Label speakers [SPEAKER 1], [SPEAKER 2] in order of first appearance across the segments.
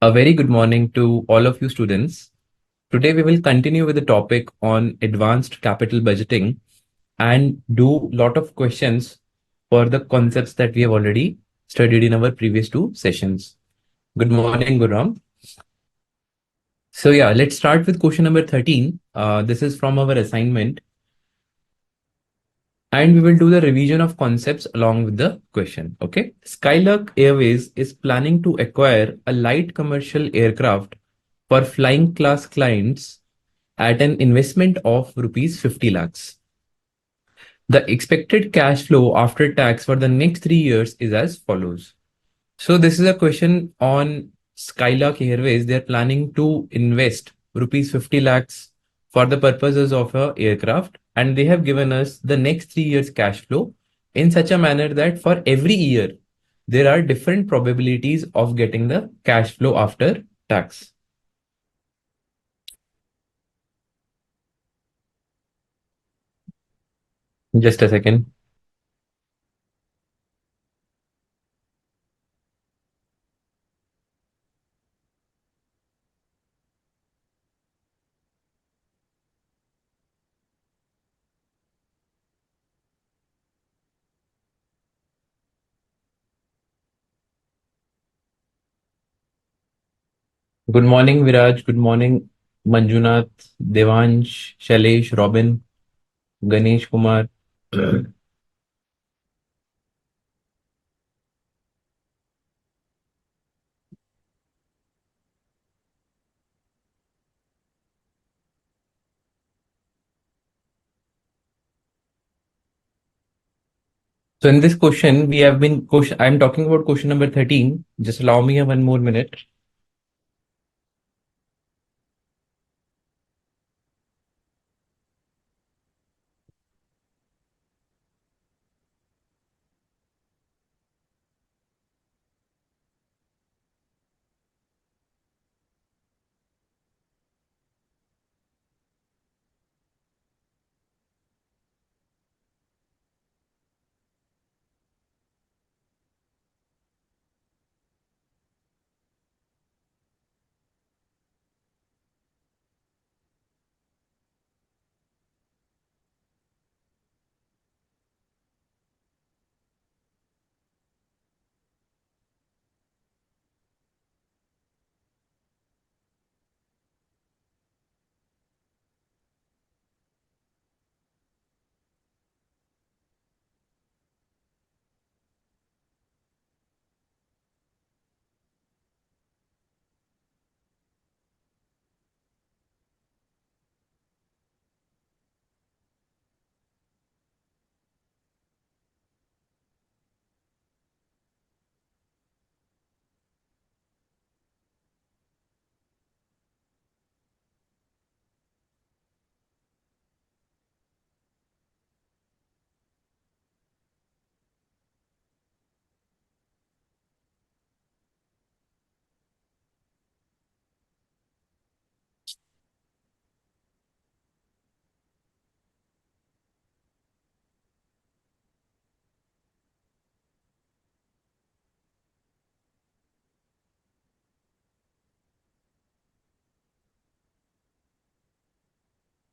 [SPEAKER 1] A very good morning to all of you students. Today we will continue with the topic on advanced capital budgeting and do lot of questions for the concepts that we have already studied in our previous two sessions. Good morning, Gurram. So yeah, let's start with question number 13. This is from our assignment and we will do the revision of concepts along with the question. Okay. Skylark Airways is planning to acquire a light commercial aircraft for flying class clients at an investment of rupees 50 lakhs. The expected cash flow after tax for the next 3 years is as follows. So this is a question on Skylark Airways. They're planning to invest rupees 50 lakhs for the purposes of a aircraft, and they have given us the next 3 years cash flow in such a manner that for every year there are different probabilities of getting the cash flow after tax. Just a second. Good morning, Viraj. Good morning, Manjunath, Devansh, Shailesh, Robin, Ganesh Kumar. So in this question, we have been I'm talking about question number 13. Just allow me a 1 more minute.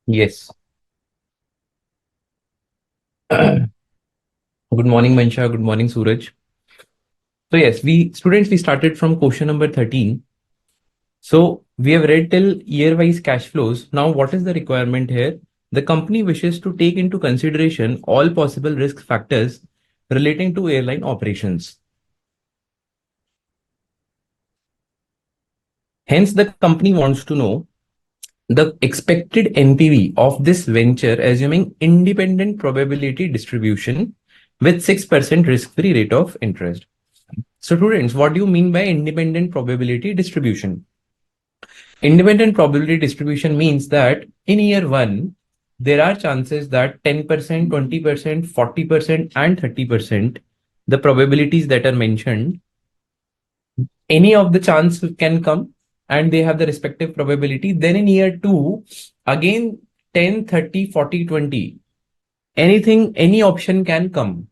[SPEAKER 1] Yes. Good morning, Mansha. Good morning, Suraj. So yes, we started from question number 13. So we have read till year-wise cash flows. Now, what is the requirement here? The company wishes to take into consideration all possible risk factors relating to airline operations. Hence, the company wants to know the expected NPV of this venture assuming independent probability distribution with 6% risk-free rate of interest. So students, what do you mean by independent probability distribution? Independent probability distribution means that in year one, there are chances that 10%, 20%, 40%, and 30%, the probabilities that are mentioned, any of the chance can come and they have the respective probability. Then in year two, again 10, 30, 40, 20, anything, any option can come.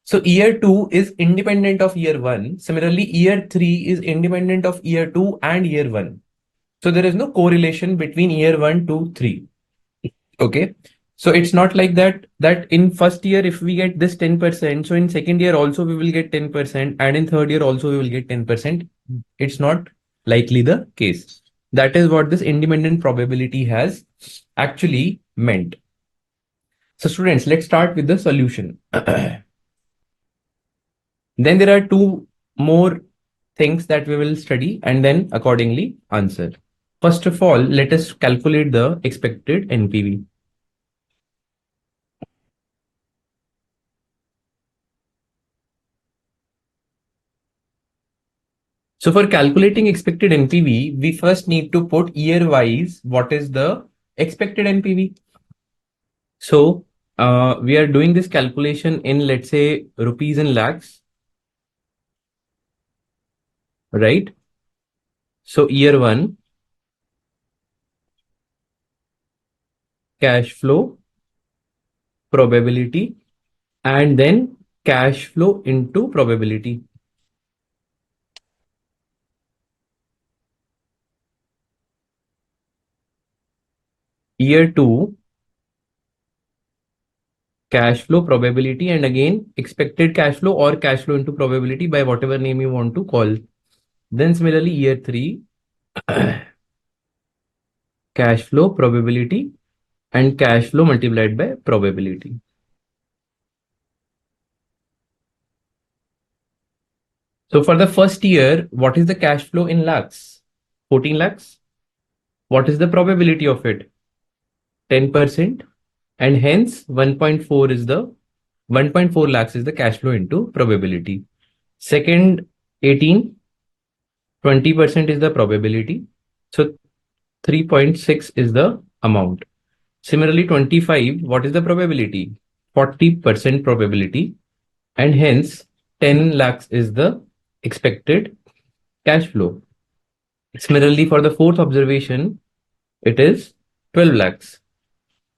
[SPEAKER 1] So year 2 is independent of year 1. Similarly, year 3 is independent of year 2 and year 1. So there is no correlation between year 1 to 3. Okay. So it's not like that in first year if we get this 10%, so in second year also we will get 10%, and in third year also we will get 10%. It's not likely the case. That is what this independent probability has actually meant. So students, let's start with the solution. Then there are two more things that we will study and then accordingly answer. First of all, let us calculate the expected NPV. So for calculating expected NPV, we first need to put year-wise what is the expected NPV. So we are doing this calculation in, let's say, rupees and lakhs, right? So year 1, cash flow, probability, and then cash flow into probability. Year 2, cash flow, probability, and again expected cash flow or cash flow into probability by whatever name you want to call. Then similarly, year 3, cash flow, probability, and cash flow multiplied by probability. So for the first year, what is the cash flow in lakhs? 14 lakhs. What is the probability of it? 10%. And hence 1.4 is the 1.4 lakhs is the cash flow into probability. Second, 18, 20% is the probability. So 3.6 is the amount. Similarly, 25, what is the probability? 40% probability, and hence 10 lakhs is the expected cash flow. Similarly, for the fourth observation, it is 12 lakhs,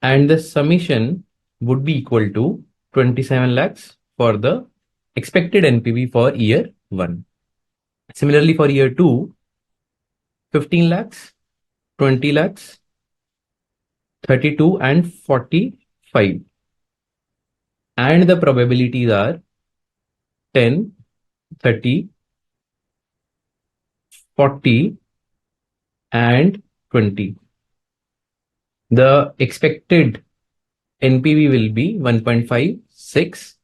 [SPEAKER 1] and the summation would be equal to 27 lakhs for the expected NPV for year 1. Similarly, for year 2, 15 lakhs, 20 lakhs, 32 and 45. And the probabilities are 10, 30, 40, and 20. The expected NPV will be 1.5, 6,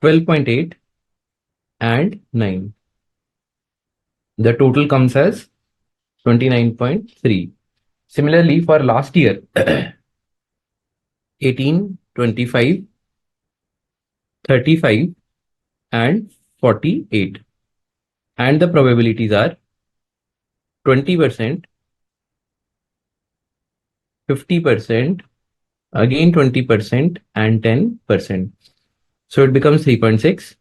[SPEAKER 1] 12.8, and 9. The total comes as 29.3. Similarly, for last year, 18, 25, 35, and 48. And the probabilities are 20%, 50%, again 20%, and 10%. So it becomes 3.6,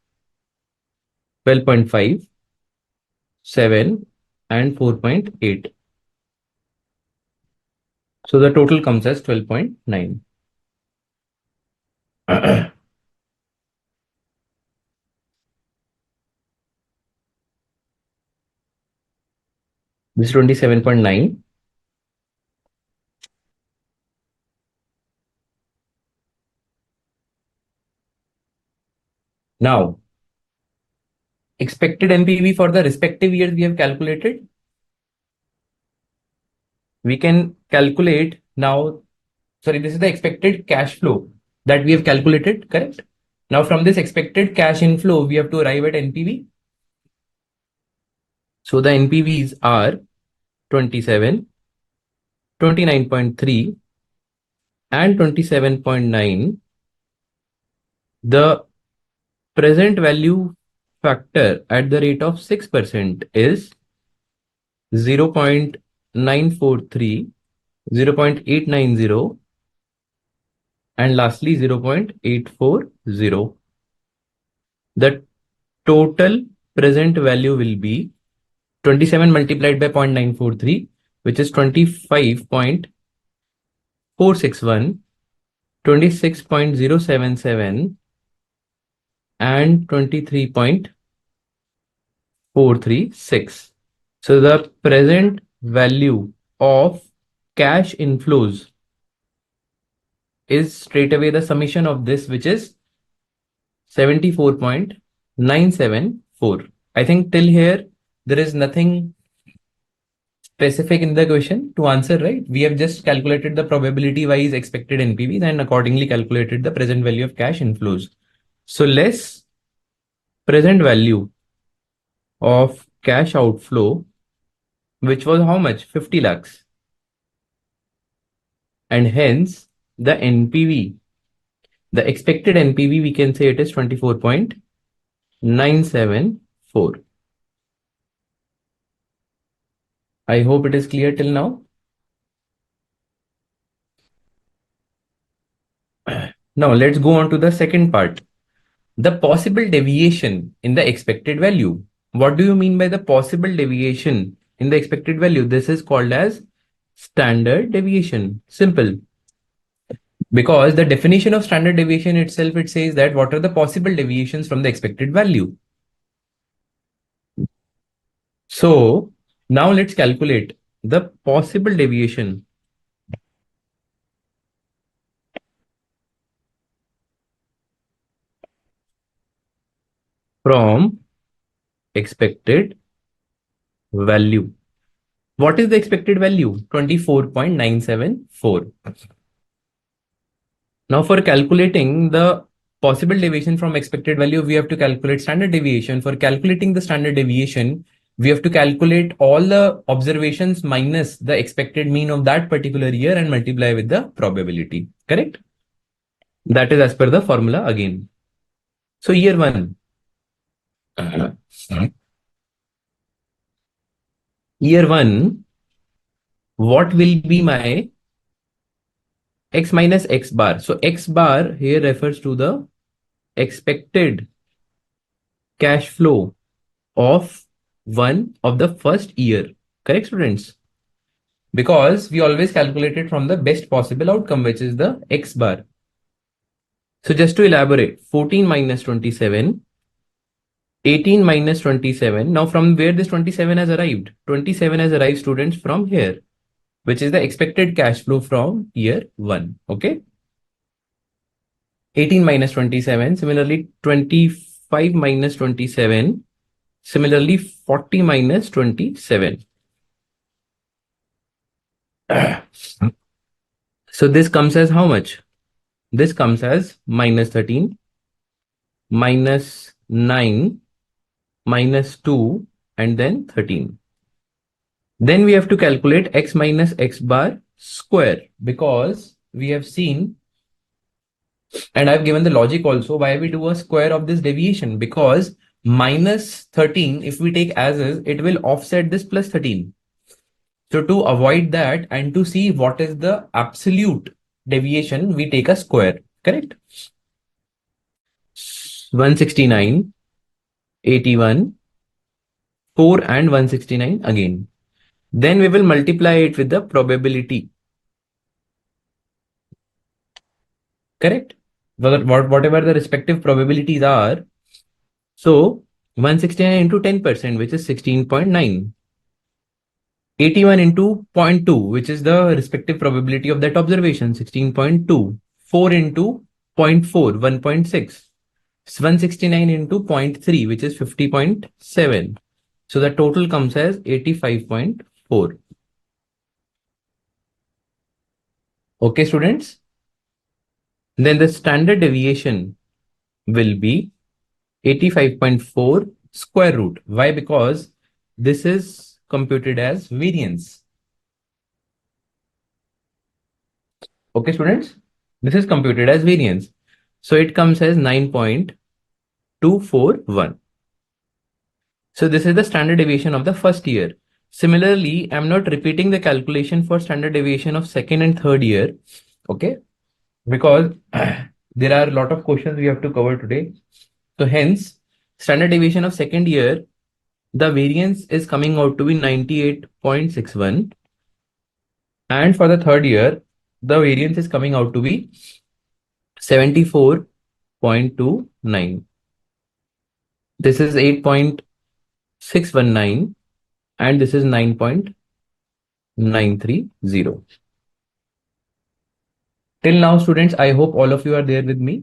[SPEAKER 1] 12.5, 7, and 4.8. So the total comes as 12.9. This is 27.9. Now, expected NPV for the respective years we have calculated. We can calculate now, sorry, this is the expected cash flow that we have calculated, correct? Now from this expected cash inflow, we have to arrive at NPV. So the NPVs are 27, 29.3, and 27.9. The present value factor at the rate of 6% is 0.943, 0.890, and lastly 0.840. The total present value will be 27 multiplied by 0.943, which is 25.461, 26.077, and 23.436. So the present value of cash inflows is straight away the summation of this, which is 74.974. I think till here, there is nothing specific in the question to answer, right? We have just calculated the probability wise expected NPVs and accordingly calculated the present value of cash inflows. So less present value of cash outflow, which was how much? 50 lakhs. And hence the NPV, the expected NPV, we can say it is 24.974. I hope it is clear till now. Now let's go on to the second part. The possible deviation in the expected value. What do you mean by the possible deviation in the expected value? This is called as standard deviation. Simple. Because the definition of standard deviation itself, it says that what are the possible deviations from the expected value. So now let's calculate the possible deviation from expected value. What is the expected value? 24.974. Now for calculating the possible deviation from expected value, we have to calculate standard deviation. For calculating the standard deviation, we have to calculate all the observations minus the expected mean of that particular year and multiply with the probability. Correct? That is as per the formula again. So year one. Year one, what will be my x minus x bar? So x bar here refers to the expected cash flow of one of the first year. Correct, students? Because we always calculate it from the best possible outcome, which is the x bar. So just to elaborate, 14 minus 27, 18 minus 27. Now from where this 27 has arrived? 27 has arrived, students, from here, which is the expected cash flow from year one. Okay. 18 minus 27. Similarly, 25 minus 27. Similarly, 40 minus 27. So this comes as how much? This comes as minus 13, minus 9, minus 2, and then 13. Then we have to calculate x minus x bar square, because we have seen, and I've given the logic also why we do a square of this deviation, because minus 13, if we take as is, it will offset this plus 13. So to avoid that and to see what is the absolute deviation, we take a square. Correct? 169, 81, 4 and 169 again. Then we will multiply it with the probability. Correct? Whatever the respective probabilities are. So 169 into 10%, which is 16.9. 81 into 0.2, which is the respective probability of that observation, 16.2. 4 into 0.4, 1.6. 169 into 0.3, which is 50.7. So the total comes as 85.4. Okay, students? Then the standard deviation will be 85.4 square root. Why? Because this is computed as variance. Okay, students? This is computed as variance. So it comes as 9.241. So this is the standard deviation of the first year. Similarly, I'm not repeating the calculation for standard deviation of second and third year. Okay. Because there are a lot of questions we have to cover today. So hence, standard deviation of second year, the variance is coming out to be 98.61. And for the third year, the variance is coming out to be 74.29. This is 8.619 and this is 9.930. Till now, students, I hope all of you are there with me.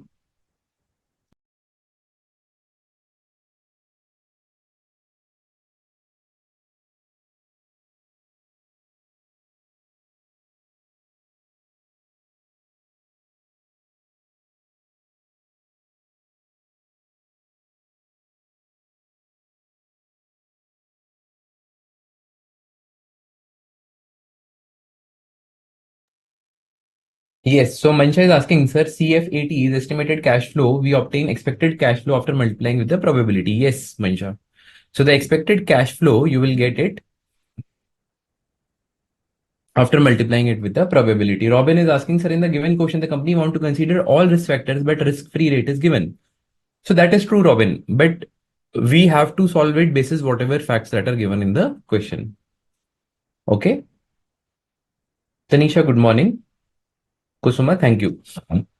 [SPEAKER 1] Yes, so Mansha is asking, sir, CF80 is estimated cash flow. We obtain expected cash flow after multiplying with the probability. Yes, Mansha. So the expected cash flow, you will get it after multiplying it with the probability. Robin is asking, sir, in the given question, the company want to consider all risk factors, but risk-free rate is given. So that is true, Robin. But we have to solve it basis whatever facts that are given in the question. Okay. Tanisha, good morning. Kusuma, thank you.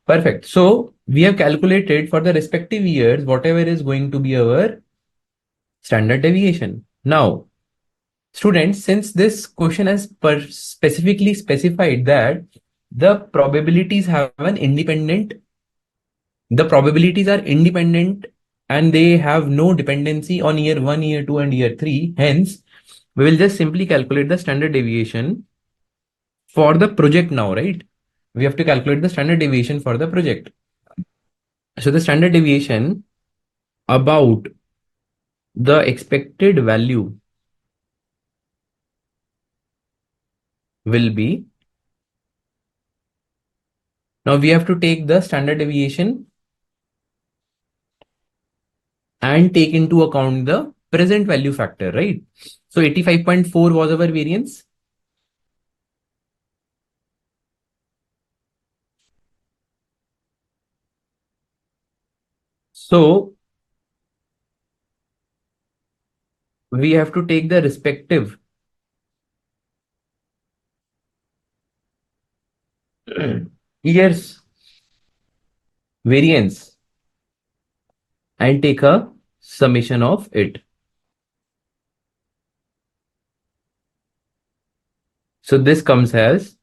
[SPEAKER 1] Perfect. So we have calculated for the respective years, whatever is going to be our standard deviation. Now, students, since this question has specifically specified that the probabilities have an independent, the probabilities are independent and they have no dependency on year 1, year 2 and year 3. Hence, we will just simply calculate the standard deviation for the project now, right? We have to calculate the standard deviation for the project. So the standard deviation about the expected value will be, now we have to take the standard deviation and take into account the present value factor, right? So 85.4 was our variance. So we have to take the respective years variance and take a summation of it. So this comes as,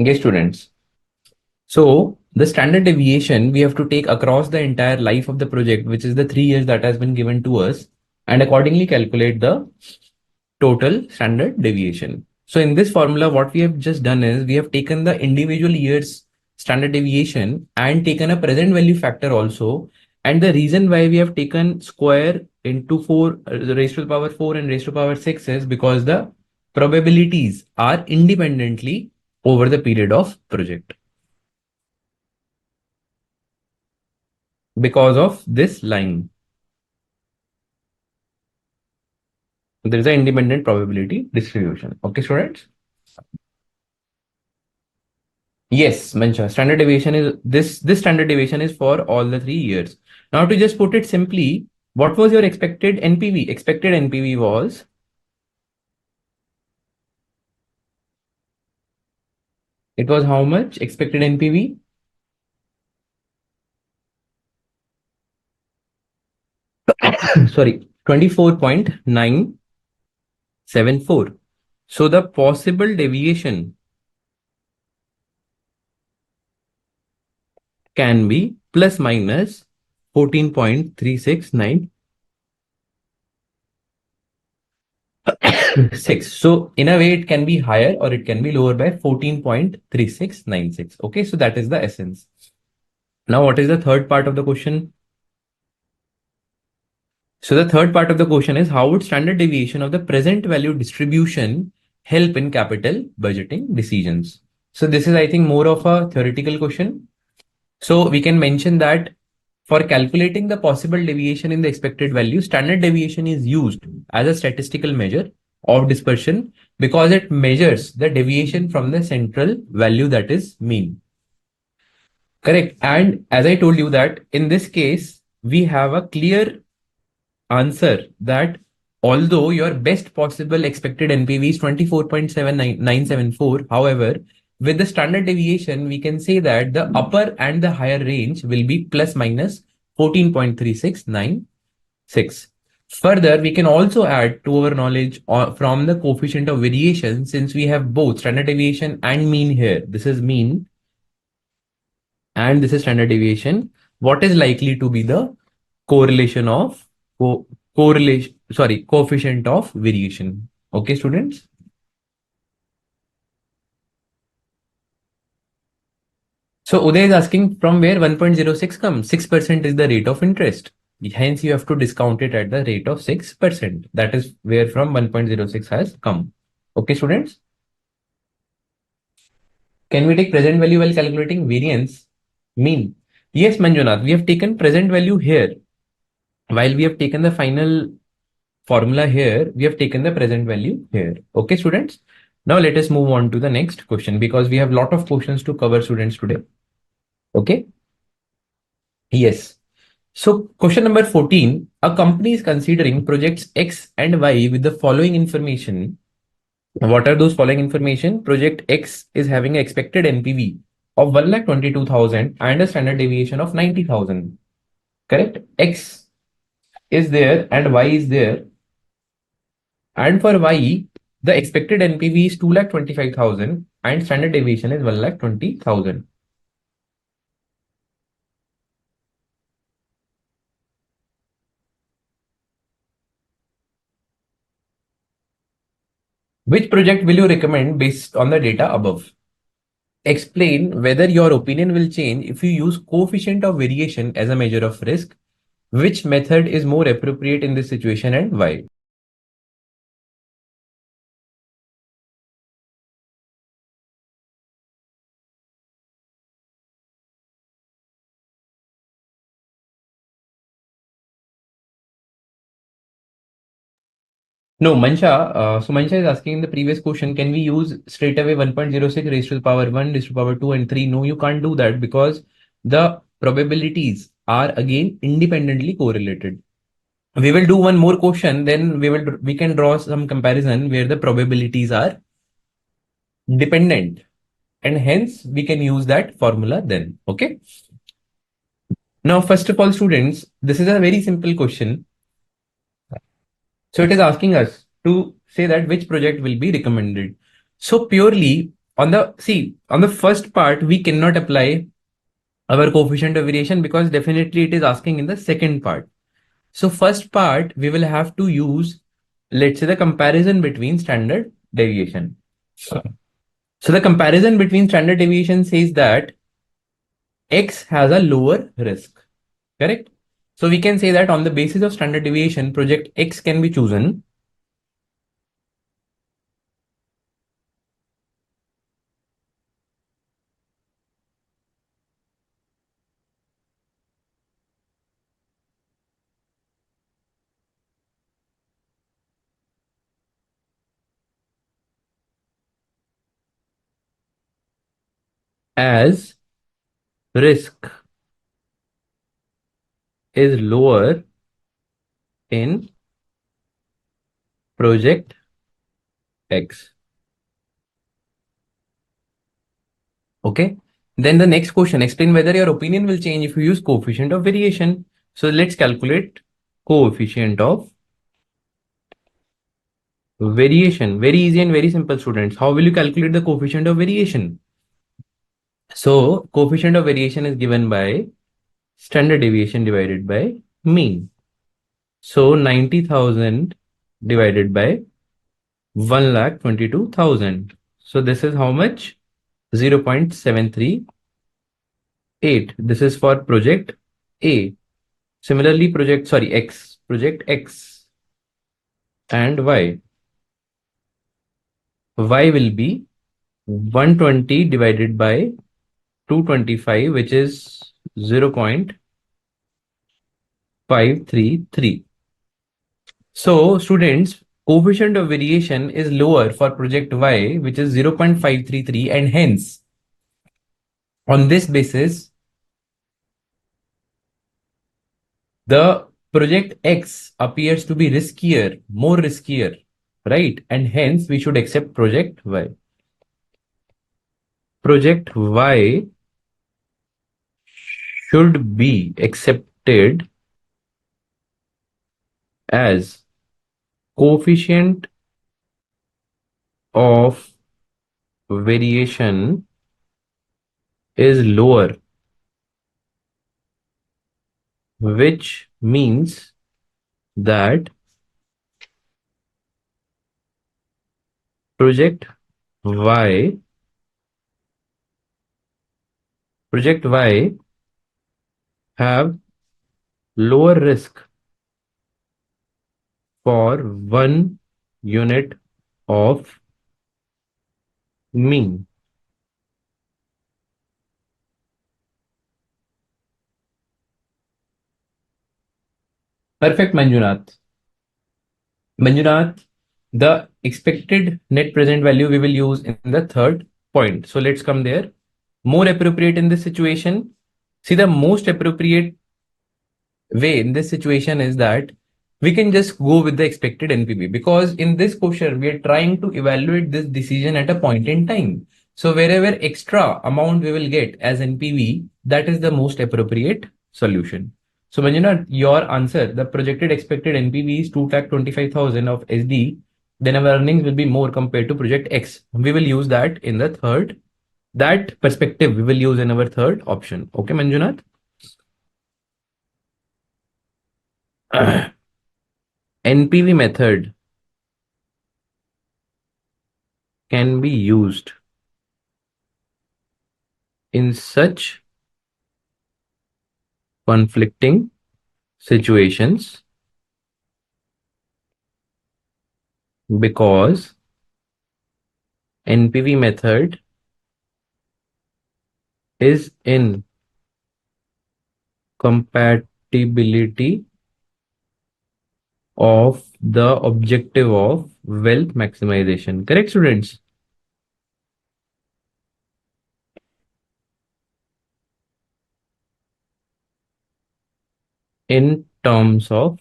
[SPEAKER 1] okay, students. So the standard deviation we have to take across the entire life of the project, which is the 3 years that has been given to us, and accordingly calculate the total standard deviation. So in this formula, what we have just done is we have taken the individual years standard deviation and taken a present value factor also. And the reason why we have taken square into 4 raised to the power 4 and raised to the power 6 is because the probabilities are independently over the period of project. Because of this line, there is an independent probability distribution. Okay, students? Yes, Mansha, standard deviation is this standard deviation is for all the 3 years. Now to just put it simply, what was your expected NPV? Expected NPV was, it was how much expected NPV? Sorry, 24.974. So the possible deviation can be plus minus 14.369 6. So in a way, it can be higher or it can be lower by 14.3696. Okay, so that is the essence. Now, what is the third part of the question? So the third part of the question is, how would standard deviation of the present value distribution help in capital budgeting decisions? So this is, I think, more of a theoretical question. So we can mention that for calculating the possible deviation in the expected value, standard deviation is used as a statistical measure of dispersion because it measures the deviation from the central value, that is mean. Correct. And as I told you that in this case, we have a clear answer that although your best possible expected NPV is 24.79974, however, with the standard deviation, we can say that the upper and the higher range will be plus minus 14.3696. Further, we can also add to our knowledge from the coefficient of variation, since we have both standard deviation and mean here. This is mean and this is standard deviation. What is likely to be the correlation of correlation, sorry, coefficient of variation? Okay, students. So Uday is asking from where 1.06 comes. 6% is the rate of interest. Hence, you have to discount it at the rate of 6%. That is where from 1.06 has come. Okay, students. Can we take present value while calculating variance? Mean. Yes, Manjunath, we have taken present value here. While we have taken the final formula here, we have taken the present value here. Okay, students. Now let us move on to the next question because we have a lot of questions to cover, students, today. Okay. Yes. So question number 14, a company is considering projects X and Y with the following information. What are those following information? Project X is having an expected NPV of 1,22,000 and a standard deviation of 90,000. Correct? X is there and Y is there. And for Y, the expected NPV is 2,25,000 and standard deviation is 1,20,000. Which project will you recommend based on the data above? Explain whether your opinion will change if you use coefficient of variation as a measure of risk. Which method is more appropriate in this situation and why? No, Mansha. So Mansha is asking in the previous question, can we use straight away 1.06 raised to the power 1, raised to the power 2 and 3? No, you can't do that because the probabilities are again independently correlated. We will do one more question, then we can draw some comparison where the probabilities are dependent and hence we can use that formula then. Okay. Now, first of all, students, this is a very simple question. So it is asking us to say that which project will be recommended. So purely on the first part, we cannot apply our coefficient of variation because definitely it is asking in the second part. So first part, we will have to use, let's say, the comparison between standard deviation. So the comparison between standard deviation says that X has a lower risk, correct? So we can say that on the basis of standard deviation, project X can be chosen as risk is lower in project X. Okay. Then the next question, explain whether your opinion will change if you use coefficient of variation. So let's calculate coefficient of variation. Very easy and very simple, students. How will you calculate the coefficient of variation? So coefficient of variation is given by standard deviation divided by mean. So 90,000 divided by 1,22,000. So this is how much? 0.738. This is for project A. Similarly, project X and Y. Y will be 120 divided by 225, which is 0.533. So students, coefficient of variation is lower for project Y, which is 0.533, and hence on this basis, the project X appears to be riskier, more riskier, right? And hence we should accept project Y. Project Y should be accepted as coefficient of variation is lower, which means that project Y project Y have lower risk for 1 unit of mean. Perfect, Manjunath. Manjunath, the expected net present value we will use in the third point. So let's come there. More appropriate in this situation. See, the most appropriate way in this situation is that we can just go with the expected NPV, because in this question we are trying to evaluate this decision at a point in time. So wherever extra amount we will get as NPV, that is the most appropriate solution. So Manjunath, your answer, the projected expected NPV is 2,25,000 of SD, then our earnings will be more compared to project X. We will use that in the third, that perspective we will use in our third option. Okay, Manjunath? NPV method can be used in such conflicting situations because NPV method is in compatibility of the objective of wealth maximization. Correct, students? In terms of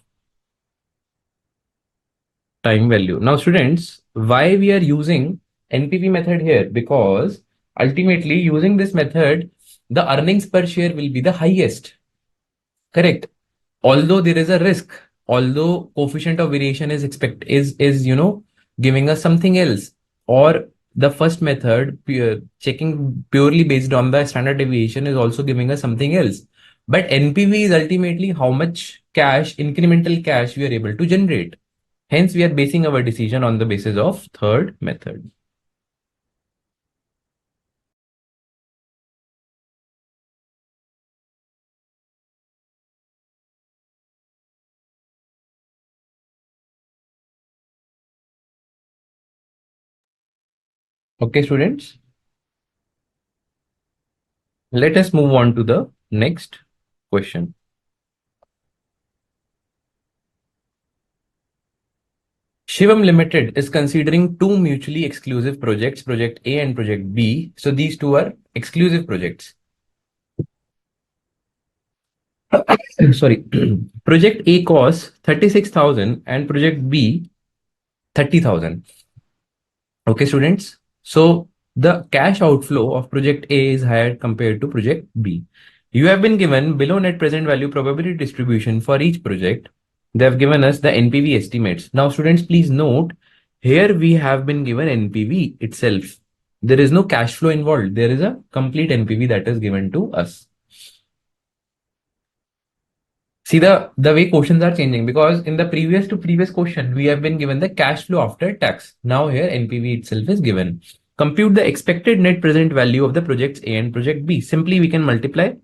[SPEAKER 1] time value. Now, students, why we are using NPV method here? Because ultimately using this method, the earnings per share will be the highest. Correct. Although there is a risk, although coefficient of variation is giving us something else, or the first method checking purely based on the standard deviation is also giving us something else. But NPV is ultimately how much cash, incremental cash we are able to generate. Hence, we are basing our decision on the basis of third method. Okay, students, let us move on to the next question. Shivam Limited is considering two mutually exclusive projects, Project A and Project B. So these two are exclusive projects. Sorry. Project A costs 36,000 and Project B 30,000. Okay, students. So the cash outflow of Project A is higher compared to Project B. You have been given below net present value probability distribution for each project. They have given us the NPV estimates. Now, students, please note, here we have been given NPV itself. There is no cash flow involved. There is a complete NPV that is given to us. See the way questions are changing, because in the previous to previous question, we have been given the cash flow after tax. Now here NPV itself is given. Compute the expected net present value of the projects A and project B. Simply we can multiply.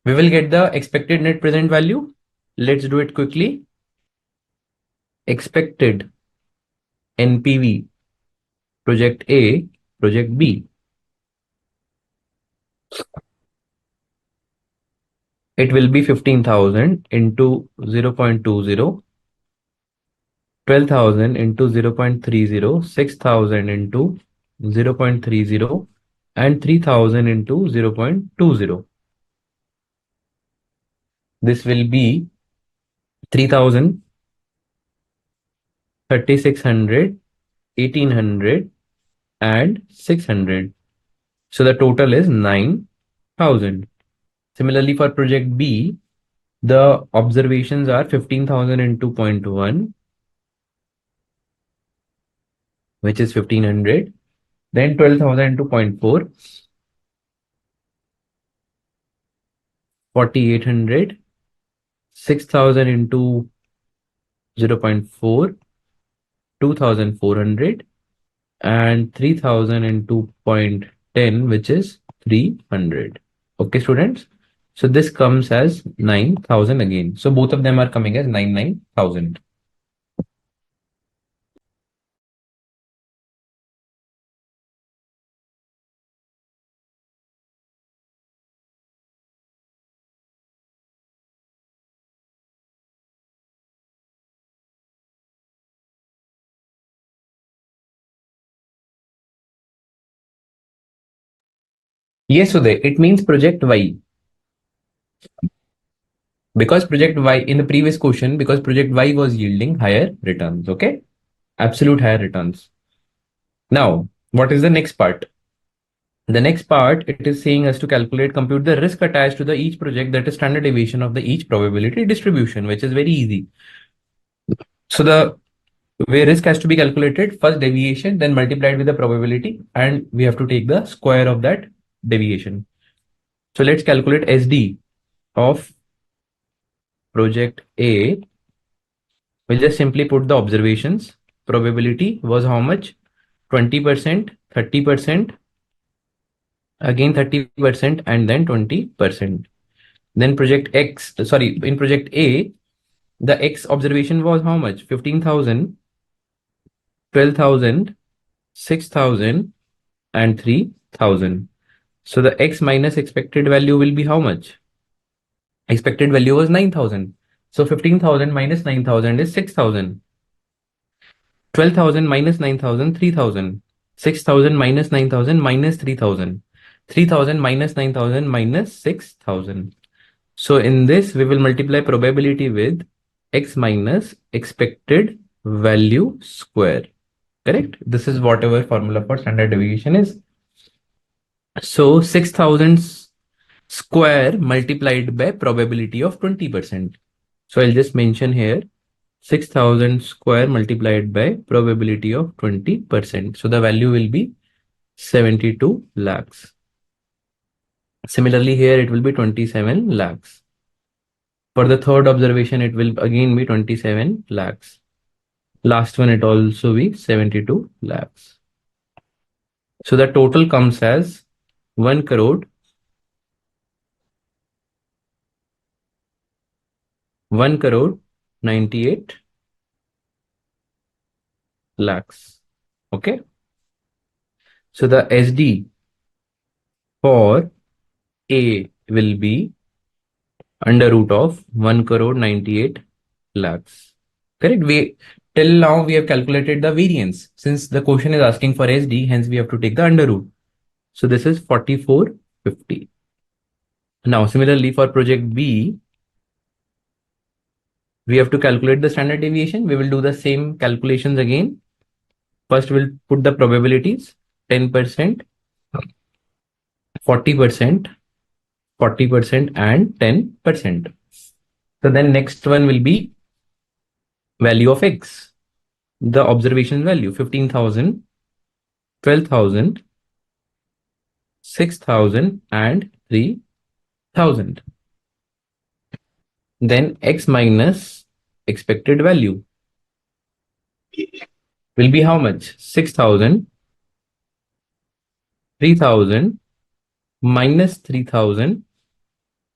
[SPEAKER 1] We will get the expected net present value. Let's do it quickly. Expected NPV project A, project B. It will be 15,000 into 0.20, 12,000 into 0.30, 6,000 into 0.30, and 3,000 into 0.20. This will be 3,000, 3,600, 1,800, and 600. So the total is 9,000. Similarly, for project B, the observations are 15,000 into 0.1, which is 1,500. Then 12,000 into 0.4, 4,800, 6,000 into 0.4, 2,400, and 3,000 into 0.10, which is 300. Okay, students. So this comes as 9,000 again. So both of them are coming as 99,000. Yes, Uday, it means project Y. Because project Y in the previous question, because project Y was yielding higher returns. Okay, absolute higher returns. Now, what is the next part? The next part, it is saying us to compute the risk attached to the each project, that is standard deviation of the each probability distribution, which is very easy. So the way risk has to be calculated, first deviation, then multiplied with the probability, and we have to take the square of that deviation. So let's calculate SD of project A. We'll just simply put the observations. Probability was how much? 20%, 30%, again 30%, and then 20%. Then project X, sorry, in project A, the X observation was how much? 15,000, 12,000, 6,000, and 3,000. So the X minus expected value will be how much? Expected value was 9,000. So 15,000 minus 9,000 is 6,000. 12,000 minus 9,000, 3,000. 6,000 minus 9,000 minus 3,000. 3,000 minus 9,000 minus 6,000. So in this, we will multiply probability with X minus expected value square. Correct? This is whatever formula for standard deviation is. So 6,000 square multiplied by probability of 20%. So I'll just mention here 6,000 square multiplied by probability of 20%. So the value will be 72 lakhs. Similarly, here it will be 27 lakhs. For the third observation, it will again be 27 lakhs. Last one, it also be 72 lakhs. So the total comes as 1 crore 1 crore 98 lakhs. Okay. So the SD for A will be under root of 1 crore 98 lakhs. Correct? We till now we have calculated the variance. Since the question is asking for SD, hence we have to take the under root. So this is 4450. Now similarly for project B, we have to calculate the standard deviation. We will do the same calculations again. First we'll put the probabilities 10%, 40%, 40%, and 10%. So then next one will be value of X. The observation value 15,000, 12,000, 6,000, and 3,000. Then X minus expected value will be how much? 6,000, 3,000, minus 3,000,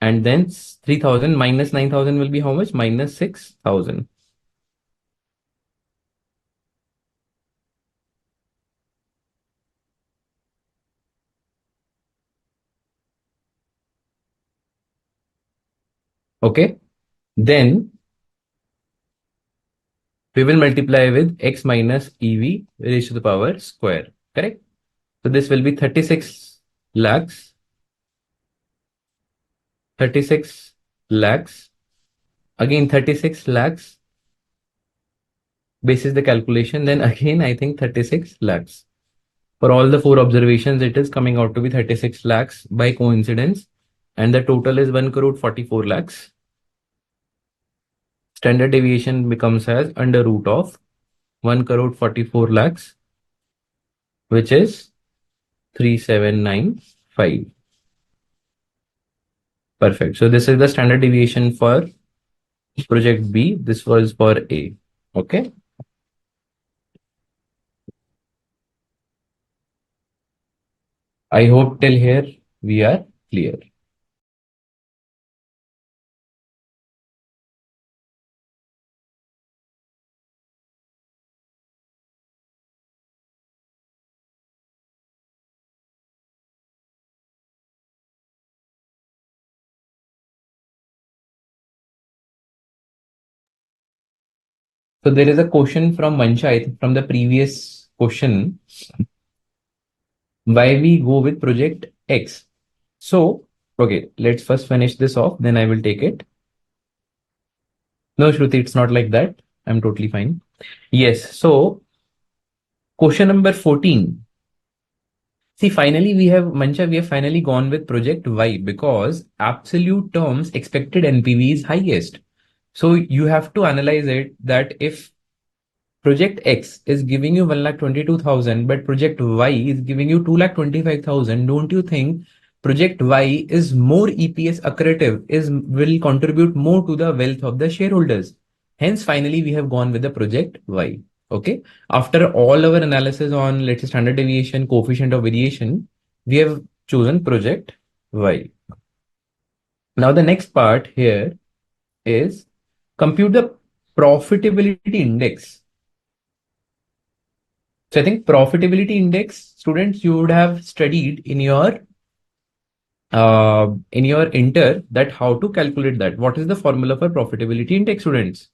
[SPEAKER 1] and then 3,000 minus 9,000 will be how much? Minus 6,000. Okay. Then we will multiply with x minus EV raised to the power square. Correct? So this will be 36 lakhs, 36 lakhs, again 36 lakhs. Basis the calculation, then again I think 36 lakhs. For all the four observations, it is coming out to be 36 lakhs by coincidence, and the total is 1 crore 44 lakhs. Standard deviation becomes as under root of 1 crore 44 lakhs, which is 3795. Perfect. So this is the standard deviation for project B. This was for A. Okay. I hope till here we are clear. So there is a question from Manchai from the previous question. Why we go with project X? So, okay, let's first finish this off, then I will take it. No, Shruti, it's not like that. I'm totally fine. Yes, so question number 14. See, finally, we have finally gone with project Y because absolute terms expected NPV is highest. So you have to analyze it that if project X is giving you 1,22,000, but project Y is giving you 2,25,000. Don't you think project Y is more EPS accretive, will contribute more to the wealth of the shareholders? Hence, finally, we have gone with the project Y. Okay. After all our analysis on, let's say, standard deviation, coefficient of variation, we have chosen project Y. Now, the next part here is compute the profitability index. So I think profitability index, students, you would have studied in your inter that how to calculate that. What is the formula for profitability index, students?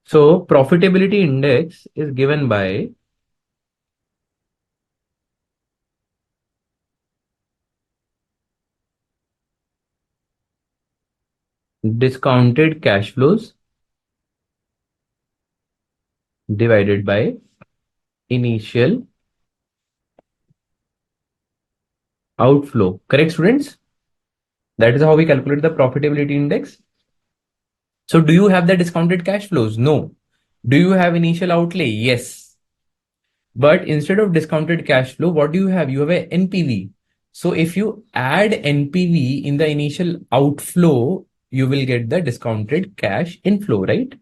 [SPEAKER 1] So profitability index is given by discounted cash flows divided by initial outflow. Correct, students? That is how we calculate the profitability index. So do you have the discounted cash flows? No. Do you have initial outlay? Yes. But instead of discounted cash flow, what do you have? You have a NPV. So if you add NPV in the initial outflow, you will get the discounted cash inflow, right?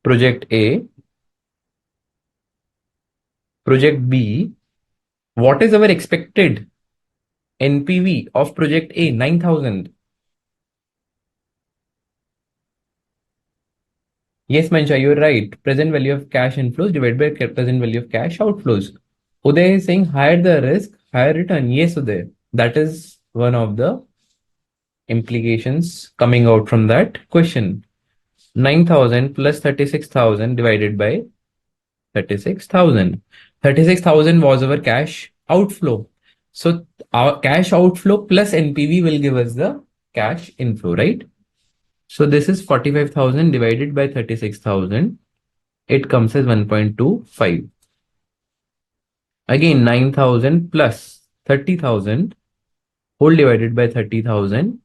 [SPEAKER 1] Project A, project B. What is our expected NPV of project A? 9,000. Yes, Mansha, you're right. Present value of cash inflows divided by present value of cash outflows. Uday is saying higher the risk, higher return. Yes, Uday. That is one of the implications coming out from that question. 9,000 plus 36,000 divided by 36,000. 36,000 was our cash outflow. So our cash outflow plus NPV will give us the cash inflow, right? So this is 45,000 divided by 36,000. It comes as 1.25. Again, 9,000 plus 30,000 whole divided by 30,000.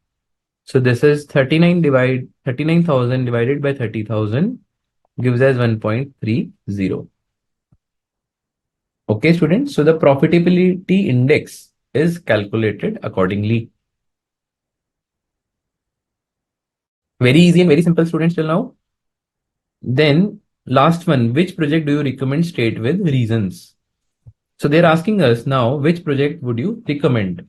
[SPEAKER 1] So this is 39,000 divided by 30,000 gives us 1.30. Okay, students. So the profitability index is calculated accordingly. Very easy and very simple, students, till now. Then last one, which project do you recommend? State with reasons. So they're asking us now, which project would you recommend?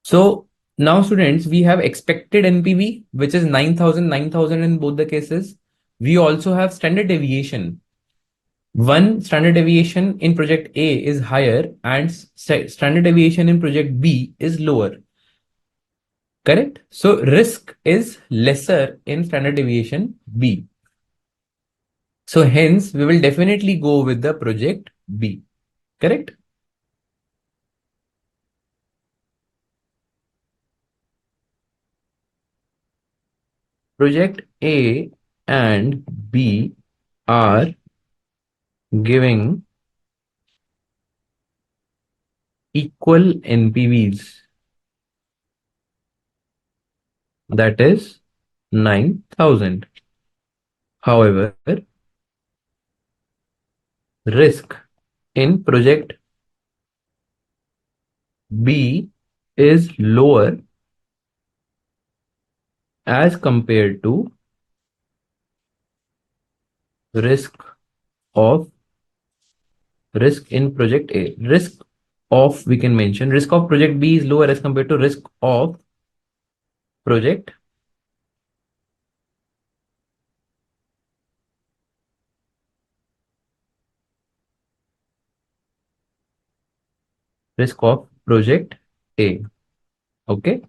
[SPEAKER 1] So now, students, we have expected NPV, which is 9,000 in both the cases. We also have standard deviation. one standard deviation in project A is higher and standard deviation in project B is lower. Correct? So risk is lesser in standard deviation B. So hence we will definitely go with the project B. Correct? Project A and B are giving equal NPVs. That is 9,000. However, risk in project B is lower as compared to risk of risk in project A. Risk of, we can mention, risk of project B is lower as compared to risk of project risk of project A. Okay.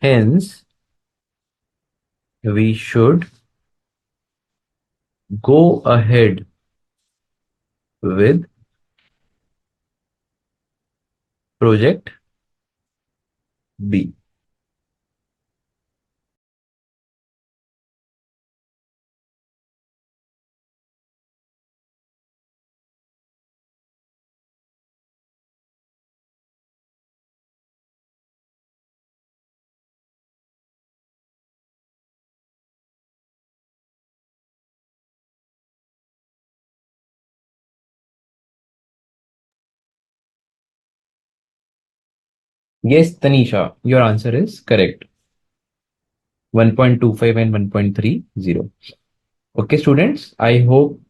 [SPEAKER 1] Hence, we should go ahead with project B. Yes, Tanisha, your answer is correct. 1.25 and 1.30. Okay, students, I hope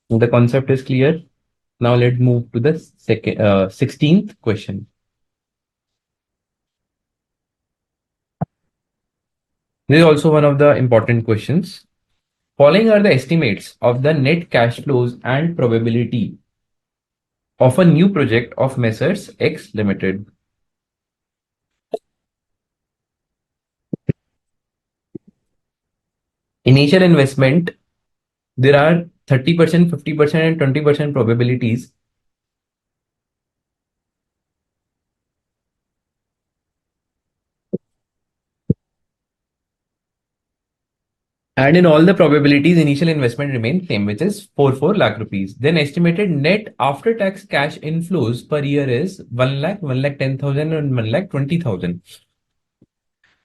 [SPEAKER 1] the concept is clear. Now let's move to the 16th question. This is also one of the important questions. Following are the estimates of the net cash flows and probability of a new project of Messrs X Limited. Initial investment, there are 30%, 50%, and 20% probabilities. And in all the probabilities, initial investment remains same, which is 4 lakh rupees. Then estimated net after tax cash inflows per year is 1 lakh, 1 lakh 10,000 and 1 lakh 20,000.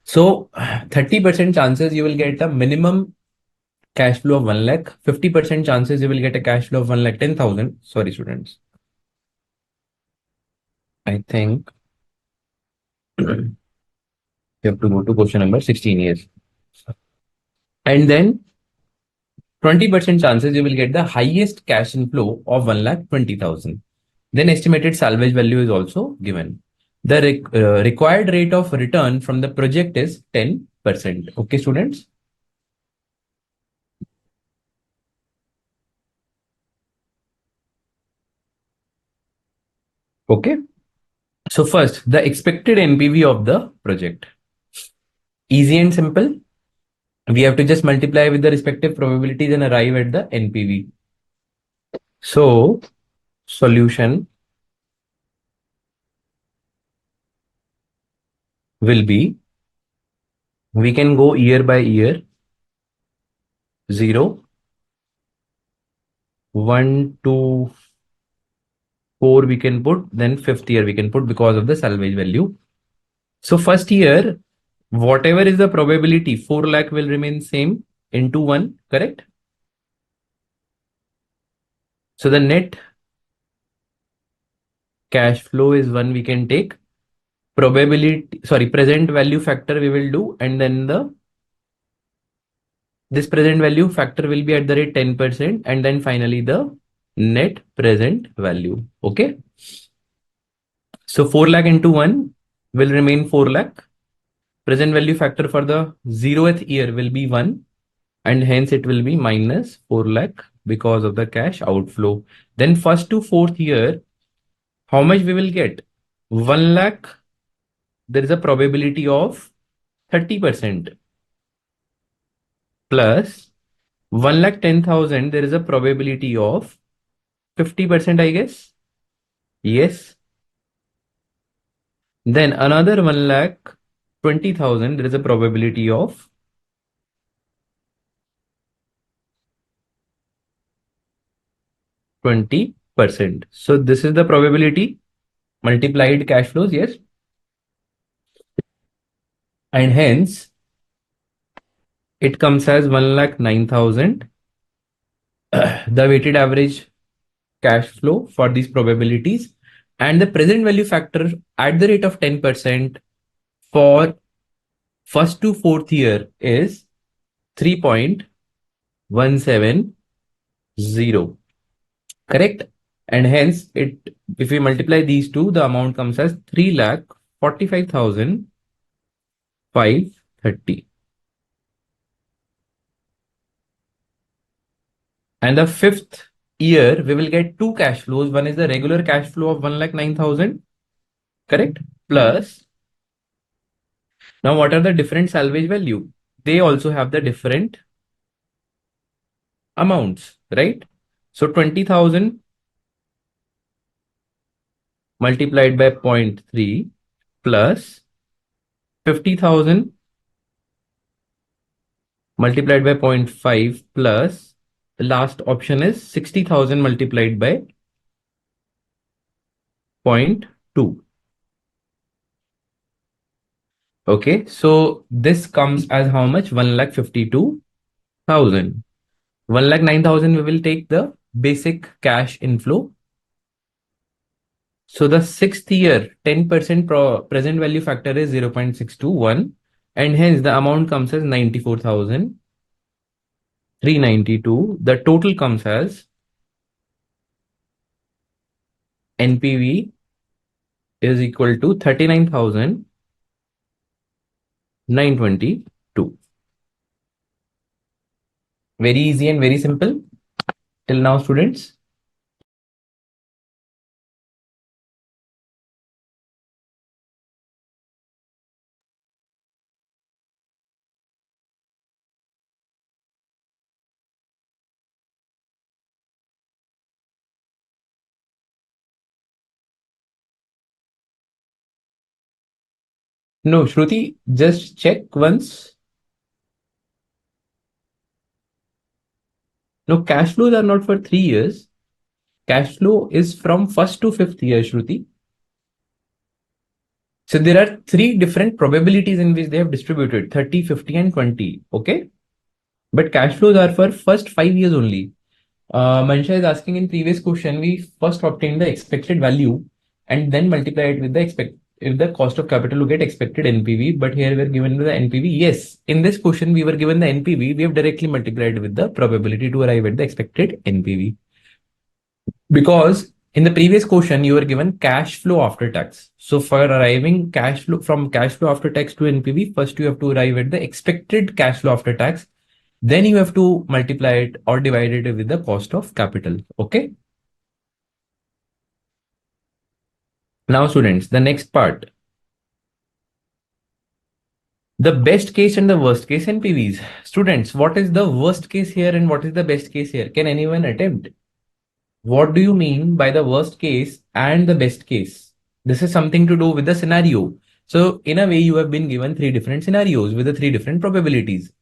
[SPEAKER 1] So 30% chances you will get a minimum cash flow of 1 lakh, 50% chances you will get a cash flow of 1 lakh 10,000. Sorry, students. I think you have to go to question number 16 years. And then 20% chances you will get the highest cash inflow of 1 lakh 20,000. Then estimated salvage value is also given. The required rate of return from the project is 10%. Okay, students? Okay. So first, the expected NPV of the project. Easy and simple. We have to just multiply with the respective probabilities and arrive at the NPV. So, solution will be, we can go year by year, 0, 1, 2, 4 we can put, then fifth year we can put because of the salvage value. So first year, whatever is the probability, 4 lakh will remain same into 1, correct? So the net cash flow is 1 we can take. Probability, sorry, present value factor we will do, and then this present value factor will be at the rate 10%, and then finally the net present value. Okay. So 4 lakh into 1 will remain 4 lakh. Present value factor for the 0th year will be 1. and hence it will be minus 4 lakh because of the cash outflow. Then first to fourth year, how much we will get? 1 lakh, there is a probability of 30% plus 1,10,000, there is a probability of 50%, I guess. Yes. Then another 1,20,000, there is a probability of 20%. So this is the probability multiplied cash flows, yes. And hence it comes as 1,09,000, the weighted average cash flow for these probabilities. And the present value factor at the rate of 10% for first to fourth year is 3.170. Correct? And hence it, if we multiply these two, the amount comes as 3,45,530. And the fifth year, we will get two cash flows. One is the regular cash flow of 1,09,000, correct? Plus, now what are the different salvage value? They also have the different amounts, right? So 20,000 multiplied by 0.3 plus 50,000 multiplied by zero point 0.5 plus the last option is 60,000 multiplied by 0.2. Okay, so this comes as how much? 1,52,000. 1,09,000 we will take the basic cash inflow. So the sixth year 10% present value factor is 0.621, and hence the amount comes as 94,392. The total comes as NPV is equal to 39,922. Very easy and very simple till now, students. No, Shruti, just check once. No, cash flows are not for 3 years. Cash flow is from first to fifth year, Shruti. So there are three different probabilities in which they have distributed 30, 50, and 20. Okay. But cash flows are for first 5 years only. Mansha is asking in previous question, we first obtain the expected value and then multiply it with the if the cost of capital to get expected NPV, but here we're given the NPV. Yes, in this question we were given the NPV, we have directly multiplied with the probability to arrive at the expected NPV. Because in the previous question you were given cash flow after tax. So for arriving cash flow from cash flow after tax to NPV, first you have to arrive at the expected cash flow after tax. Then you have to multiply it or divide it with the cost of capital. Okay. Now, students, the next part. The best case and the worst case NPVs. Students, what is the worst case here and what is the best case here? Can anyone attempt? What do you mean by the worst case and the best case? This is something to do with the scenario. So in a way, you have been given three different scenarios with the three different probabilities.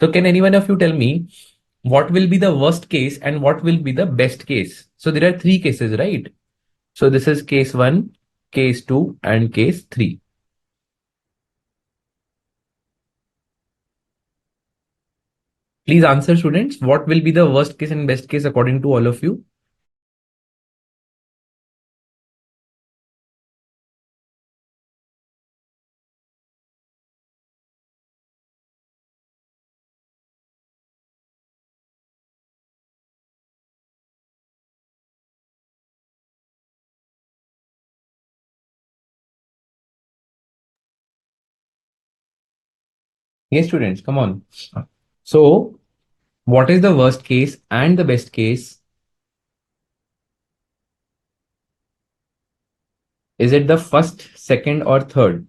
[SPEAKER 1] So can any one of you tell me what will be the worst case and what will be the best case? So there are three cases, right? So this is case 1, case 2, and case 3. Please answer, students. What will be the worst case and best case according to all of you? Yes, students, come on. So What is the worst case and the best case? Is it the first, second, or third?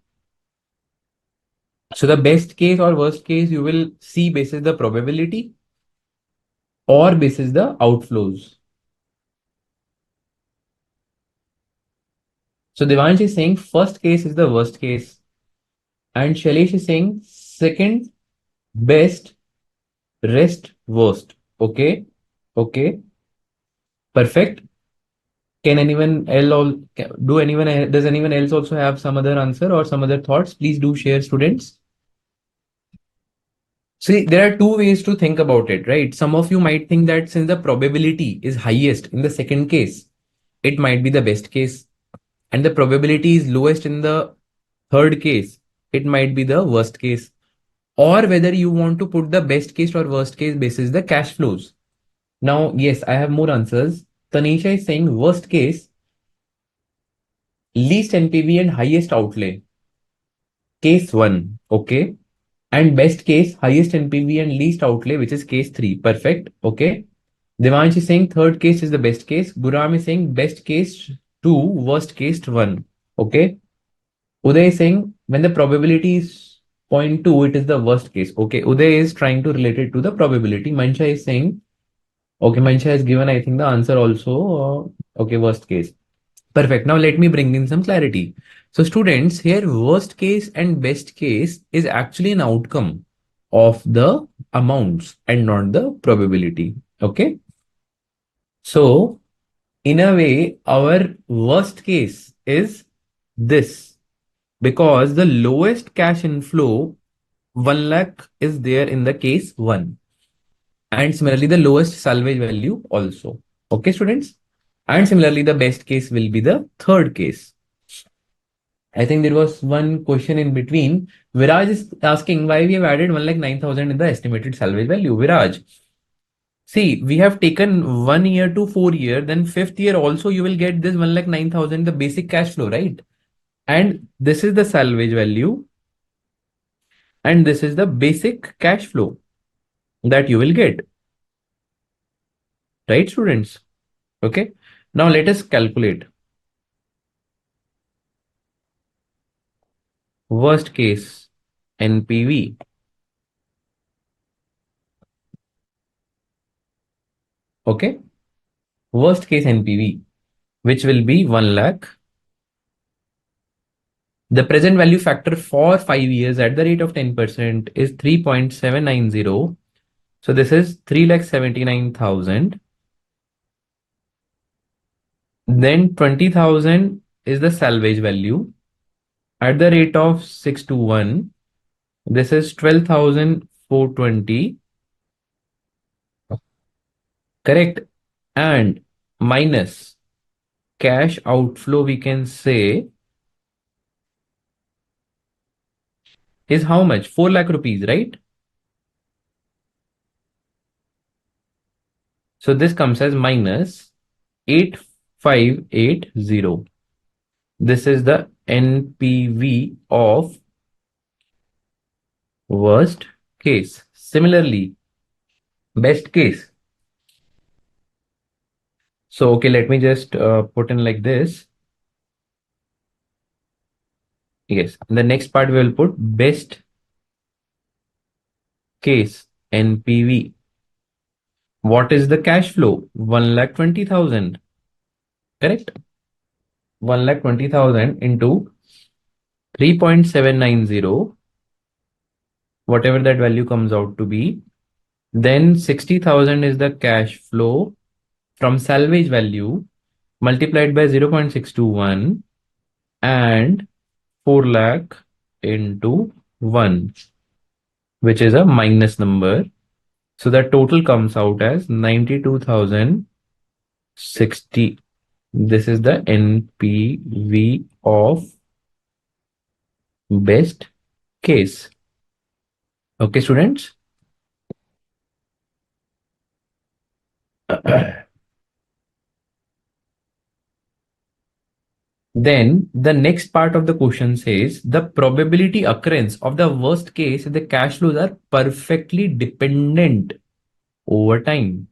[SPEAKER 1] So the best case or worst case, you will see basis the probability or basis the outflows. So Devansh is saying first case is the worst case, and Shailesh is saying second best, rest worst. Okay, okay, perfect. Can anyone else do anyone does anyone else also have some other answer or some other thoughts? Please do share, students. See, there are two ways to think about it, right? Some of you might think that since the probability is highest in the second case, it might be the best case, and the probability is lowest in the third case, it might be the worst case. Or whether you want to put the best case or worst case basis the cash flows. Now, yes, I have more answers. Tanisha is saying worst case, least NPV and highest outlay. Case 1, okay. And best case, highest NPV and least outlay, which is case 3. Perfect, okay. Devansh is saying third case is the best case. Guram is saying best case 2, worst case 1. Okay. Uday is saying when the probability is 0.2, it is the worst case. Okay. Uday is trying to relate it to the probability. Mansha is saying, okay, Mansha has given, I think, the answer also. Okay, worst case. Perfect. Now let me bring in some clarity. So students, here worst case and best case is actually an outcome of the amounts and not the probability. Okay. So in a way, our worst case is this because the lowest cash inflow 1 lakh is there in the case 1, and similarly the lowest salvage value also. Okay, students, and similarly the best case will be the third case. I think there was one question in between. Viraj is asking why we have added 1,09,000 in the estimated salvage value. Viraj, see, we have taken 1 year to 4 year, then fifth year also you will get this 1,09,000, the basic cash flow, right? And this is the salvage value, and this is the basic cash flow that you will get, right, students? Okay. Now let us calculate worst case NPV. Okay. Worst case NPV, which will be 1 lakh. The present value factor for 5 years at the rate of 10% is 3.790. So this is 3,79,000. Then 20,000 is the salvage value at the rate of 6 to 1. This is 12,420. Correct. And minus cash outflow, we can say, is how much? 4 lakh rupees, right? So this comes as minus 8,580. This is the NPV of worst case. Similarly, best case. So, okay, let me just put in like this. Yes, in the next part, we will put best case NPV. What is the cash flow? 1,20,000. Correct? 1,20,000 into 3.790, whatever that value comes out to be. Then 60,000 is the cash flow from salvage value multiplied by 0.621 and 4 lakh into 1, which is a minus number. So the total comes out as 92,060. This is the NPV of best case. Okay, students? Then the next part of the question says the probability occurrence of the worst case, the cash flows are perfectly dependent over time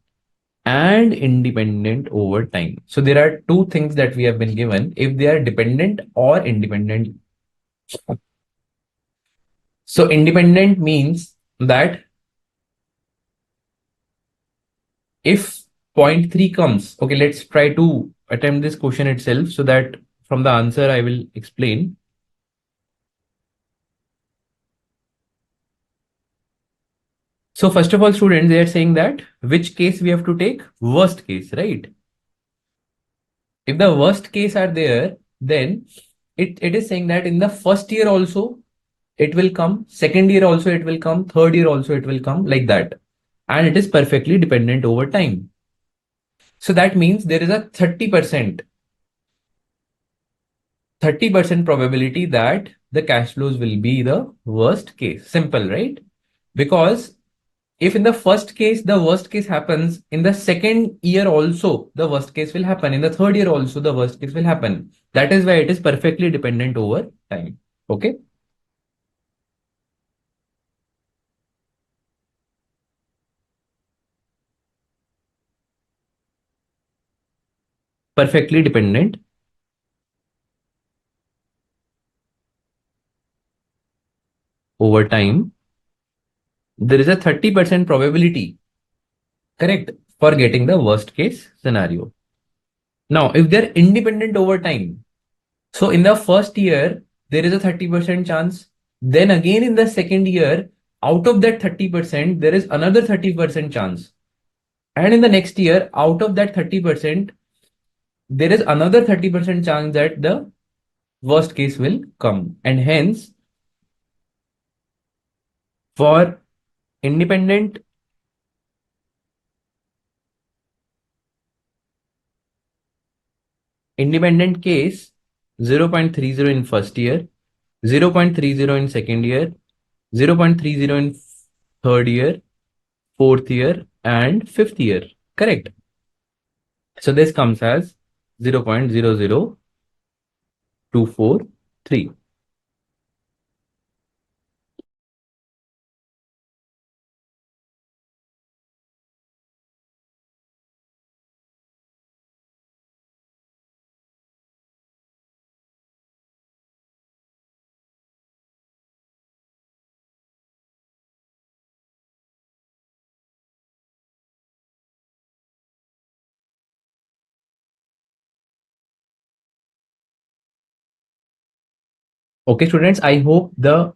[SPEAKER 1] and independent over time. So there are two things that we have been given if they are dependent or independent. So independent means that if point 0.3 comes, okay, let's try to attempt this question itself so that from the answer I will explain. So first of all, students, they are saying that which case we have to take? Worst case, right? If the worst case are there, then it is saying that in the first year also it will come, second year also it will come, third year also it will come, like that. And it is perfectly dependent over time. So that means there is a 30% probability that the cash flows will be the worst case. Simple, right? Because if in the first case the worst case happens, in the second year also the worst case will happen, in the third year also the worst case will happen. That is why it is perfectly dependent over time. Okay. Perfectly dependent over time. There is a 30% probability, correct, for getting the worst case scenario. Now if they're independent over time, so in the first year there is a 30% chance, then again in the second year, out of that 30% there is another 30% chance, and in the next year out of that 30% there is another 30% chance that the worst case will come. And hence for independent independent case, 0.30 in first year, 0.30 in second year, 0.30 in third year, fourth year, and fifth year. Correct. So this comes as 0.00243. Okay, students, I hope the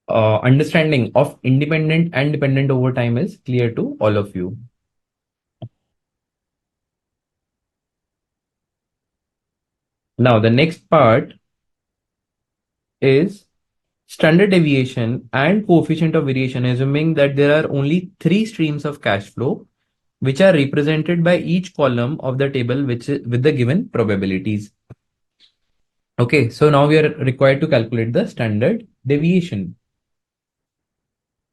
[SPEAKER 1] understanding of independent and dependent over time is clear to all of you. Now, the next part is standard deviation and coefficient of variation, assuming that there are only three streams of cash flow, which are represented by each column of the table with the given probabilities. Okay, so now we are required to calculate the standard deviation.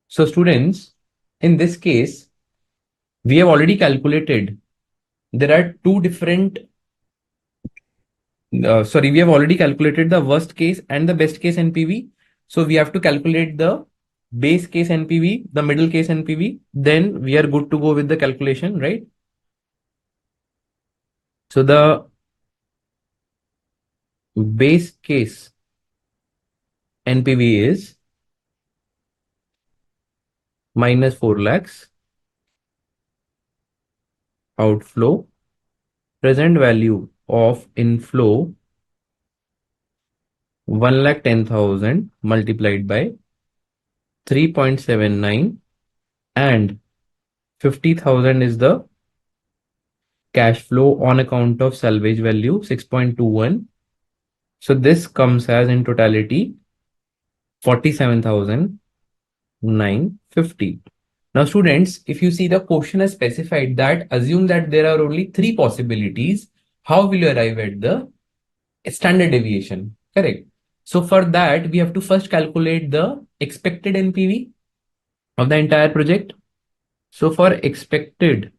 [SPEAKER 1] So students, in this case, we have already calculated. There are two different, we have already calculated the worst case and the best case NPV. So we have to calculate the base case NPV, the middle case NPV. Then we are good to go with the calculation, right? So the base case NPV is minus 4 lakhs, outflow, present value of inflow 1,10,000 multiplied by 3.79, and 50,000 is the cash flow on account of salvage value 6.21. So this comes as in totality 47,950. Now students, if you see the question has specified that assume that there are only three possibilities, how will you arrive at the standard deviation? Correct. So for that, we have to first calculate the expected NPV of the entire project. So for expected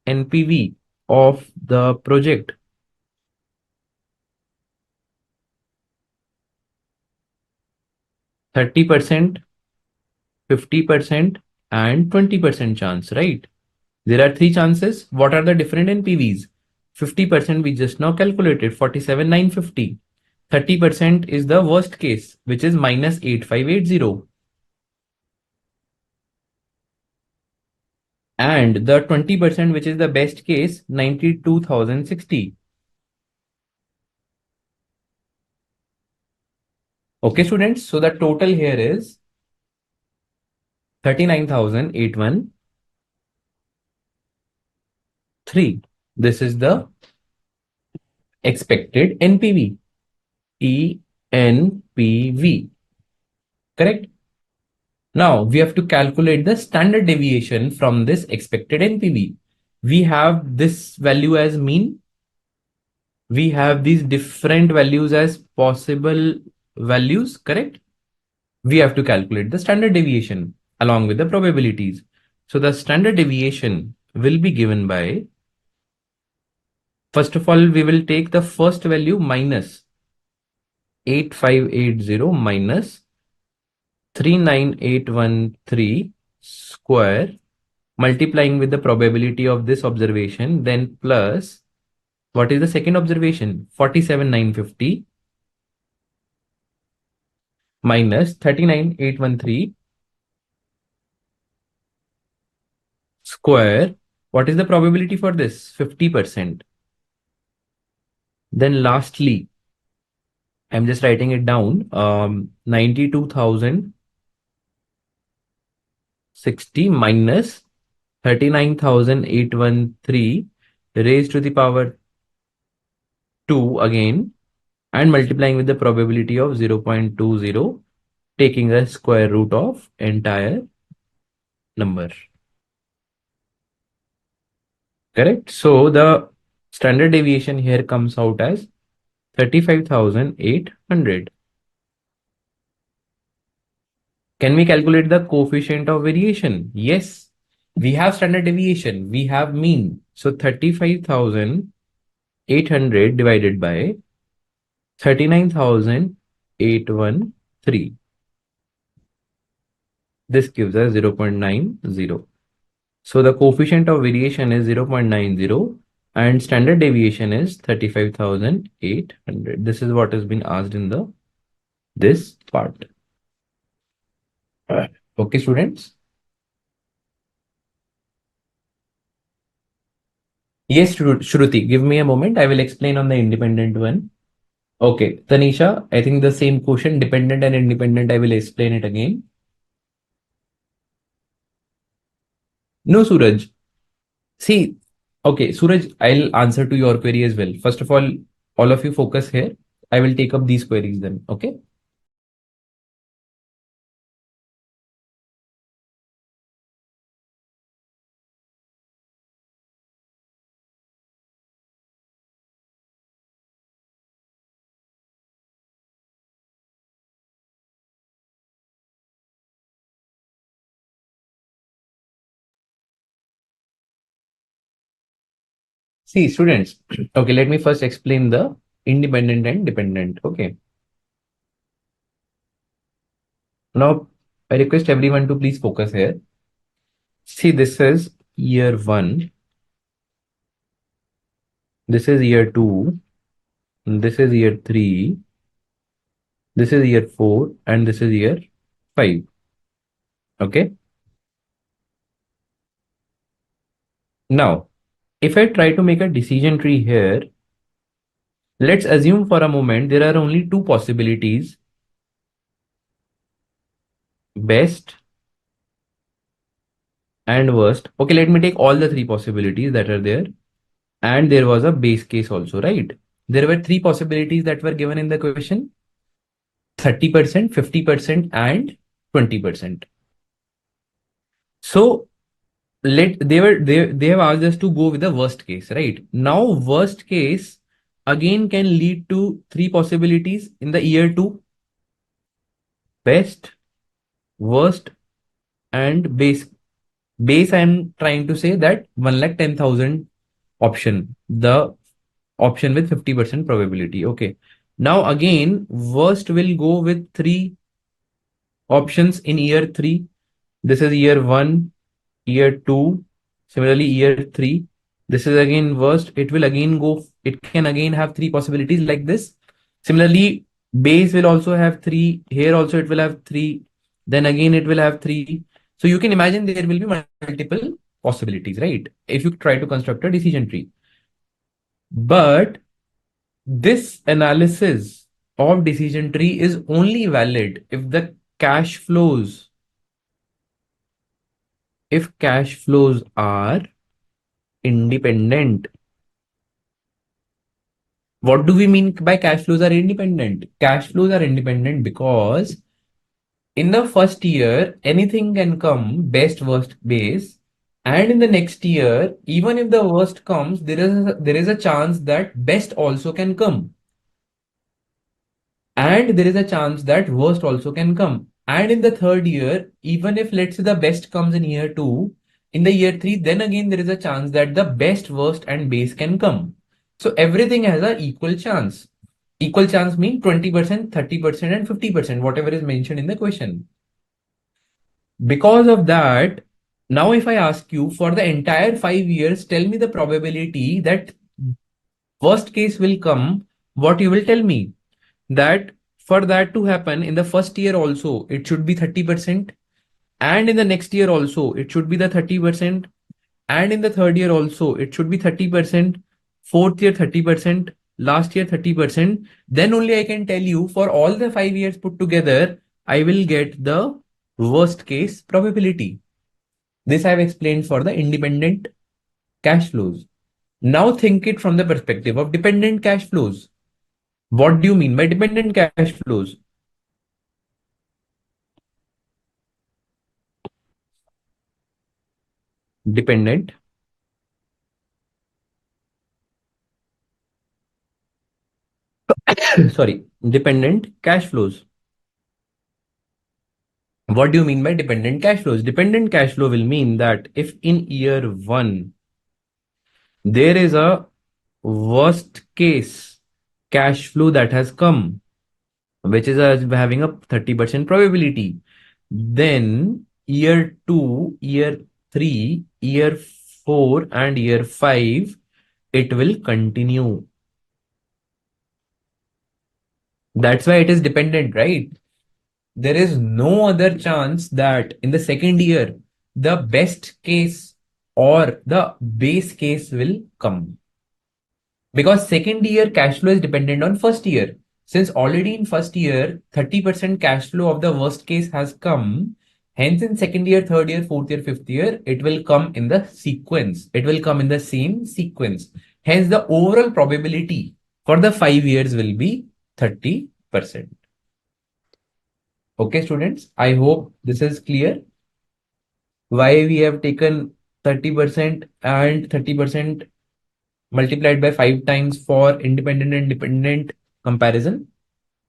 [SPEAKER 1] NPV of the project, 30%, 50%, and 20% chance, right? There are three chances. What are the different NPVs? 50% we just now calculated, 47,950. 30% is the worst case, which is minus 8580. And the 20%, which is the best case, 92,060. Okay, students. So the total here is 39,813. This is the expected NPV. ENPV. Correct? Now we have to calculate the standard deviation from this expected NPV. We have this value as mean. We have these different values as possible values, correct? We have to calculate the standard deviation along with the probabilities. So the standard deviation will be given by, first of all, we will take the first value minus 8580 minus 39813 square, multiplying with the probability of this observation, then plus, what is the second observation? 47,950 minus 39,813 square. What is the probability for this? 50%. Then lastly, I'm just writing it down. 92,060 minus 39,813 raised to the power 2 again, and multiplying with the probability of 0.20, taking the square root of entire number. Correct? So the standard deviation here comes out as 35,800. Can we calculate the coefficient of variation? Yes. We have standard deviation. We have mean. So 35,800 divided by 39,813. This gives us 0.90. So the coefficient of variation is 0.90 and standard deviation is 35,800. This is what has been asked in this part. Okay, students. Yes, Shruti, give me a moment. I will explain on the independent one. Okay, Tanisha, I think the same question, dependent and independent, I will explain it again. No, Suraj. See, okay, Suraj, I'll answer to your query as well. First of all of you focus here. I will take up these queries then. Okay. See, students. Okay, let me first explain the independent and dependent. Okay. Now, I request everyone to please focus here. See, this is year 1. This is year 2. This is year 3. This is year 4. And this is year 5. Okay. Now, if I try to make a decision tree here, let's assume for a moment there are only two possibilities, best and worst. Okay, let me take all the three possibilities that are there. And there was a base case also, right? There were three possibilities that were given in the question: 30%, 50%, and 20%. So they have asked us to go with the worst case, right? Now, worst case again can lead to three possibilities in the year 2: best, worst, and base. Base, I'm trying to say that 1,10,000 option, the option with 50% probability. Okay. Now again, worst will go with three options in year 3. This is year one, year two, similarly year three. This is again worst. It will again go, it can again have three possibilities like this. Similarly, base will also have three. Here also it will have three. Then again it will have three. So you can imagine there will be multiple possibilities, right? If you try to construct a decision tree. But this analysis of decision tree is only valid if cash flows are independent. What do we mean by cash flows are independent? Cash flows are independent because in the first year, anything can come, best, worst, base. And in the next year, even if the worst comes, there is a chance that best also can come. And there is a chance that worst also can come. And in the third year, even if let's say the best comes in year two, in the year three, then again there is a chance that the best, worst, and base can come. So everything has an equal chance. Equal chance means 20%, 30%, and 50%, whatever is mentioned in the question. Because of that, now if I ask you for the entire 5 years, tell me the probability that worst case will come, what you will tell me? That for that to happen in the first year also, it should be 30%. And in the next year also, it should be the 30%. And in the third year also, it should be 30%. Fourth year, 30%. Last year, 30%. Then only I can tell you for all the 5 years put together, I will get the worst case probability. This I have explained for the independent cash flows. Now think it from the perspective of dependent cash flows. What do you mean by dependent cash flows? Dependent, sorry, dependent cash flows. What do you mean by dependent cash flows? Dependent cash flow will mean that if in year one there is a worst case cash flow that has come, which is having a 30% probability, then year two, year three, year four, and year five, it will continue. That's why it is dependent, right? There is no other chance that in the second year, the best case or the base case will come. Because second year cash flow is dependent on first year. Since already in first year, 30% cash flow of the worst case has come. Hence, in second year, third year, fourth year, fifth year, it will come in the sequence. It will come in the same sequence. Hence, the overall probability for the 5 years will be 30%. Okay, students, I hope this is clear. Why we have taken 30% and 30% multiplied by 5 times for independent and dependent comparison.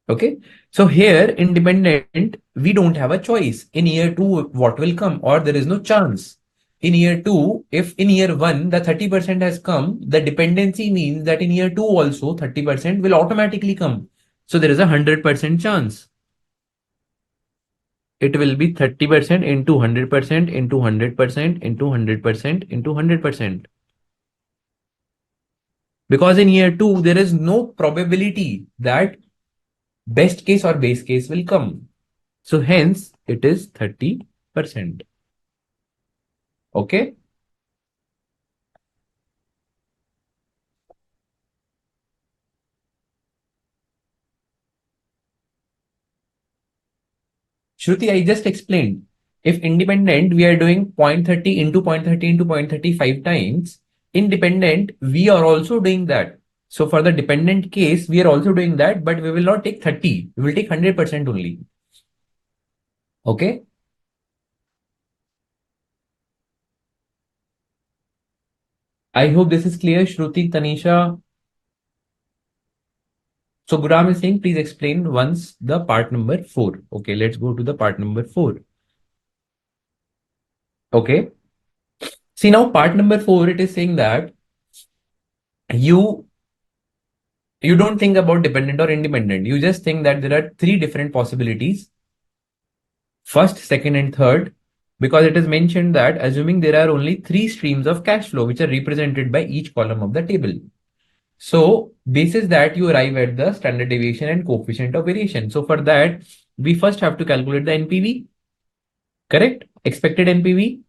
[SPEAKER 1] Okay. So here, independent, we don't have a choice. In year two, what will come, or there is no chance. In year two, if in year one, the 30% has come, the dependency means that in year two also 30% will automatically come. So there is a 100% chance. It will be 30% into 100% into 100% into 100% into 100%. Because in year two, there is no probability that best case or base case will come. So hence it is 30%. Okay. Shruti, I just explained. If independent, we are doing 0.30 into 0.30 into 0.35 times. Independent, we are also doing that. So for the dependent case, we are also doing that, but we will not take 30. We will take 100% only. Okay. I hope this is clear, Shruti, Tanisha. So Guram is saying, please explain once the part number 4. Okay, let's go to the part number 4. Okay. See now part number 4, it is saying that you you don't think about dependent or independent. You just think that there are three different possibilities. First, second, and third. because it is mentioned that assuming there are only three streams of cash flow which are represented by each column of the table. So basis that you arrive at the standard deviation and coefficient of variation. So for that, we first have to calculate the NPV, correct? Expected NPV.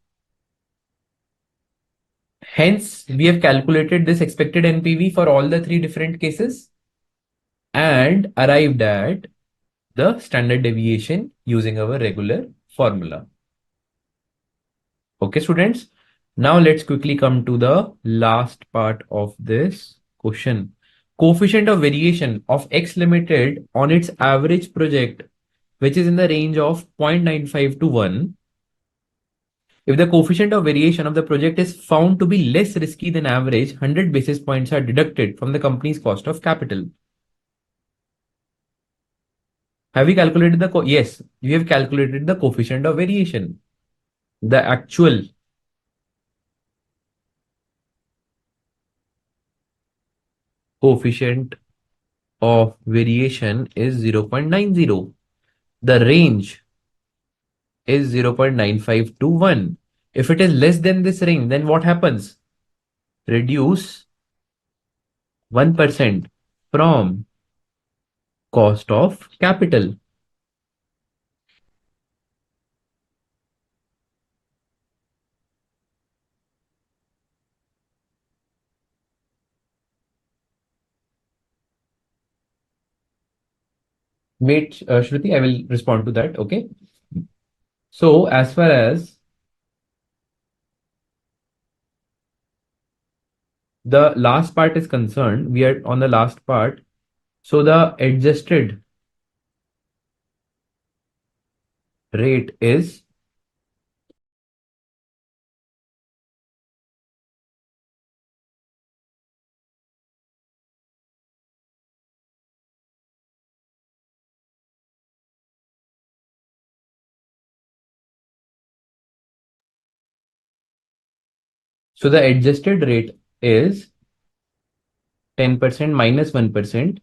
[SPEAKER 1] Hence, we have calculated this expected NPV for all the three different cases and arrived at the standard deviation using our regular formula. Okay, students. Now let's quickly come to the last part of this question. Coefficient of variation of X Limited on its average project, which is in the range of 0.95 to 1. If the coefficient of variation of the project is found to be less risky than average, 100 basis points are deducted from the company's cost of capital. Have we calculated the yes, we have calculated the coefficient of variation. The actual coefficient of variation is 0.90. The range is 0.95 to 1. If it is less than this range, then what happens? Reduce 1% from cost of capital. Wait, Shruti, I will respond to that. Okay. So as far as the last part is concerned, we are on the last part. So the adjusted rate is so the adjusted rate is 10% minus 1%.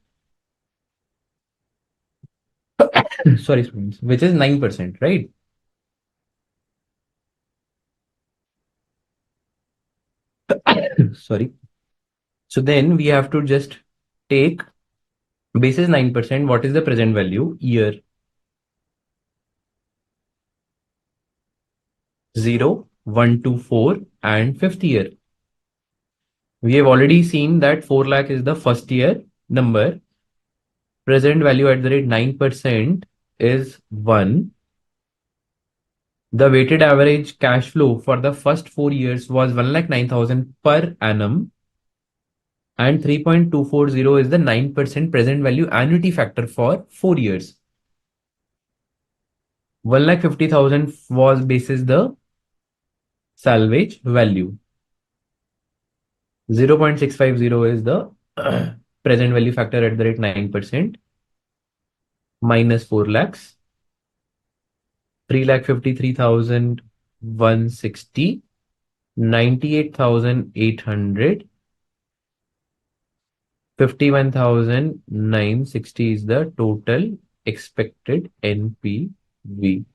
[SPEAKER 1] Sorry, students, which is 9%, right? Sorry. So then we have to just take basis 9%. What is the present value? Year 0, 1, 2, 4, and fifth year. We have already seen that 4 lakh is the first year number. Present value at the rate 9% is 1. The weighted average cash flow for the first 4 years was 1,09,000 per annum. And 3.240 is the 9% present value annuity factor for 4 years. 1,50,000 was basis the salvage value. 0.650 is the present value factor at the rate 9% minus 4 lakhs. 3,53,160, 98,800, 51,960 is the total expected NPV.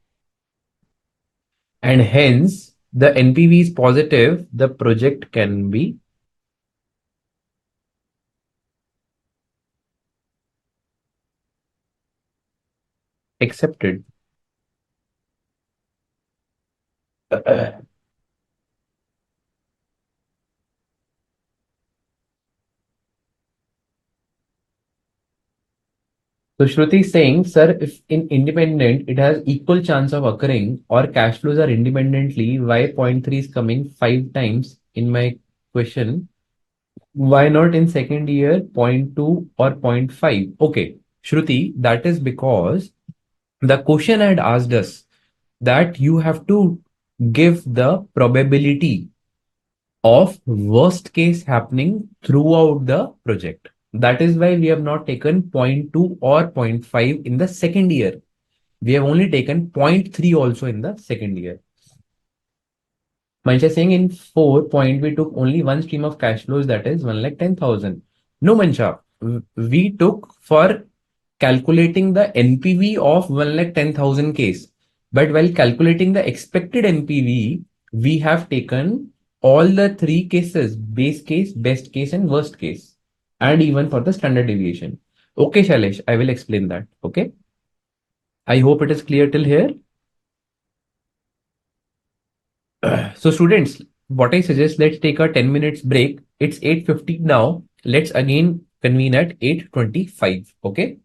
[SPEAKER 1] And hence, the NPV is positive, the project can be accepted. So Shruti is saying, sir, if in independent, it has equal chance of occurring or cash flows are independently, why 0.3 is coming 5 times in my question? Why not in second year 0.2 or 0.5? Okay, Shruti, that is because the question had asked us that you have to give the probability of worst case happening throughout the project. That is why we have not taken 0.2 or 0.5 in the second year. We have only taken 0.3 also in the second year. Mansha saying in 4 we took only one stream of cash flows, that is 1,10,000. No, Mansha, we took for calculating the NPV of 1,10,000 case. But while calculating the expected NPV, we have taken all the three cases: base case, best case, and worst case, and even for the standard deviation. Okay, Shailesh, I will explain that. Okay. I hope it is clear till here. So students, what I suggest, let's take a 10 minutes break. It's 8:15 now. Let's again convene at 8:25. Okay.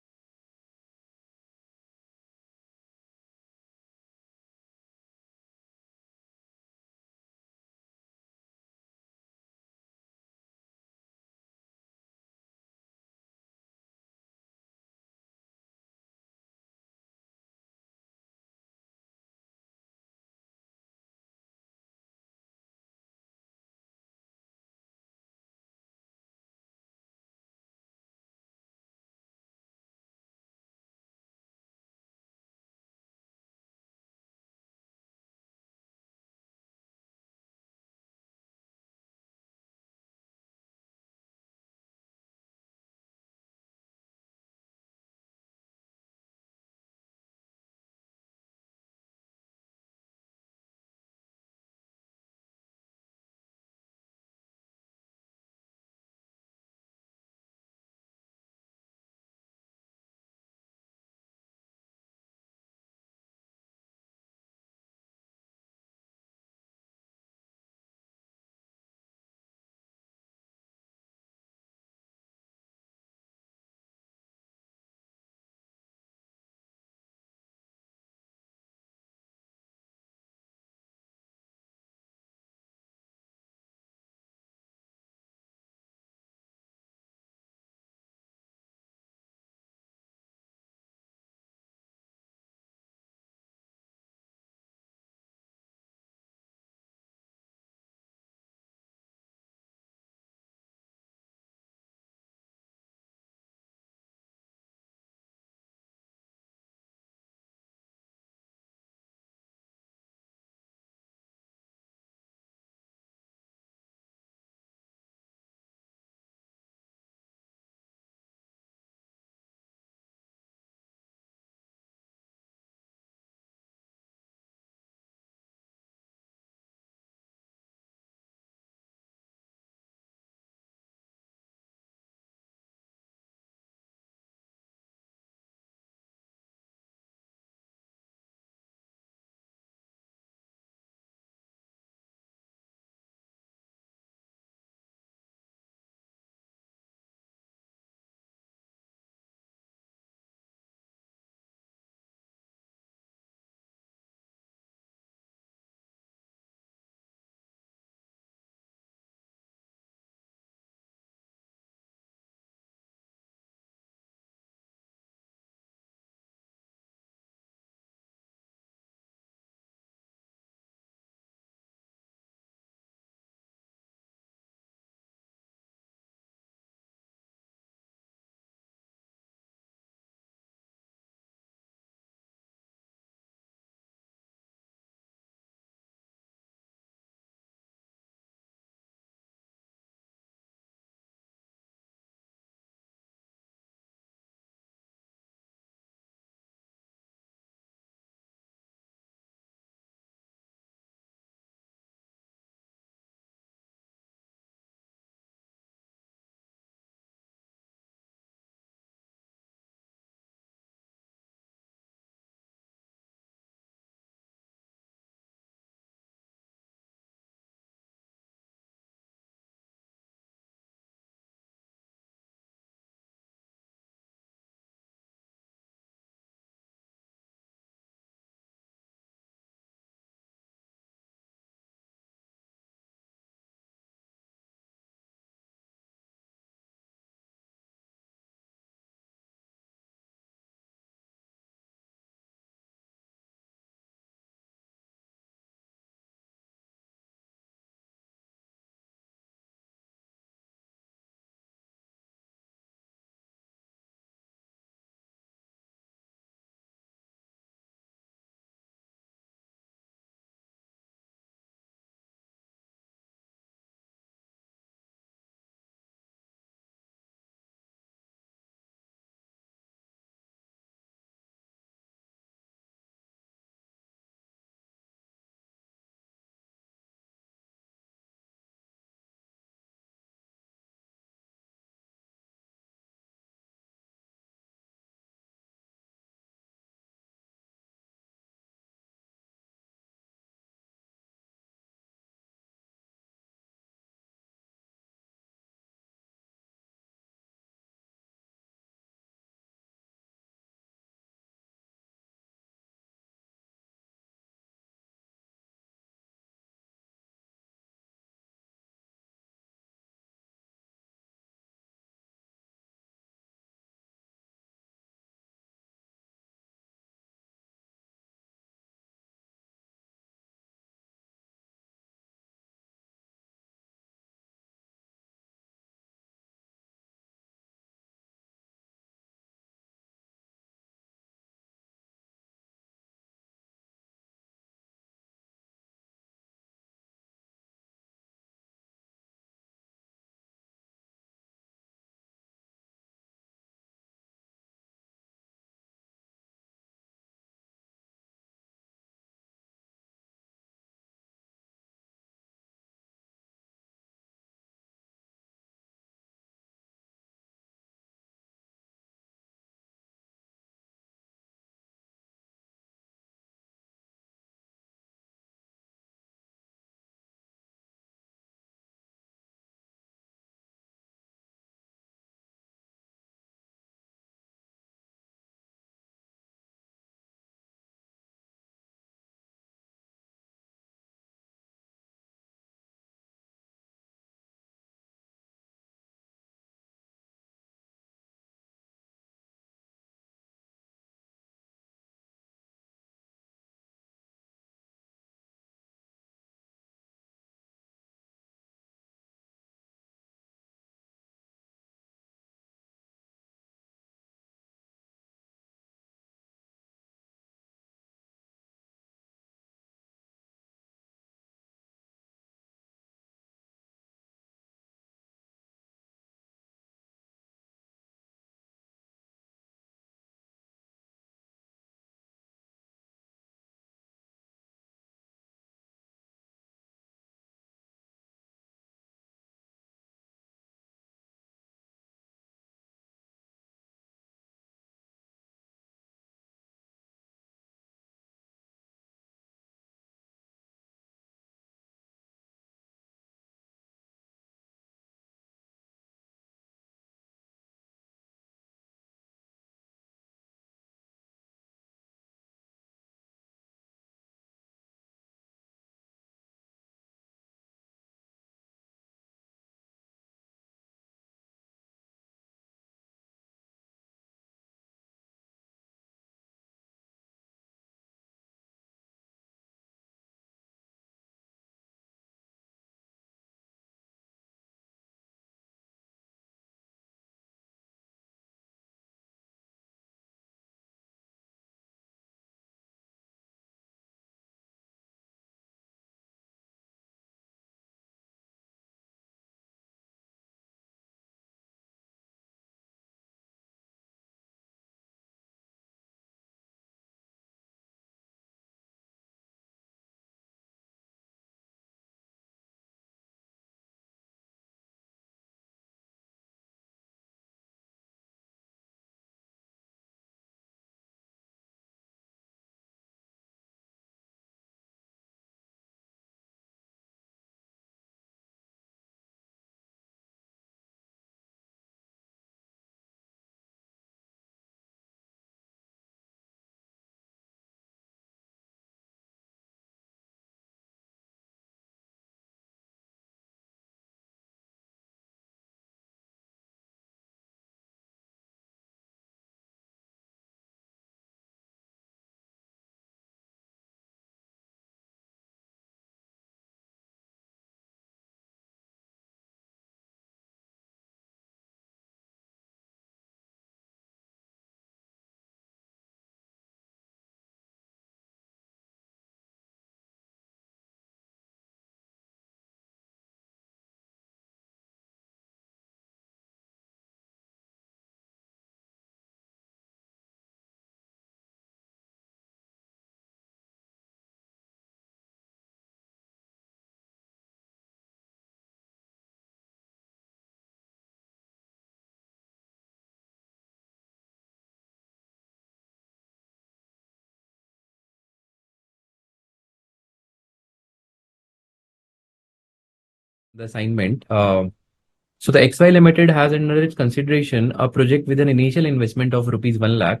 [SPEAKER 1] the assignment. So the XY Limited has under its consideration a project with an initial investment of rupees 1 lakh.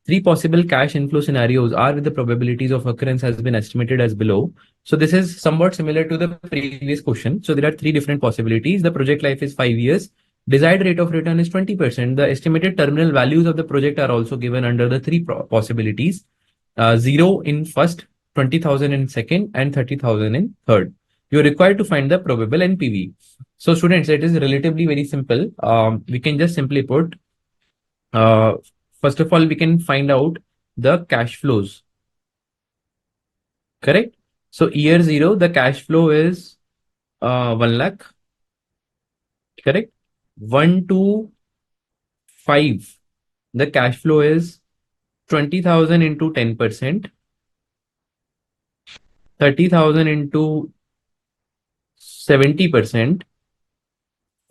[SPEAKER 1] Three possible cash inflow scenarios are with the probabilities of occurrence has been estimated as below. So this is somewhat similar to the previous question. So there are three different possibilities. The project life is 5 years. Desired rate of return is 20%. The estimated terminal values of the project are also given under the three possibilities. 0 in first, 20,000 in second, and 30,000 in third. You're required to find the probable NPV. So students, it is relatively very simple. We can just simply put, uh, first of all, we can find out the cash flows, correct? So year 0, the cash flow is 1 lakh, correct? 1 to 5, the cash flow is 20,000 into 10%, 30,000 into 70%,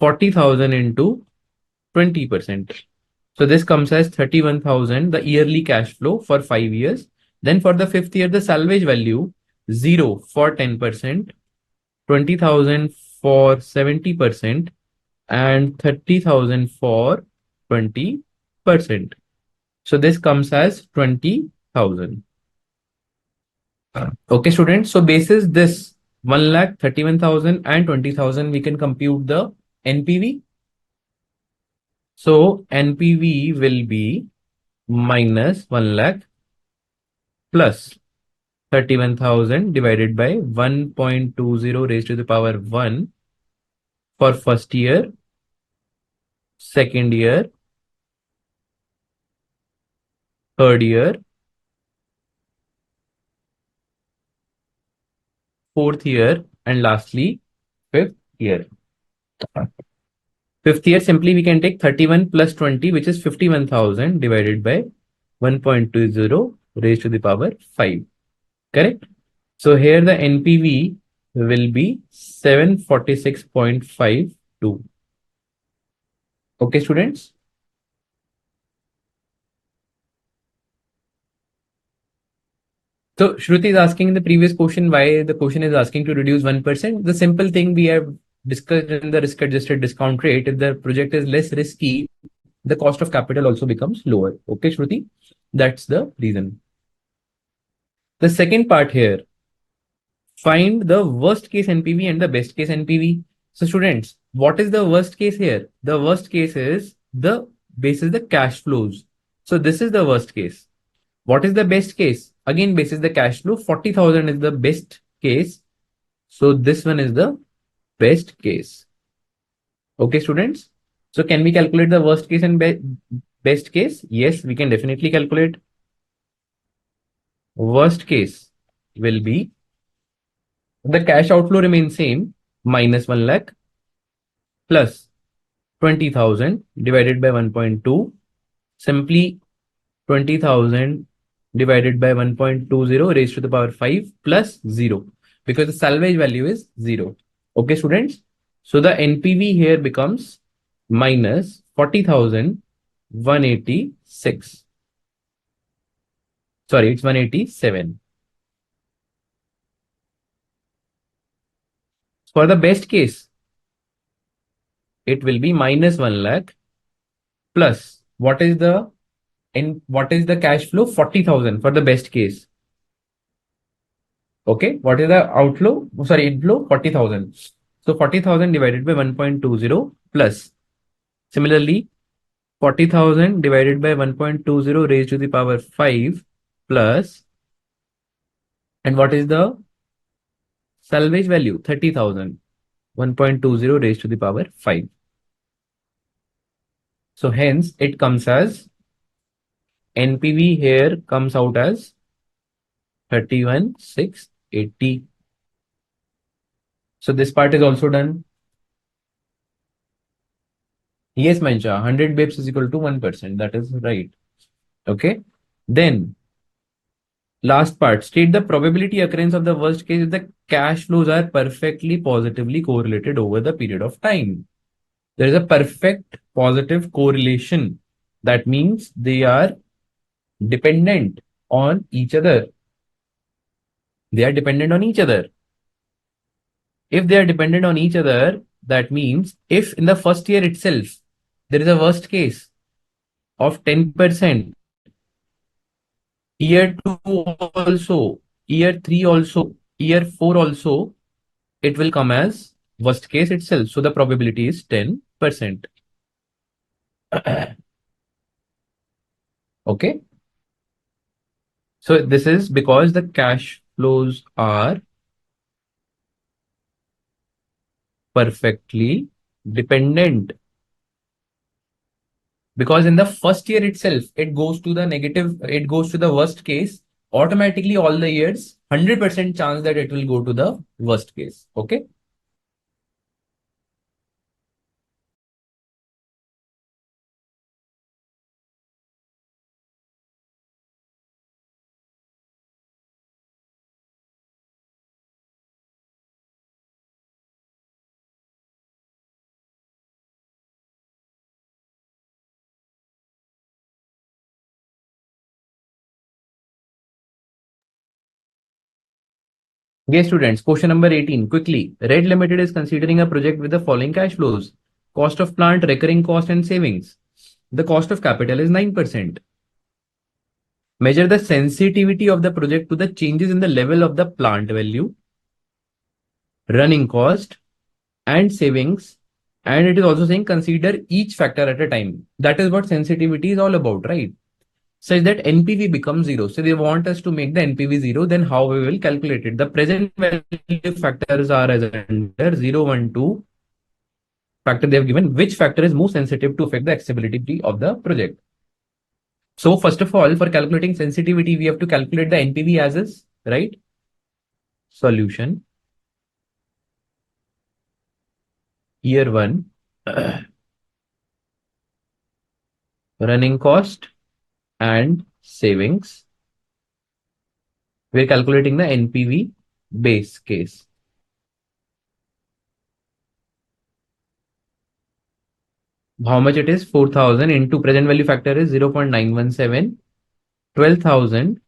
[SPEAKER 1] 40,000 into 20%. So this comes as 31,000, the yearly cash flow for 5 years. Then for the fifth year, the salvage value 0 for 10%, 20,000 for 70%, and 30,000 for 20%. So this comes as 20,000. Okay, students. So basis this 1 lakh, 31,000 and 20,000, we can compute the NPV. So NPV will be minus 1 lakh plus 31,000 divided by 1.20 raised to the power 1 for first year, second year, third year, fourth year, and lastly, fifth year. Fifth year, simply we can take 31 plus 20, which is 51,000 divided by 1.20 raised to the power 5. Correct? So here the NPV will be 746.52. Okay, students? So Shruti is asking in the previous question why the question is asking to reduce 1%. The simple thing we have discussed in the risk adjusted discount rate, if the project is less risky, the cost of capital also becomes lower. Okay, Shruti? That's the reason. The second part here, find the worst case NPV and the best case NPV. So students, what is the worst case here? The worst case is the basis the cash flows. So this is the worst case. What is the best case? Again, basis the cash flow, 40,000 is the best case. So this one is the best case. Okay, students. So can we calculate the worst case and best case? Yes, we can definitely calculate. Worst case will be the cash outflow remains same, minus 1 lakh plus 20,000 divided by 1.2. Simply 20,000 divided by 1.20 raised to the power 5 plus 0, because the salvage value is 0. Okay, students. So the NPV here becomes minus 40,186. Sorry, it's 187. For the best case, it will be minus 1 lakh plus what is the cash flow? 40,000 for the best case. Okay, what is the outflow? Sorry, inflow 40,000. So 40,000 divided by 1.20 plus. Similarly, 40,000 divided by 1.20 raised to the power 5 plus. And what is the salvage value? 30,000. 1.20 raised to the power 5. So hence it comes as NPV here comes out as 31,680. So this part is also done. Yes, Mancha, 100 bips is equal to 1%. That is right. Okay. Then last part, state the probability occurrence of the worst case if the cash flows are perfectly positively correlated over the period of time. There is a perfect positive correlation. That means they are dependent on each other. They are dependent on each other. If they are dependent on each other, that means if in the first year itself there is a worst case of 10%, year 2 also, year 3 also, year 4 also, it will come as worst case itself. So the probability is 10%. Okay. So this is because the cash flows are perfectly dependent. Because in the first year itself, it goes to the negative, it goes to the worst case. Automatically, all the years, 100% chance that it will go to the worst case. Okay. Okay, students, question number 18. Quickly, Red Limited is considering a project with the following cash flows: cost of plant, recurring cost, and savings. The cost of capital is 9%. Measure the sensitivity of the project to the changes in the level of the plant value, running cost, and savings. And it is also saying consider each factor at a time. That is what sensitivity is all about, right? Such that NPV becomes zero. So they want us to make the NPV zero. Then how we will calculate it? The present value factors are as under 0, 1, 2 factor they have given. Which factor is more sensitive to affect the acceptability of the project? So first of all, for calculating sensitivity, we have to calculate the NPV as is, right? Solution. Year 1, running cost and savings. We're calculating the NPV base case. How much it is? 4,000 into present value factor is 0.917. 12,000,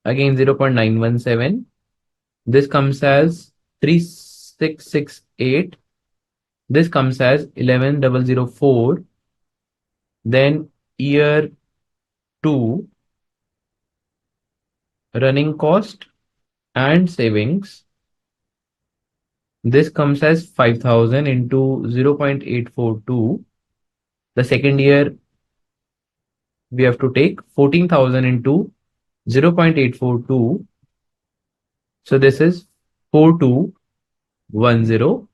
[SPEAKER 1] again 0.917. This comes as 3668. This comes as 11,004. Then year 2, running cost and savings. This comes as 5,000 into 0.842. The second year, we have to take 14,000 into 0.842. So this is 4210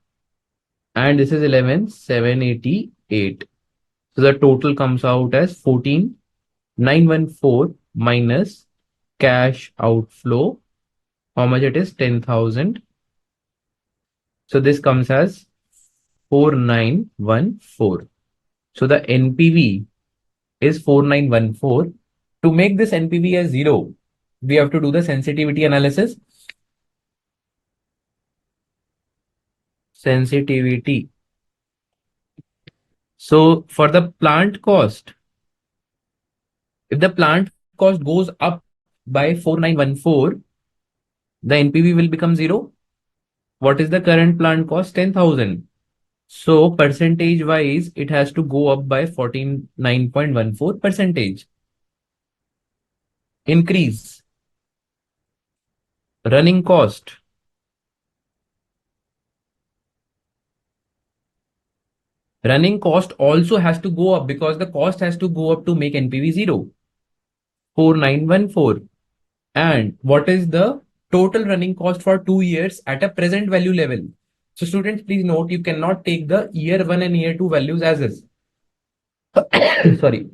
[SPEAKER 1] and this is 11,788. So the total comes out as 14,914 minus cash outflow. How much it is? 10,000. So this comes as 4,914. So the NPV is 4,914. To make this NPV as zero, we have to do the sensitivity analysis. Sensitivity. So for the plant cost, if the plant cost goes up by 4,914, the NPV will become zero. What is the current plant cost? 10,000. So percentage wise, it has to go up by 49.14 percentage. Increase. Running cost. Running cost also has to go up because the cost has to go up to make NPV zero. 4,914. And what is the total running cost for 2 years at a present value level? So students, please note, you cannot take the year 1 and year 2 values as is. Sorry.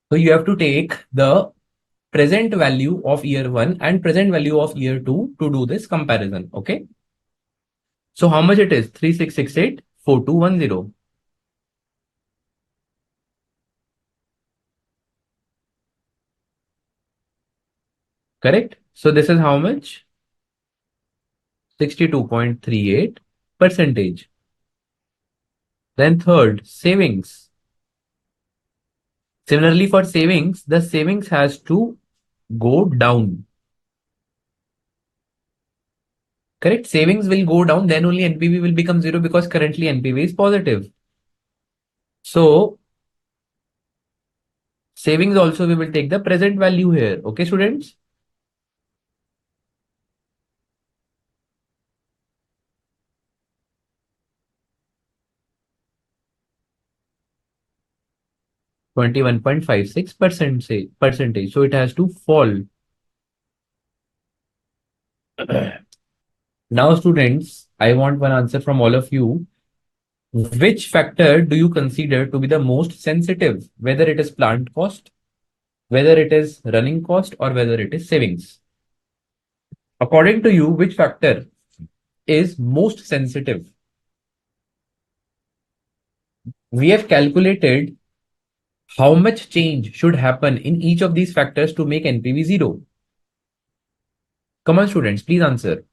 [SPEAKER 1] So you have to take the present value of year 1 and present value of year 2 to do this comparison. Okay. So how much it is? 3668, 4210. Correct? So this is how much? 62.38 percentage. Then third, savings. Similarly, for savings, the savings has to go down. Correct? Savings will go down, then only NPV will become zero because currently NPV is positive. So savings also we will take the present value here. Okay, students? 21.56% say percentage. So it has to fall. Now, students, I want one answer from all of you. Which factor do you consider to be the most sensitive, whether it is plant cost, whether it is running cost, or whether it is savings? According to you, which factor is most sensitive? We have calculated how much change should happen in each of these factors to make NPV zero. Come on, students, please answer.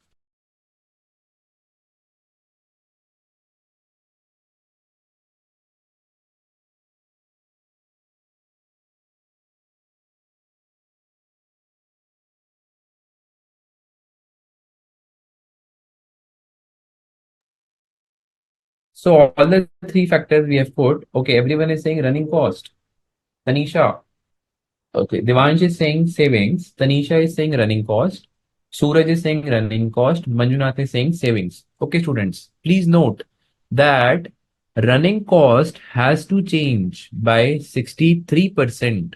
[SPEAKER 1] So all the three factors we have put. Okay, everyone is saying running cost. Tanisha. Okay, Devansh is saying savings. Tanisha is saying running cost. Suraj is saying running cost. Manjunath is saying savings. Okay, students, please note that running cost has to change by 63%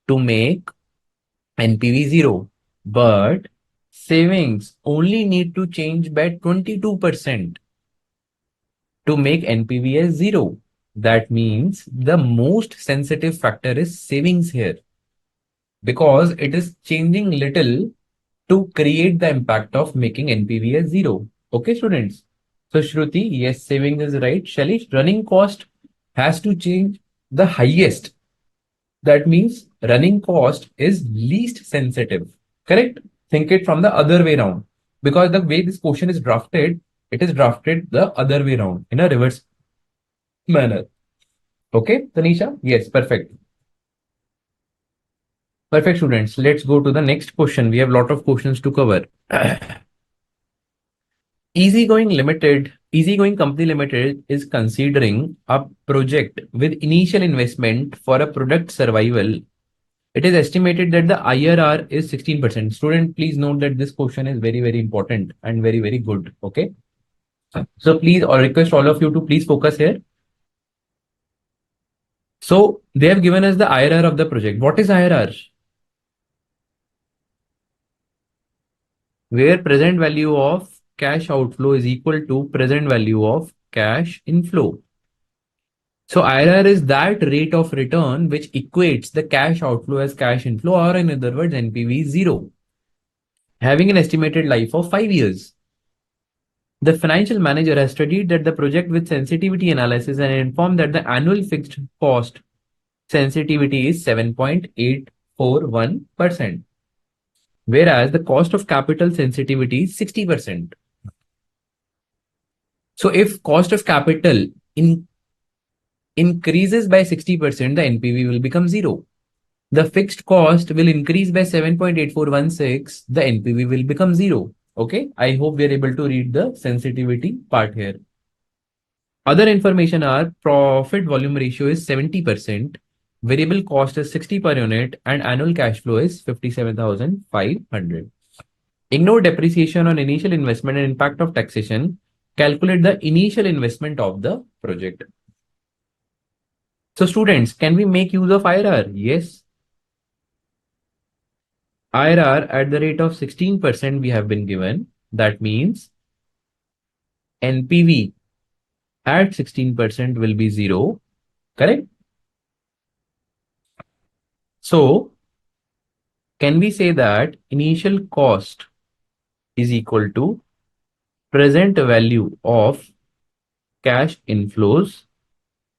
[SPEAKER 1] to make NPV zero. But savings only need to change by 22% to make NPV as zero. That means the most sensitive factor is savings here because it is changing little to create the impact of making NPV as zero. Okay, students. So Shruti, yes, savings is right. Shalish, running cost has to change the highest. That means running cost is least sensitive. Correct? Think it from the other way around. Because the way this question is drafted, it is drafted the other way around in a reverse manner. Okay, Tanisha? Yes, perfect. Perfect, students. Let's go to the next question. We have a lot of questions to cover. Easygoing Company Limited is considering a project with initial investment for a product survival. It is estimated that the IRR is 16%. Student, please note that this question is very, very important and very, very good. Okay. So please, or request all of you to please focus here. So they have given us the IRR of the project. What is IRR? Where present value of cash outflow is equal to present value of cash inflow. So IRR is that rate of return which equates the cash outflow as cash inflow, or in other words, NPV is zero, having an estimated life of 5 years. The financial manager has studied that the project with sensitivity analysis and informed that the annual fixed cost sensitivity is 7.841%, whereas the cost of capital sensitivity is 60%. So if cost of capital increases by 60%, the NPV will become zero. The fixed cost will increase by 7.8416, the NPV will become zero. Okay, I hope we are able to read the sensitivity part here. Other information are profit volume ratio is 70%, variable cost is 60 per unit, and annual cash flow is 57,500. Ignore depreciation on initial investment and impact of taxation. Calculate the initial investment of the project. So students, can we make use of IRR? Yes. IRR at the rate of 16% we have been given. That means NPV at 16% will be zero. Correct? So can we say that initial cost is equal to present value of cash inflows?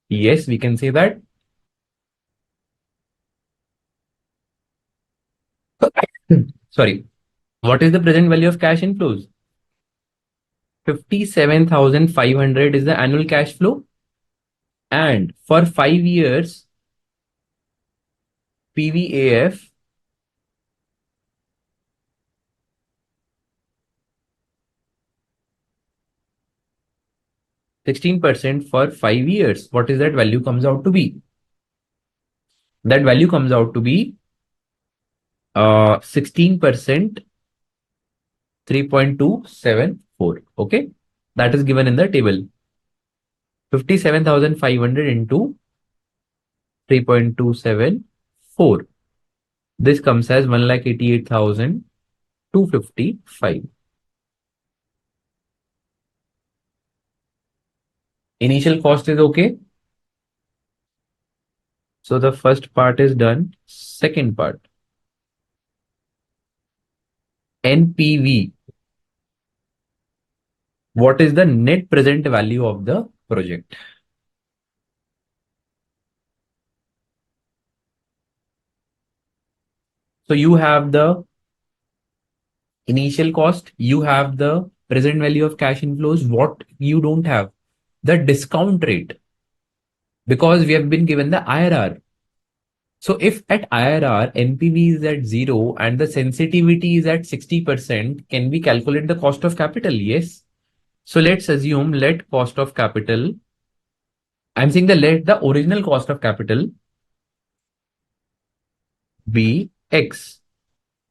[SPEAKER 1] Yes, we can say that. Sorry. What is the present value of cash inflows? 57,500 is the annual cash flow. And for 5 years, PVAF 16% for 5 years. What is that value comes out to be? That value comes out to be 16%, 3.274. Okay. That is given in the table. 57,500 into 3.274. This comes as 1,88,255. Initial cost is okay. So the first part is done. Second part. NPV. What is the net present value of the project? So you have the initial cost, you have the present value of cash inflows. What you don't have? The discount rate, because we have been given the IRR. So if at IRR, NPV is at 0 and the sensitivity is at 60%, can we calculate the cost of capital? Yes. So let's assume let cost of capital, I'm saying let the original cost of capital be X.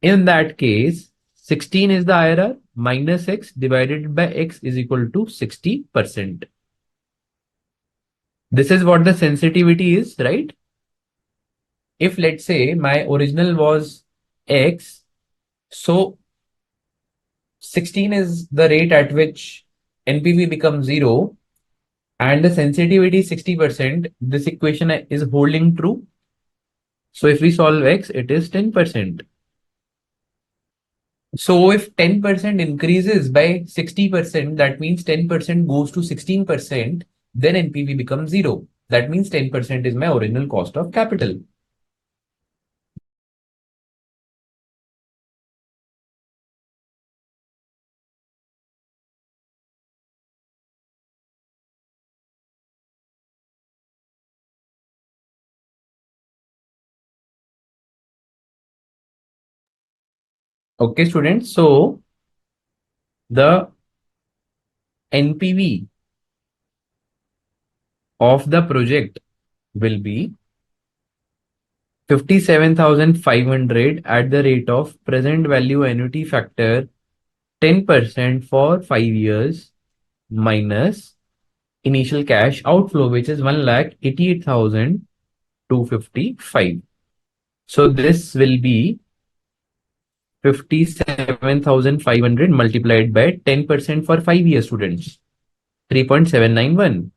[SPEAKER 1] In that case, 16 is the IRR minus X divided by X is equal to 60%. This is what the sensitivity is, right? If let's say my original was X, so 16 is the rate at which NPV becomes 0 and the sensitivity is 60%. This equation is holding true. So if we solve X, it is 10%. So if 10% increases by 60%, that means 10% goes to 16%, then NPV becomes 0. That means 10% is my original cost of capital. Okay, students. So the NPV of the project will be 57,500 at the rate of present value annuity factor 10% for 5 years minus initial cash outflow, which is 1,88,255. So this will be 57,500 multiplied by 10% for 5 years, students. 3.791.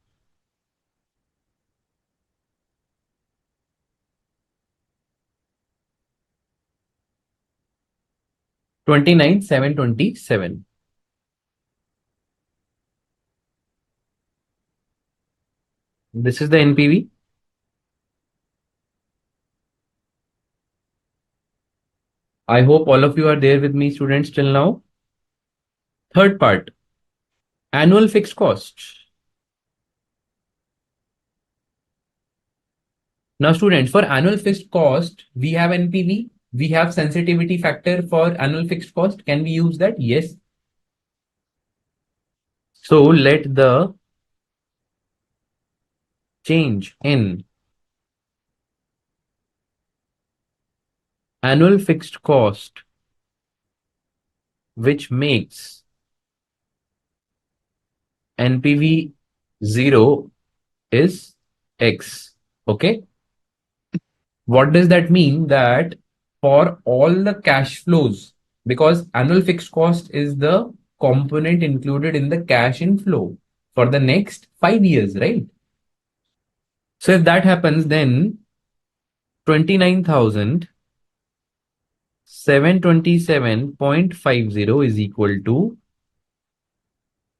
[SPEAKER 1] 29,727. This is the NPV. I hope all of you are there with me, students, till now. Third part, annual fixed cost. Now, students, for annual fixed cost, we have NPV, we have sensitivity factor for annual fixed cost. Can we use that? Yes. So let the change in annual fixed cost, which makes NPV 0, is X. Okay. What does that mean? That for all the cash flows, because annual fixed cost is the component included in the cash inflow for the next 5 years, right? So if that happens, then 29,727.50 is equal to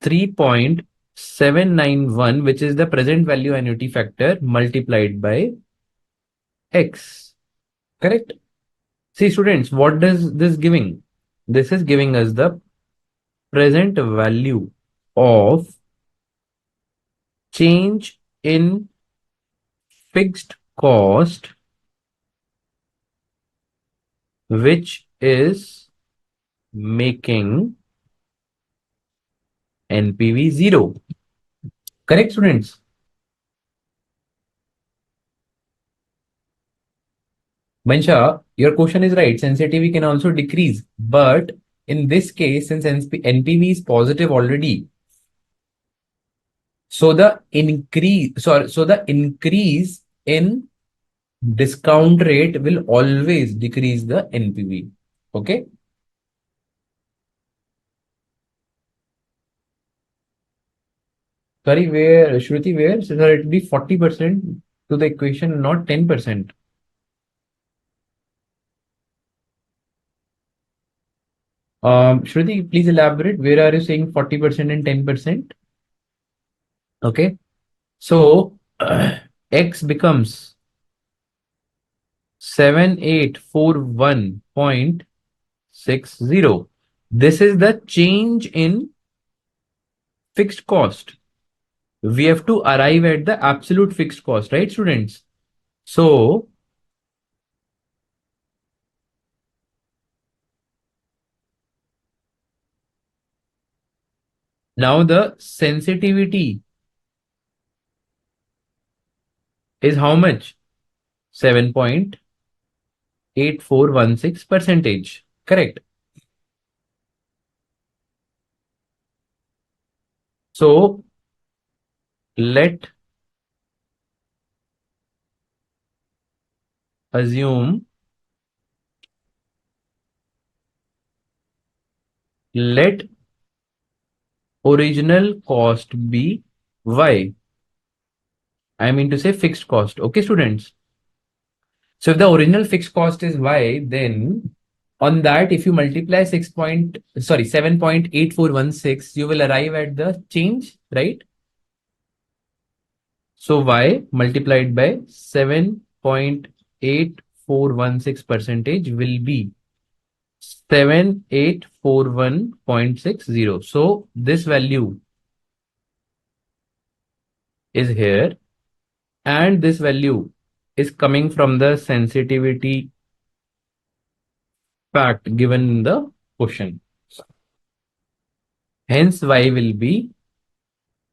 [SPEAKER 1] 3.791, which is the present value annuity factor multiplied by X. Correct? See, students, what does this giving? This is giving us the present value of change in fixed cost, which is making NPV 0. Correct, students? Mansha, your question is right. Sensitivity can also decrease. But in this case, since NPV is positive already, so the increase in discount rate will always decrease the NPV. Okay. Sorry, where Shruti, where? So it will be 40% to the equation, not 10%. Shruti, please elaborate. Where are you saying 40% and 10%? Okay. So X becomes 7841.60. This is the change in fixed cost. We have to arrive at the absolute fixed cost, right, students? So now the sensitivity is how much? 7.8416 percentage. Correct. So let assume, let original cost be Y. I mean to say fixed cost. Okay, students. So if the original fixed cost is Y, then on that, if you multiply 7.8416, you will arrive at the change, right? So Y multiplied by 7.8416 percentage will be 7841.60. So this value is here, and this value is coming from the sensitivity fact given in the question. Hence, Y will be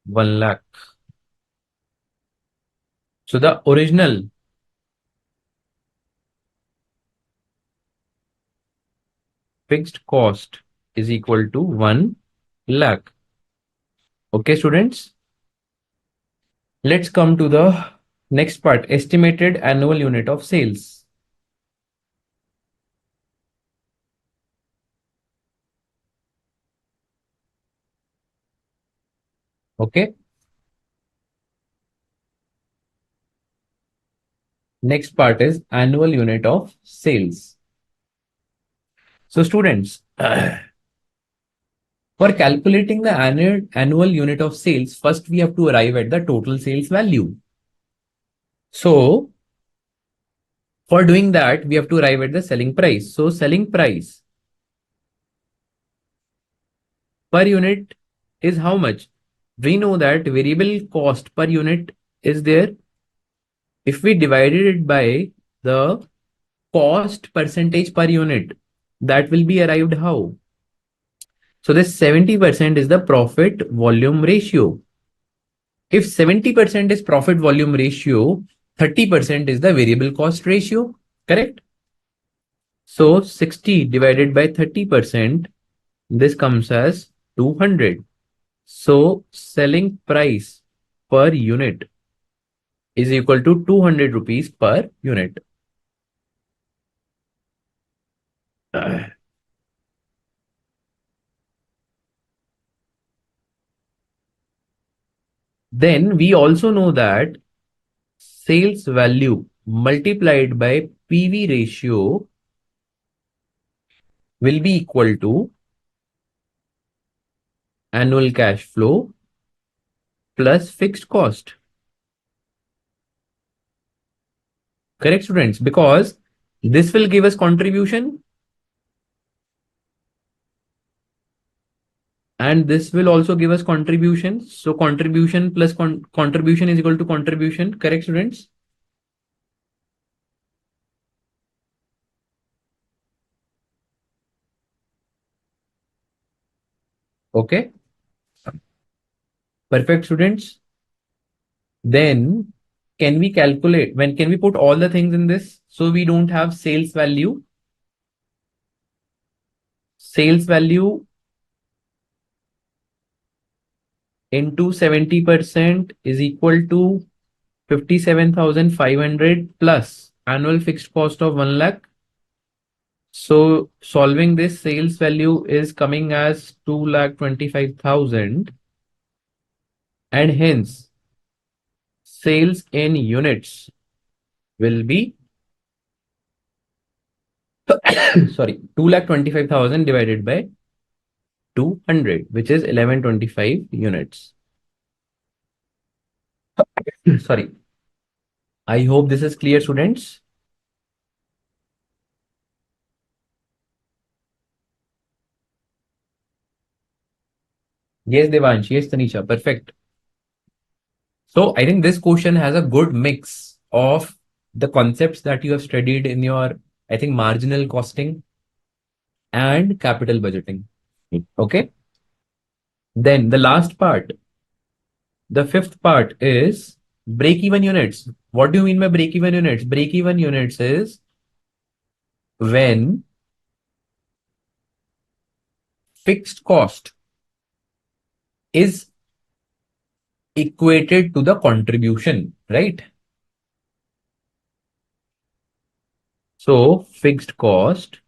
[SPEAKER 1] 1 lakh. So the original fixed cost is equal to 1 lakh. Okay, students. Let's come to the next part, estimated annual unit of sales. Okay. Next part is annual unit of sales. So students, for calculating the annual unit of sales, first we have to arrive at the total sales value. So for doing that, we have to arrive at the selling price. So selling price per unit is how much? We know that variable cost per unit is there. If we divided it by the cost percentage per unit, that will be arrived how? So this 70% is the profit volume ratio. If 70% is profit volume ratio, 30% is the variable cost ratio, correct? So 60 divided by 30%, this comes as 200. So selling price per unit is equal to 200 rupees per unit. Then we also know that sales value multiplied by PV ratio will be equal to annual cash flow plus fixed cost. Correct, students? Because this will give us contribution and this will also give us contribution. So contribution plus contribution is equal to contribution. Correct, students? Okay. Perfect, students. Then can we calculate, when can we put all the things in this? So we don't have sales value. Sales value into 70% is equal to 57,500 plus annual fixed cost of 1 lakh. So solving this, sales value is coming as 2,25,000, and hence sales in units will be sorry, 2,25,000 divided by 200, which is 1125 units. Sorry. I hope this is clear, students. Yes, Devansh. Yes, Tanisha. Perfect. So I think this question has a good mix of the concepts that you have studied in your, I think, marginal costing and capital budgeting. Okay. Then the last part, the fifth part is break-even units. What do you mean by break-even units? Break-even units is when fixed cost is equated to the contribution, right? So fixed cost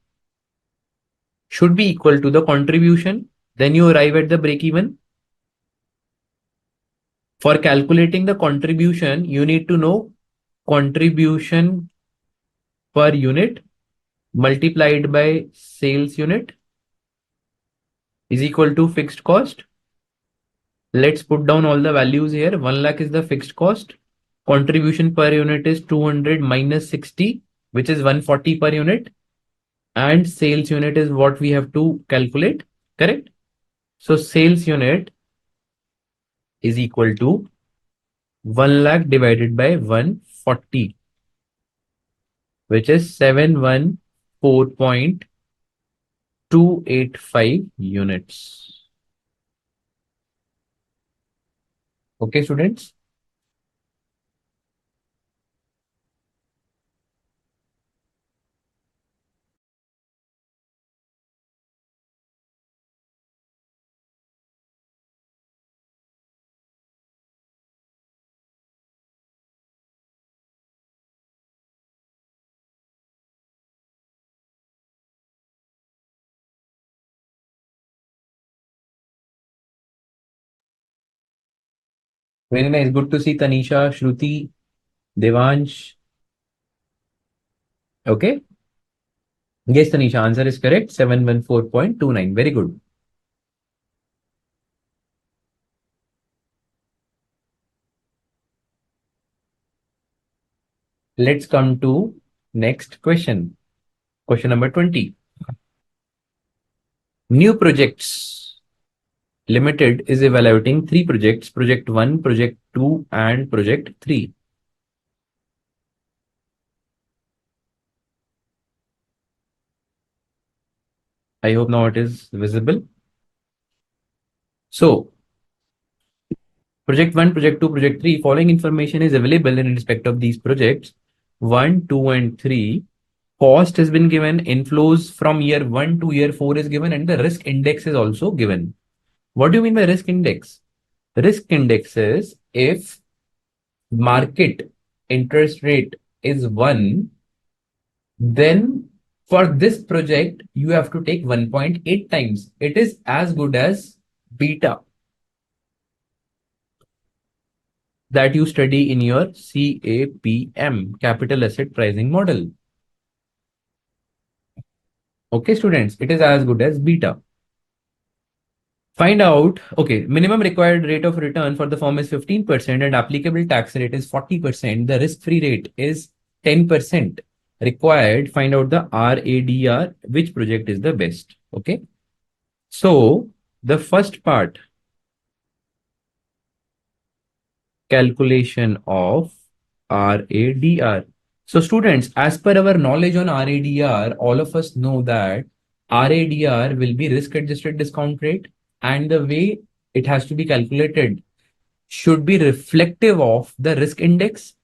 [SPEAKER 1] should be equal to the contribution. Then you arrive at the break even. For calculating the contribution, you need to know contribution per unit multiplied by sales unit is equal to fixed cost. Let's put down all the values here. 1 lakh is the fixed cost. Contribution per unit is 200 minus 60, which is 140 per unit. And sales unit is what we have to calculate, correct? So sales unit is equal to 1 lakh divided by 140, which is 714.285 units. Okay, students? Very nice. Good to see Tanisha, Shruti, Devansh. Okay. Yes, Tanisha, answer is correct. 714.29. Very good. Let's come to next question. Question number 20. New projects limited is evaluating three projects, project 1, project 2, and project 3. I hope now it is visible. So project 1, project 2, project 3, following information is available in respect of these projects. 1, 2, and 3. Cost has been given, inflows from year 1 to year 4 is given, and the risk index is also given. What do you mean by risk index? Risk index is if market interest rate is 1, then for this project, you have to take 1.8 times. It is as good as beta that you study in your CAPM, capital asset pricing model. Okay, students, it is as good as beta. Find out, okay, minimum required rate of return for the firm is 15% and applicable tax rate is 40%. The risk-free rate is 10%. Required, find out the RADR, which project is the best. Okay. So the first part, calculation of RADR. So students, as per our knowledge on RADR, all of us know that RADR will be risk adjusted discount rate, and the way it has to be calculated should be reflective of the risk index.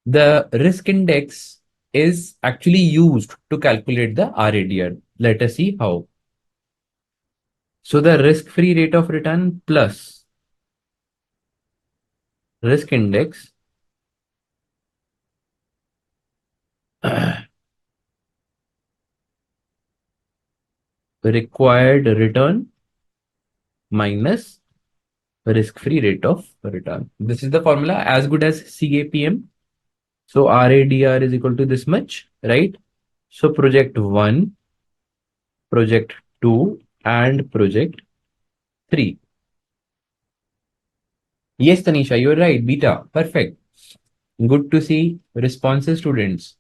[SPEAKER 1] The risk index is actually used to calculate the RADR. Let us see how. So the risk-free rate of return plus risk index required return minus risk-free rate of return. This is the formula as good as CAPM. So RADR is equal to this much, right? So project 1, project 2, and project 3. Yes, Tanisha, you're right. Beta. Perfect. Good to see responses, students.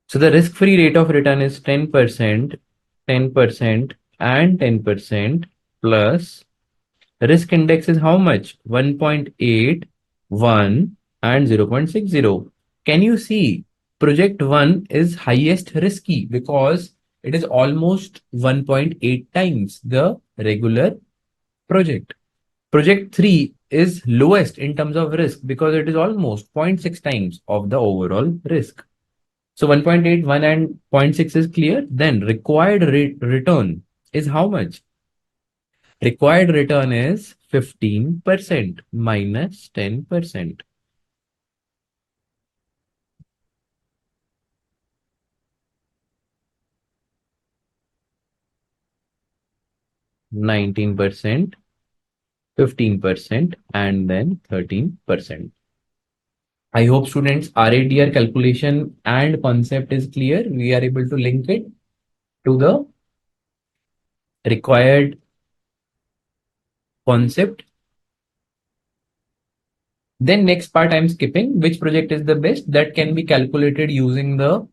[SPEAKER 1] So the risk-free rate of return is 10%, 10%, and 10% plus risk index is how much? 1.8, 1, and 0.60. Can you see project 1 is highest risky because it is almost 1.8 times the regular project. Project 3 is lowest in terms of risk because it is almost zero point 0.6 times of the overall risk. So 1.8, 1 and zero point 0.6 is clear. Then required return is how much? Required return is 15% minus 10%. 19%, 15%, and then 13%. I hope students RADR calculation and concept is clear. We are able to link it to the required concept. Then next part I'm skipping. Which project is the best? That can be calculated using the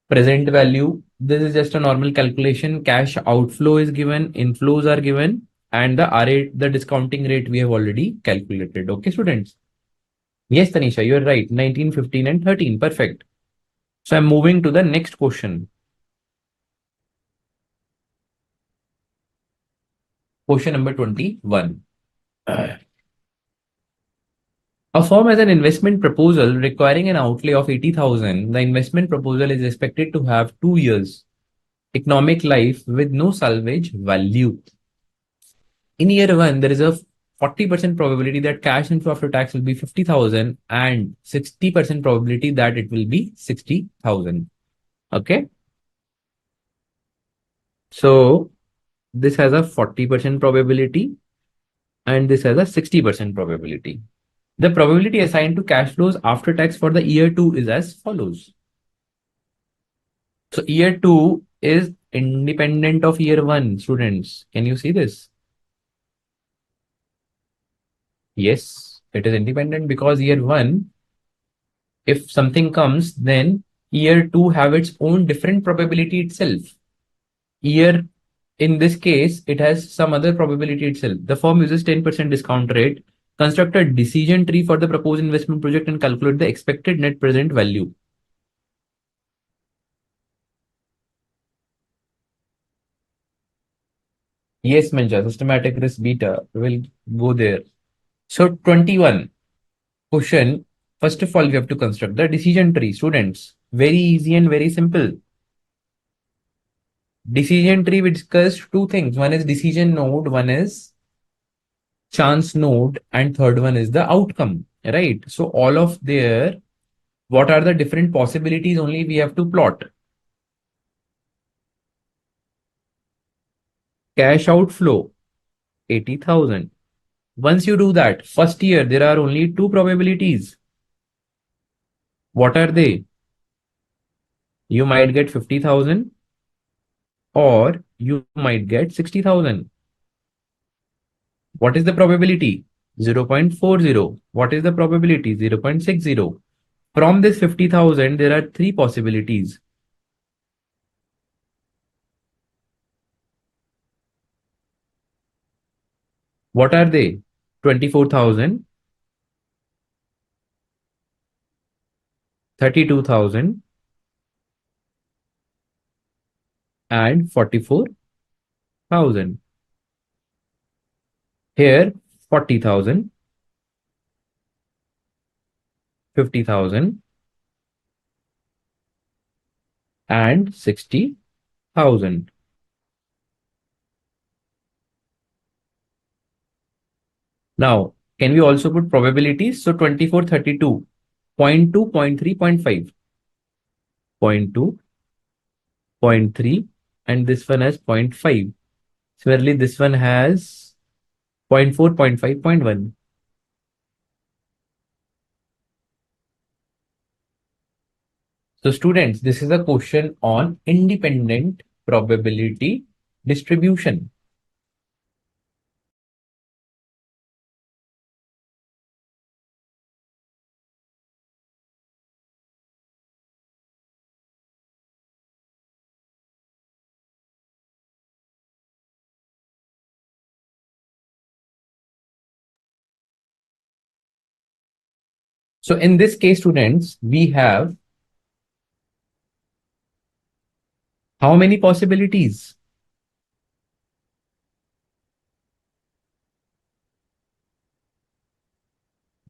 [SPEAKER 1] present value. This is just a normal calculation. Cash outflow is given, inflows are given, and the rate, the discounting rate we have already calculated. Okay, students. Yes, Tanisha, you're right. 19, 15, and 13. Perfect. So I'm moving to the next question. Question number 21. A firm has an investment proposal requiring an outlay of 80,000. The investment proposal is expected to have 2 years economic life with no salvage value. In year one, there is a 40% probability that cash inflow after tax will be 50,000 and 60% probability that it will be 60,000. Okay. So this has a 40% probability and this has a 60% probability. The probability assigned to cash flows after tax for the year two is as follows. So year two is independent of year one, students. Can you see this? Yes, it is independent because year one, if something comes, then year two have its own different probability itself. Year, in this case, it has some other probability itself. The firm uses 10% discount rate, construct a decision tree for the proposed investment project and calculate the expected net present value. Yes, Manja, systematic risk beta will go there. So 21 question. First of all, we have to construct the decision tree, students. Very easy and very simple. Decision tree, we discussed two things. One is decision node, one is chance node, and third one is the outcome, right? So all of there, what are the different possibilities only we have to plot. Cash outflow, 80,000. Once you do that, first year, there are only two probabilities. What are they? You might get 50,000 or you might get 60,000. What is the probability? 0.40. What is the probability? 0.60. From this 50,000, there are three possibilities. What are they? 24,000, 32,000, and 44,000. Here, 40,000, 50,000, and 60,000. Now, can we also put probabilities? So 24, 32, 0.2, 0.3, 0.5, 0.2, 0.3, and this one has 0.5. Similarly, this one has zero point 0.4, 0.5, 0.1. So students, this is a question on independent probability distribution. So in this case, students, we have how many possibilities?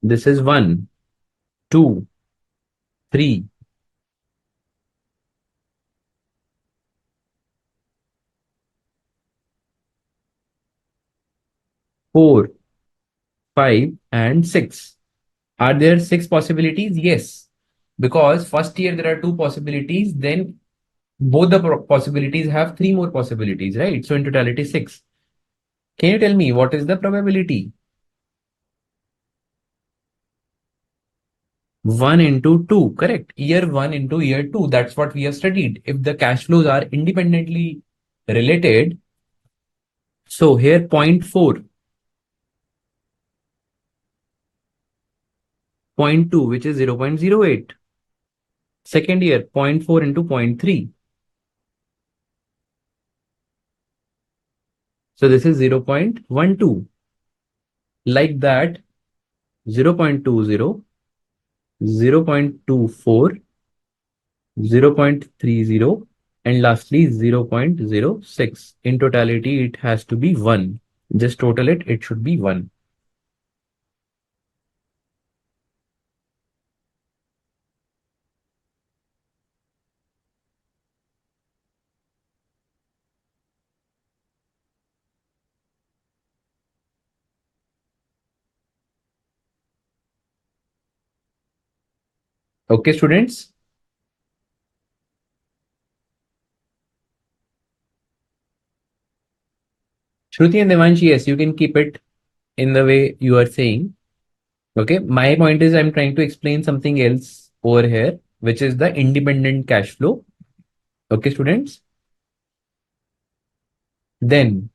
[SPEAKER 1] This is 1, 2, 3, 4, 5, and 6. Are there 6 possibilities? Yes. Because first year there are 2 possibilities, then both the possibilities have 3 more possibilities, right? So in totality 6. Can you tell me what is the probability? 1 into 2, correct. Year 1 into year 2, that's what we have studied. If the cash flows are independently related, so here 0.4, 0.2, which is 0.08. Second year, 0.4 into 0.3. So this is 0.12. Like that, 0.20, 0.24, 0.30, and lastly 0.06. In totality, it has to be 1. Just total it, it should be 1. Okay, students? Shruti and Devanshi, yes, you can keep it in the way you are saying. Okay, my point is I'm trying to explain something else over here, which is the independent cash flow. Okay, students? Then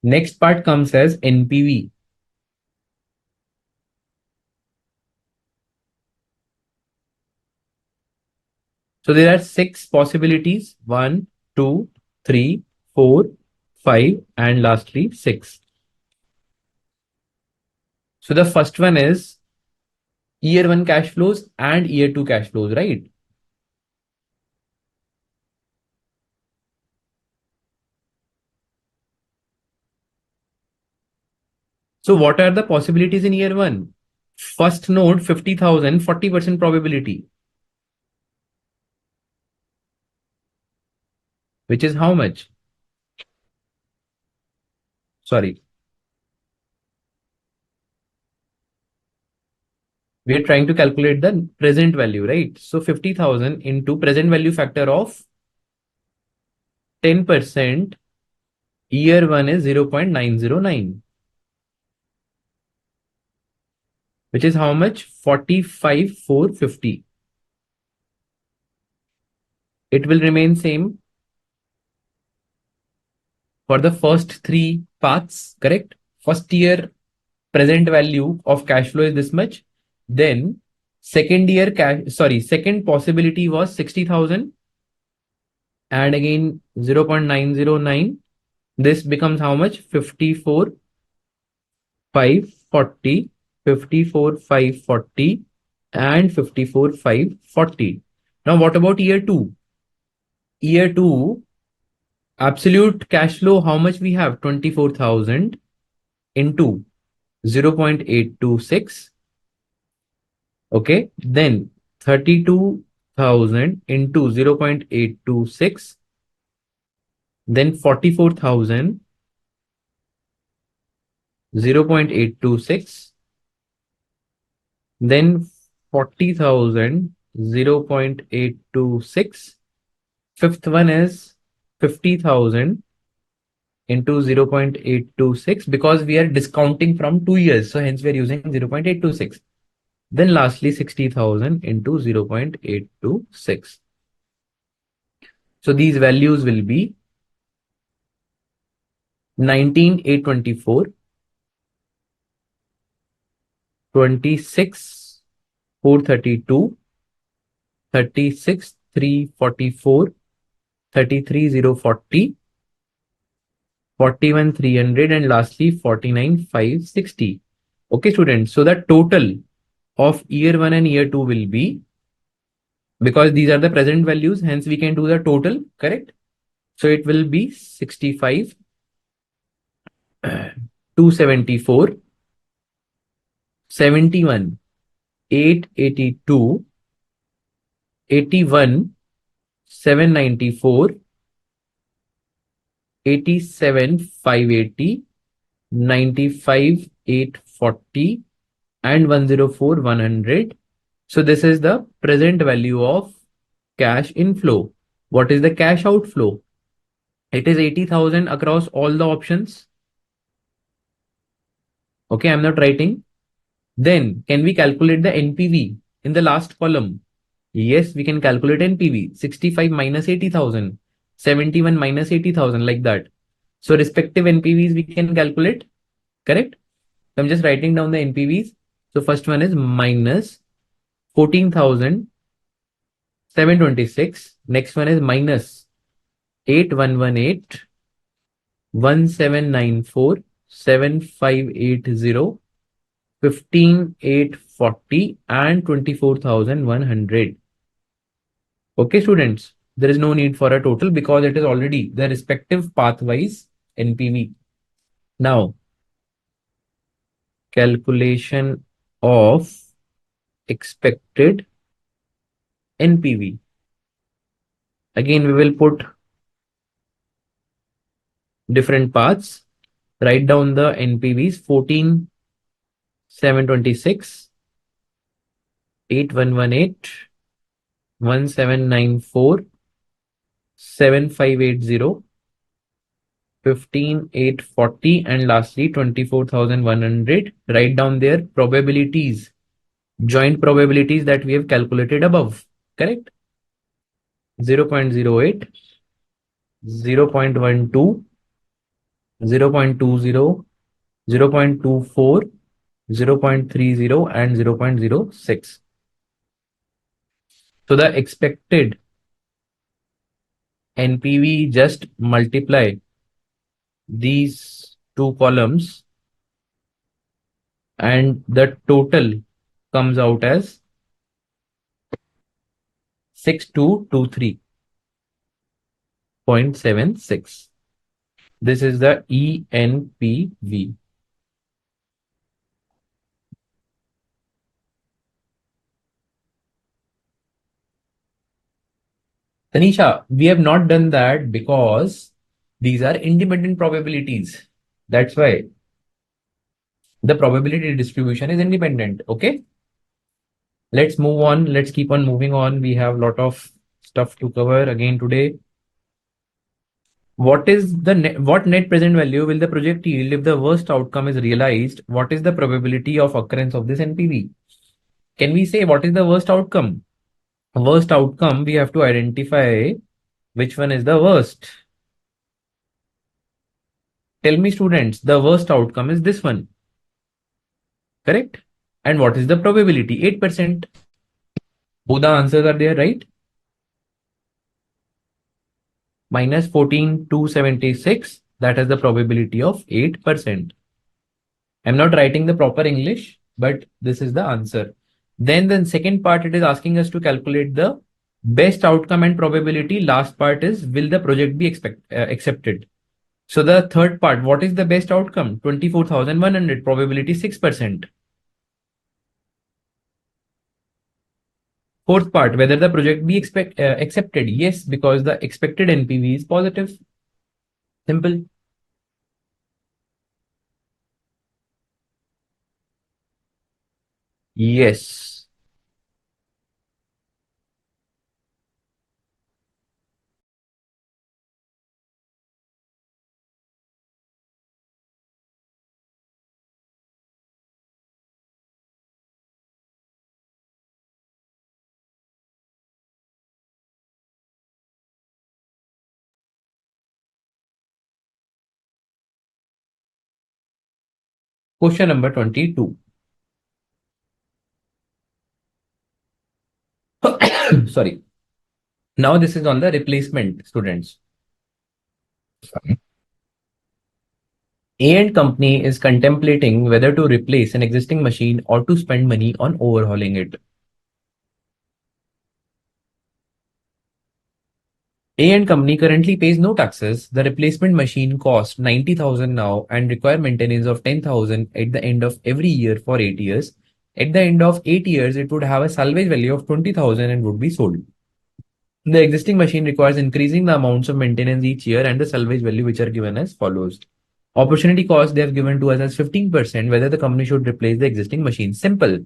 [SPEAKER 1] next part comes as NPV. So there are 6 possibilities: 1, 2, 3, 4, 5, and lastly 6. So the first one is year 1 cash flows and year 2 cash flows, right? So what are the possibilities in year 1? First node 50,000, 40% probability, which is how much? Sorry, we are trying to calculate the present value, right? So 50,000 into present value factor of 10%, year 1 is 0.909, which is how much? 45,450. It will remain same for the first 3 paths, correct? First year present value of cash flow is this much. Then second year second possibility was 60,000, and again 0.909. This becomes how much? 54,540, 54,540, and 54,540. Now what about year 2? Year 2, absolute cash flow, how much we have? 24,000 into 0.826. Okay, then 32,000 into 0.826, then 44,000, 0.826, then 40,000, 0.826. Fifth one is 50,000 into 0.826 because we are discounting from 2 years. So hence we are using 0.826. Then lastly 60,000 into 0.826. So these values will be 19,824, 26,432, 36,344, 33,040, 41,300, and lastly 49,560. Okay, students. So the total of year 1 and year 2 will be, because these are the present values, hence we can do the total, correct? So it will be 65, 274, 71, 882, 81, 794, 87, 580, 95, 840, and 104, 100. So this is the present value of cash inflow. What is the cash outflow? It is 80,000 across all the options. Okay, I'm not writing. Then can we calculate the NPV in the last column? Yes, we can calculate NPV. 65 minus 80,000, 71 minus 80,000, like that. So respective NPVs we can calculate, correct? So I'm just writing down the NPVs. So first one is minus 14,726. Next one is minus 8,118, 1,794, 7,580, 15,840, and 24,100. Okay, students, there is no need for a total because it is already the respective pathwise NPV. Now, calculation of expected NPV. Again, we will put different paths. Write down the NPVs: 14,726, 8,118, 1,794, 7,580, 15,840, and lastly 24,100. Write down their probabilities, joint probabilities that we have calculated above, correct? 0.08, 0.12, 0.20, 0.24, 0.30, and 0.06. So the expected NPV, just multiply these two columns and the total comes out as 6223.76. This is the ENPV. Tanisha, we have not done that because these are independent probabilities. That's why the probability distribution is independent. Okay. Let's move on. Let's keep on moving on. We have a lot of stuff to cover again today. What is the what net present value will the project yield if the worst outcome is realized? What is the probability of occurrence of this NPV? Can we say what is the worst outcome? Worst outcome, we have to identify which one is the worst. Tell me, students, the worst outcome is this one, correct? And what is the probability? 8%. Both the answers are there, right? Minus 14,276, that has the probability of 8%. I'm not writing the proper English, but this is the answer. Then the second part, it is asking us to calculate the best outcome and probability. Last part is, will the project be accepted? So the third part, what is the best outcome? 24,100, probability 6%. Fourth part, whether the project be accepted. Yes, because the expected NPV is positive. Simple. Yes. Question number 22. Sorry. Now this is on the replacement, students. A and company is contemplating whether to replace an existing machine or to spend money on overhauling it. A and company currently pays no taxes. The replacement machine costs 90,000 now and require maintenance of 10,000 at the end of every year for 8 years. At the end of 8 years, it would have a salvage value of 20,000 and would be sold. The existing machine requires increasing the amounts of maintenance each year and the salvage value which are given as follows. Opportunity cost they have given to us as 15%, whether the company should replace the existing machine. Simple.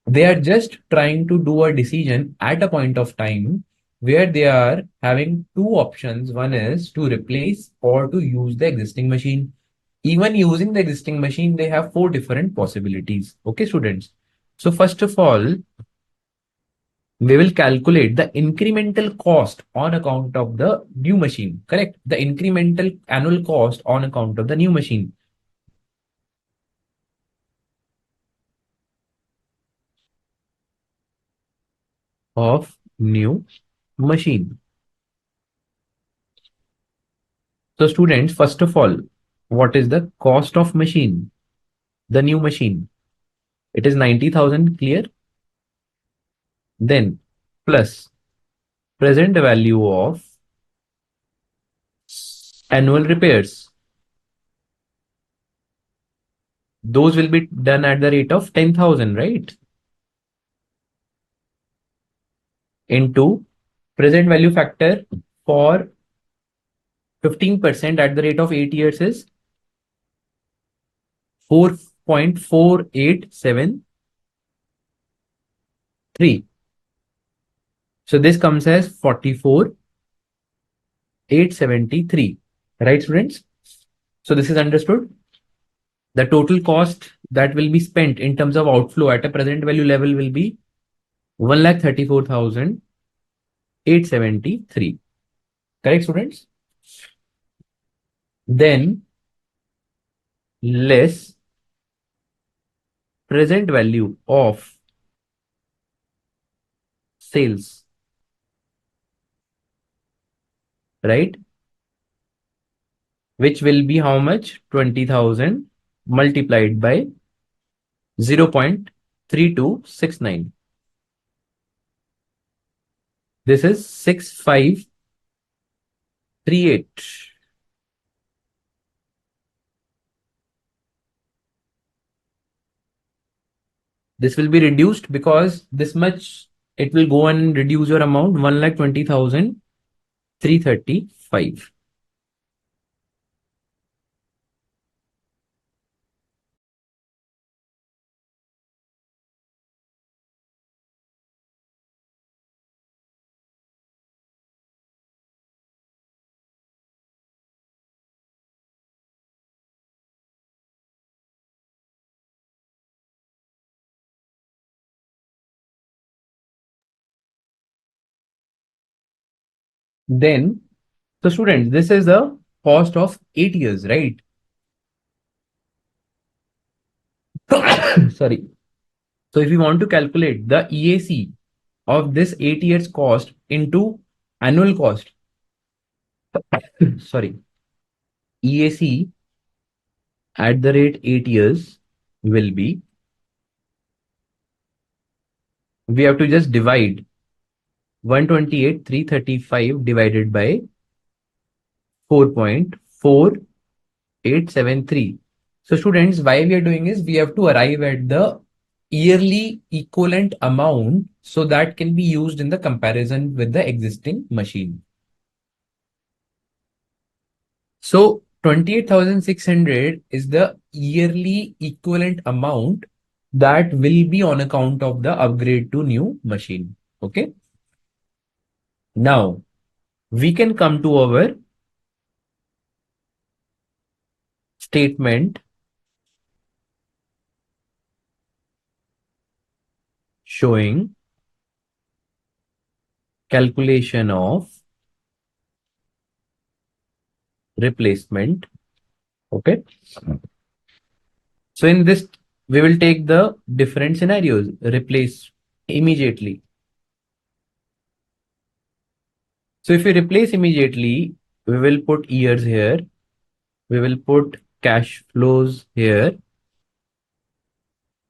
[SPEAKER 1] They are just trying to do a decision at a point of time where they are having two options. One is to replace or to use the existing machine. Even using the existing machine, they have four different possibilities. Okay, students. So first of all, we will calculate the incremental cost on account of the new machine. Correct? The incremental annual cost on account of the new machine of new machine. So students, first of all, what is the cost of machine? The new machine. It is 90,000, clear? Then plus present value of annual repairs. Those will be done at the rate of 10,000, right? Into present value factor for 15% at the rate of 8 years is 4.4873. So this comes as 44,873. Right, students? So this is understood. The total cost that will be spent in terms of outflow at a present value level will be 1,34,873. Correct, students? Then less present value of sales, right? Which will be how much? 20,000 multiplied by 0.3269. This is 6538. This will be reduced because this much it will go and reduce your amount 1,20,335. Then, so students, this is the cost of 8 years, right? Sorry. So if you want to calculate the EAC of this 8 years cost into annual cost, sorry, EAC at the rate 8 years will be, we have to just divide 128,335 divided by 4.4873. 873. So students, why we are doing is we have to arrive at the yearly equivalent amount so that can be used in the comparison with the existing machine. So 28,600 is the yearly equivalent amount that will be on account of the upgrade to new machine. Okay. Now we can come to our statement showing calculation of replacement. Okay. So in this, we will take the different scenarios, replace immediately. So if we replace immediately, we will put years here. We will put cash flows here.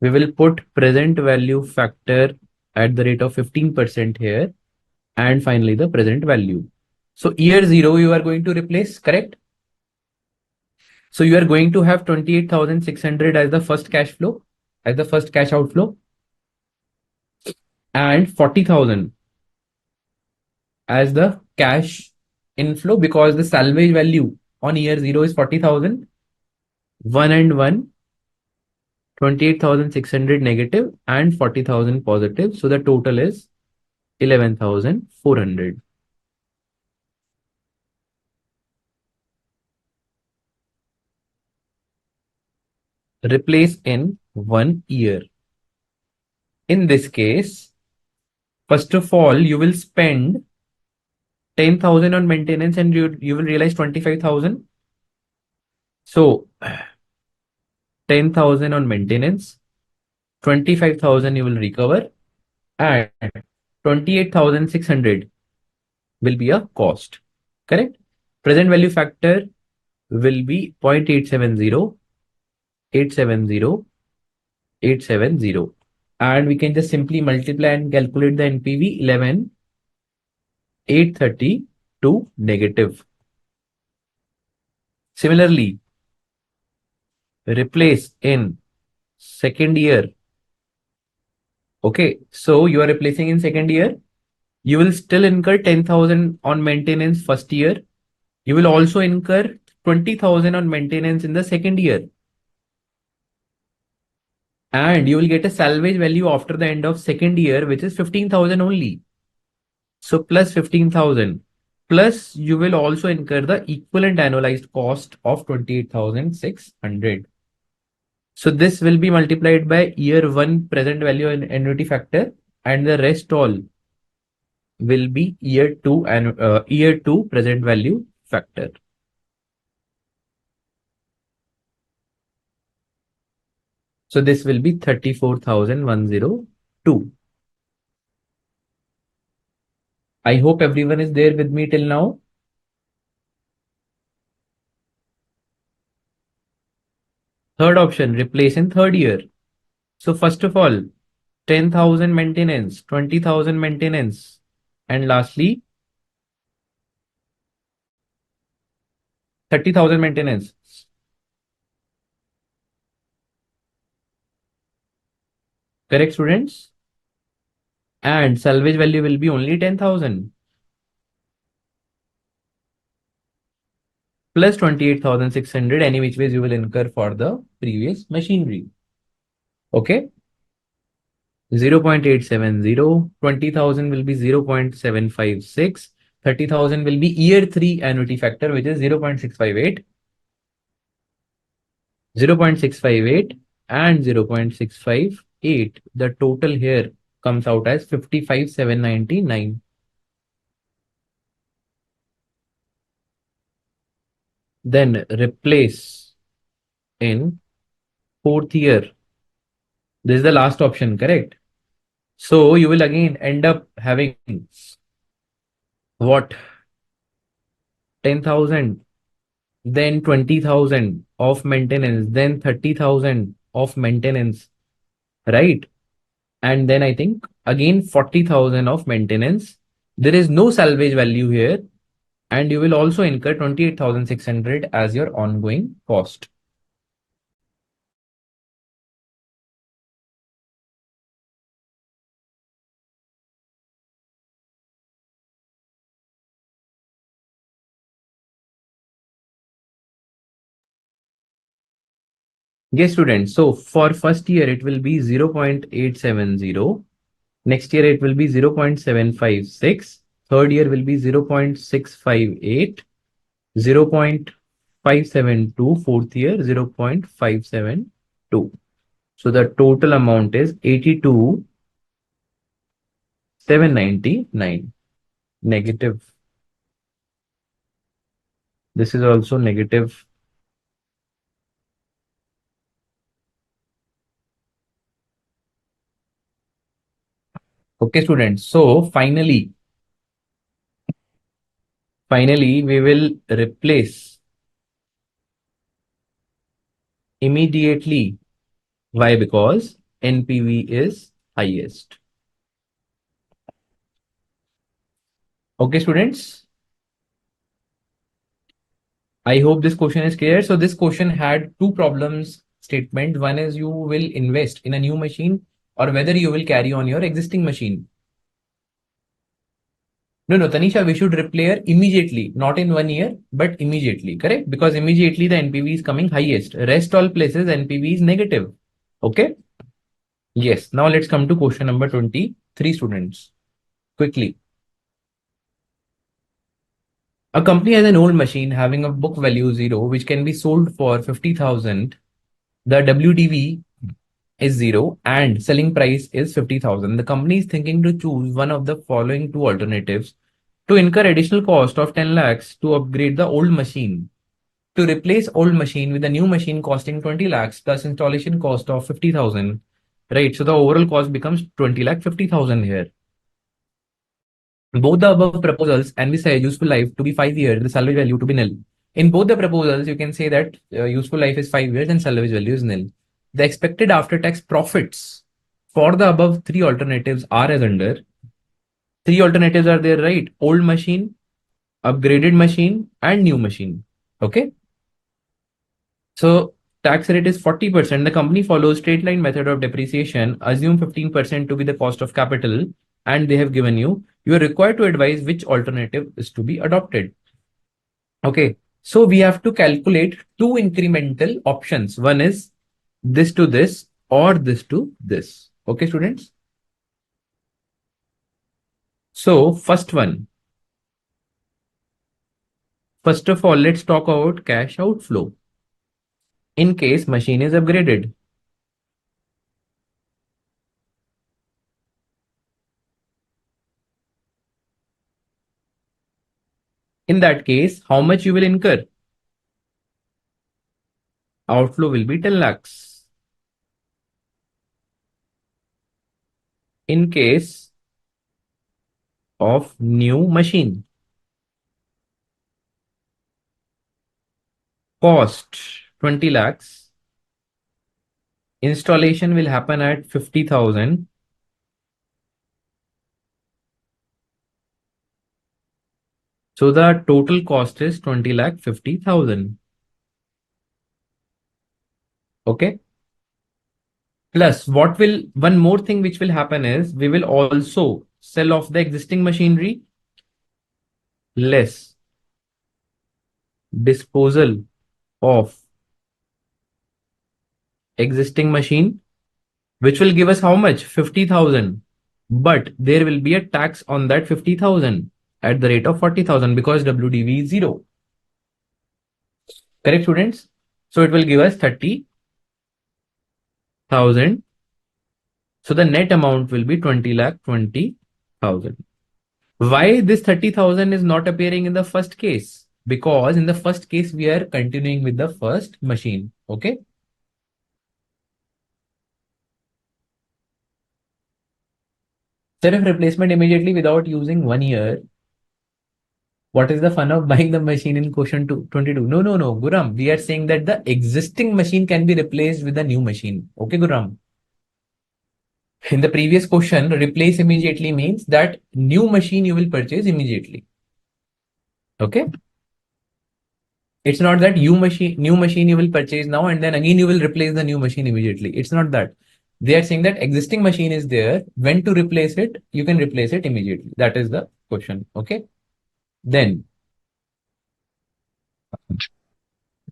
[SPEAKER 1] We will put present value factor at the rate of 15% here. And finally, the present value. So year zero, you are going to replace, correct? So you are going to have 28,600 as the first cash flow, as the first cash outflow, and 40,000 as the cash inflow because the salvage value on year zero is 40,000. 1 and 1, 28,600 negative and 40,000 positive. So the total is 11,400. Replace in 1 year. In this case, first of all, you will spend 10,000 on maintenance and you will realize 25,000. So 10,000 on maintenance, 25,000 you will recover, and 28,600 will be a cost. Correct? Present value factor will be 0.870, 870, 870. And we can just simply multiply and calculate the NPV 11, 830 to negative. Similarly, replace in second year. Okay, so you are replacing in second year. You will still incur 10,000 on maintenance first year. You will also incur 20,000 on maintenance in the second year. And you will get a salvage value after the end of second year, which is 15,000 only. So plus 15,000. Plus you will also incur the equivalent annualized cost of 28,600. So this will be multiplied by year one present value and annuity factor, and the rest all will be year two and year two present value factor. So this will be 34,102. I hope everyone is there with me till now. Third option, replace in third year. So first of all, 10,000 maintenance, 20,000 maintenance, and lastly 30,000 maintenance. Correct, students? And salvage value will be only 10,000 plus 28,600, any which ways you will incur for the previous machinery. Okay. 0.870, 20,000 will be 0.756, 30,000 will be year three annuity factor, which is 0.658, 0.658 and 0.658. The total here comes out as 55,799. Then replace in fourth year. This is the last option, correct? So you will again end up having what? 10,000, then 20,000 of maintenance, then 30,000 of maintenance, right? And then I think again 40,000 of maintenance. There is no salvage value here. and you will also incur 28,600 as your ongoing cost. Yes, students. So for first year, it will be 0.870. Next year, it will be 0.756. Third year will be 0.658, 0.572. Fourth year, 0.572. So the total amount is 82,799. Negative. This is also negative. Okay, students. So finally, we will replace immediately. Why? Because NPV is highest. Okay, students. I hope this question is clear. So this question had two problems statement. One is you will invest in a new machine or whether you will carry on your existing machine. No, Tanisha, we should repair immediately, not in 1 year, but immediately, correct? Because immediately the NPV is coming highest. Rest all places NPV is negative. Okay? Yes. Now let's come to question number 23, students. Quickly. A company has an old machine having a book value 0, which can be sold for 50,000. The WDV is 0 and selling price is 50,000. The company is thinking to choose one of the following two alternatives to incur additional cost of 10 lakhs to upgrade the old machine. To replace old machine with a new machine costing 20 lakhs plus installation cost of 50,000. Right. So the overall cost becomes 20 lakh 50,000 here. Both the above proposals and we say useful life to be 5 years, the salvage value to be nil. In both the proposals, you can say that useful life is 5 years and salvage value is nil. The expected after-tax profits for the above three alternatives are as under. Three alternatives are there, right? Old machine, upgraded machine, and new machine. Okay. So tax rate is 40%. The company follows straight line method of depreciation. Assume 15% to be the cost of capital, and they have given you. You are required to advise which alternative is to be adopted. Okay. So we have to calculate two incremental options. One is this to this or this to this. Okay, students. So first one. First of all, let's talk about cash outflow. In case machine is upgraded. In that case, how much you will incur? Outflow will be 10 lakhs. In case of new machine, cost 20 lakhs. Installation will happen at 50,000. So the total cost is 20 lakh 50,000. Okay. Plus, one more thing which will happen is we will also sell off the existing machinery, less disposal of existing machine, which will give us how much? 50,000. But there will be a tax on that 50,000 at the rate of 40,000 because WDV is 0. Correct, students? So it will give us 30,000. So the net amount will be 20 lakh 20,000. Why this 30,000 is not appearing in the first case? Because in the first case, we are continuing with the first machine. Okay. Self replacement immediately without using 1 year. What is the fun of buying the machine in question 22? No, Guram. We are saying that the existing machine can be replaced with a new machine. Okay, Guram. In the previous question, replace immediately means that new machine you will purchase immediately. Okay. It's not that new machine you will purchase now and then again you will replace the new machine immediately. It's not that. They are saying that existing machine is there. When to replace it, you can replace it immediately. That is the question. Okay. Then,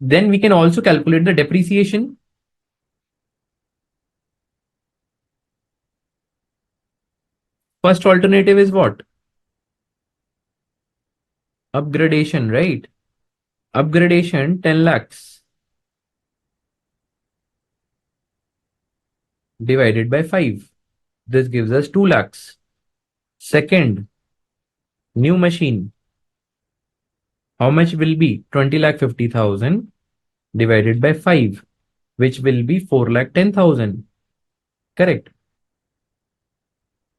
[SPEAKER 1] then we can also calculate the depreciation. First alternative is what? Upgradation, right? Upgradation 10 lakhs divided by 5. This gives us 2 lakhs. Second, new machine. How much will be 20 lakh 50,000 divided by 5, which will be 4 lakh 10,000. Correct.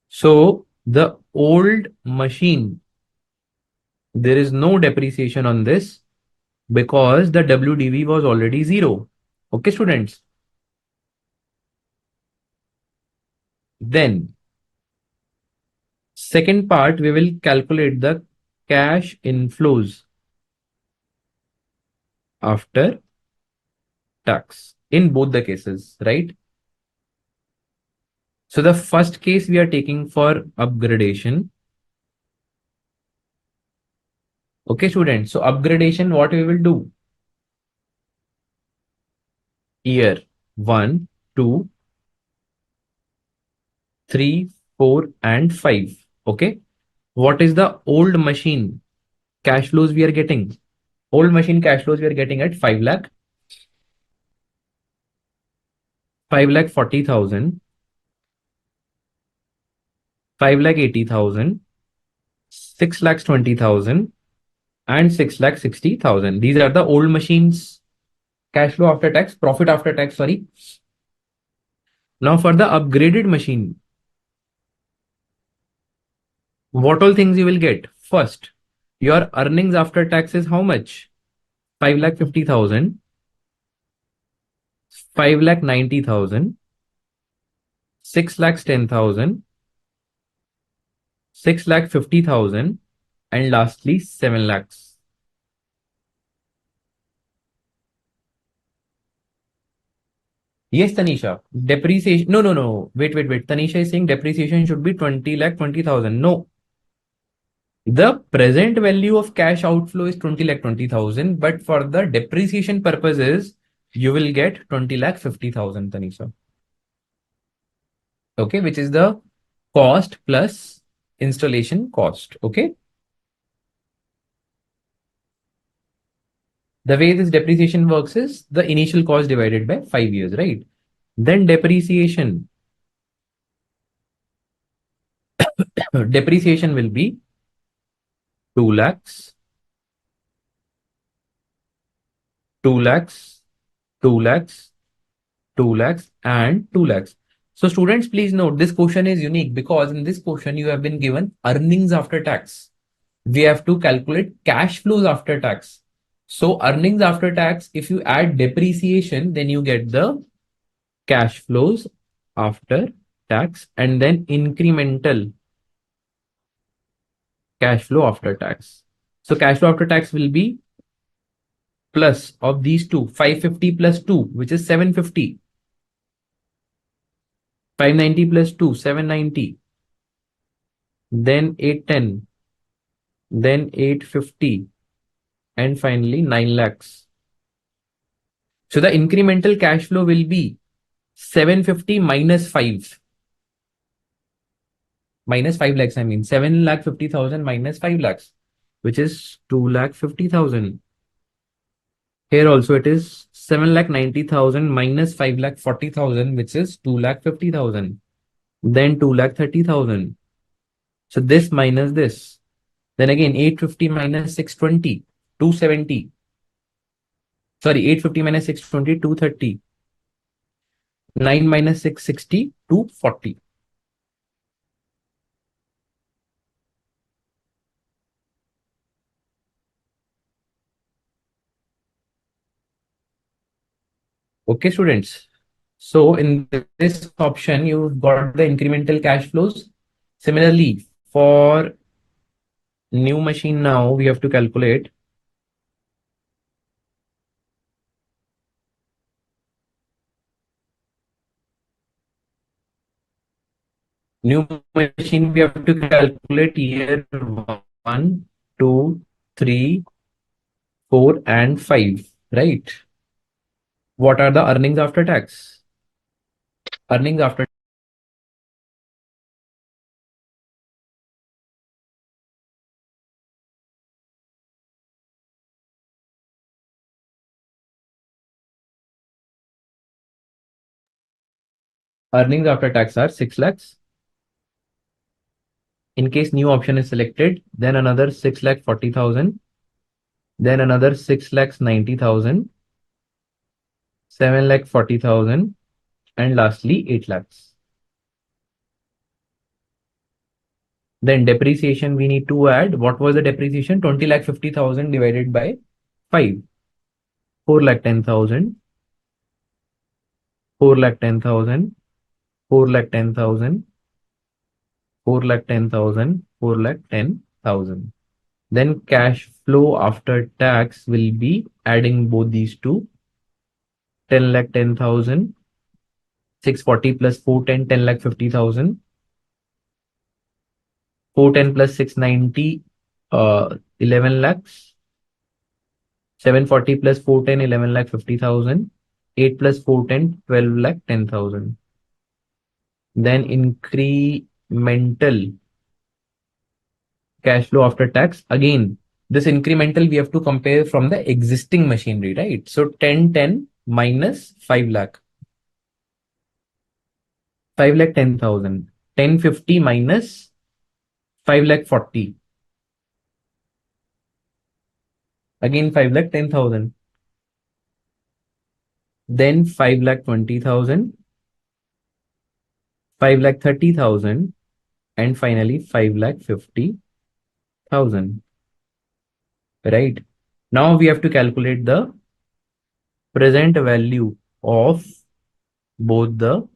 [SPEAKER 1] So the old machine, there is no depreciation on this because the WDV was already 0. Okay, students. Then second part, we will calculate the cash inflows after tax in both the cases, right? So the first case we are taking for upgradation. Okay, students. So upgradation, what we will do? Year 1, 2, 3, 4, and 5. Okay. What is the old machine cash flows we are getting? Old machine cash flows we are getting at 5 lakh, 5 lakh 40,000, 5 lakh 80,000, 6 lakhs 20,000, and 6 lakh 60,000. These are the old machines cash flow after tax, profit after tax, sorry. Now for the upgraded machine, what all things you will get? First, your earnings after tax is how much? 5 lakh 50,000, 5 lakh 90,000, 6 lakhs 10,000, 6 lakh 50,000, and lastly 7 lakhs. Yes, Tanisha. Depreciation. No, no, no. Wait, wait, wait. Tanisha is saying depreciation should be 20 lakh 20,000. No. The present value of cash outflow is 20 lakh 20,000, but for the depreciation purposes, you will get 20 lakh 50,000, Tanisha. Okay, which is the cost plus installation cost. Okay. The way this depreciation works is the initial cost divided by 5 years, right? Then depreciation. Depreciation will be 2 lakhs, 2 lakhs, 2 lakhs, 2 lakhs, and 2 lakhs. So students, please note this question is unique because in this question you have been given earnings after tax. We have to calculate cash flows after tax. So earnings after tax, if you add depreciation, then you get the cash flows after tax and then incremental cash flow after tax. So cash flow after tax will be plus of these two, 550 plus 2, which is 750. 590 plus 2, 790. Then 810. Then 850. And finally 9 lakhs. So the incremental cash flow will be 750 minus 5. Minus 5 lakhs, I mean 7 lakh 50,000 minus 5 lakhs, which is 2 lakh 50,000. Here also it is 7 lakh 90,000 minus 5 lakh 40,000, which is 2 lakh 50,000. Then 2 lakh 30,000. So this minus this. Then again 850 minus 620, 270. Sorry, 850 minus 620, 230. 9 minus 660, 240. Okay, students. So in this option, you've got the incremental cash flows. Similarly, for New machine now we have to calculate. New machine we have to calculate year 1, 2, 3, 4, and 5, right? What are the earnings after tax? Earnings after earnings after tax are 6 lakhs. In case new option is selected, then another 6 lakh 40,000, then another 6 lakhs 90,000, 7 lakh 40,000, and lastly 8 lakhs. Then depreciation we need to add. What was the depreciation? 20 lakh 50,000 divided by 5. 4 lakh 10,000, 4 lakh 10,000, 4 lakh 10,000, 4 lakh 10,000, 4 lakh 10,000. Then cash flow after tax will be adding both these two. 10 lakh 10,000, 640 plus 410, 10 lakh 50,000, 410 plus 690, 11 lakhs, 740 plus 410, 11 lakh 50,000, 8 plus 410, 12 lakh 10,000. Then incremental cash flow after tax. Again, this incremental we have to compare from the existing machinery, right? So 1010 minus 5 lakh. 5 lakh 10,000. 1050 minus 5 lakh 40. Again 5 lakh 10,000. Then 5 lakh 20,000. 5 lakh 30,000. And finally 5 lakh 50,000. Right? Now we have to calculate the present value of both the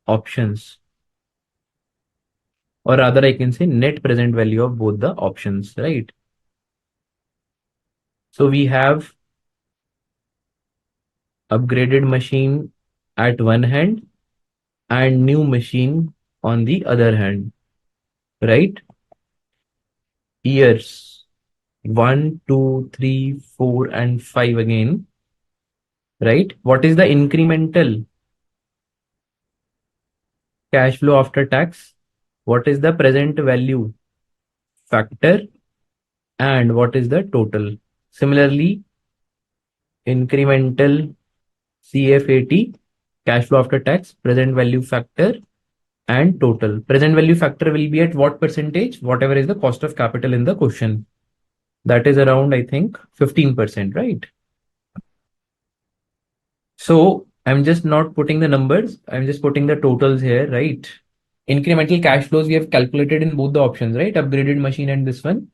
[SPEAKER 1] options, or rather I can say net present value of both the options, right? So we have upgraded machine at one hand and new machine on the other hand, right? Years 1, 2, 3, 4, and 5 again, right? What is the incremental cash flow after tax? What is the present value factor? And what is the total? Similarly, incremental CFAT, cash flow after tax, present value factor, and total. Present value factor will be at what percentage? Whatever is the cost of capital in the question. That is around, I think, 15%, right? So I'm just not putting the numbers. I'm just putting the totals here, right? Incremental cash flows we have calculated in both the options, right? Upgraded machine and this one.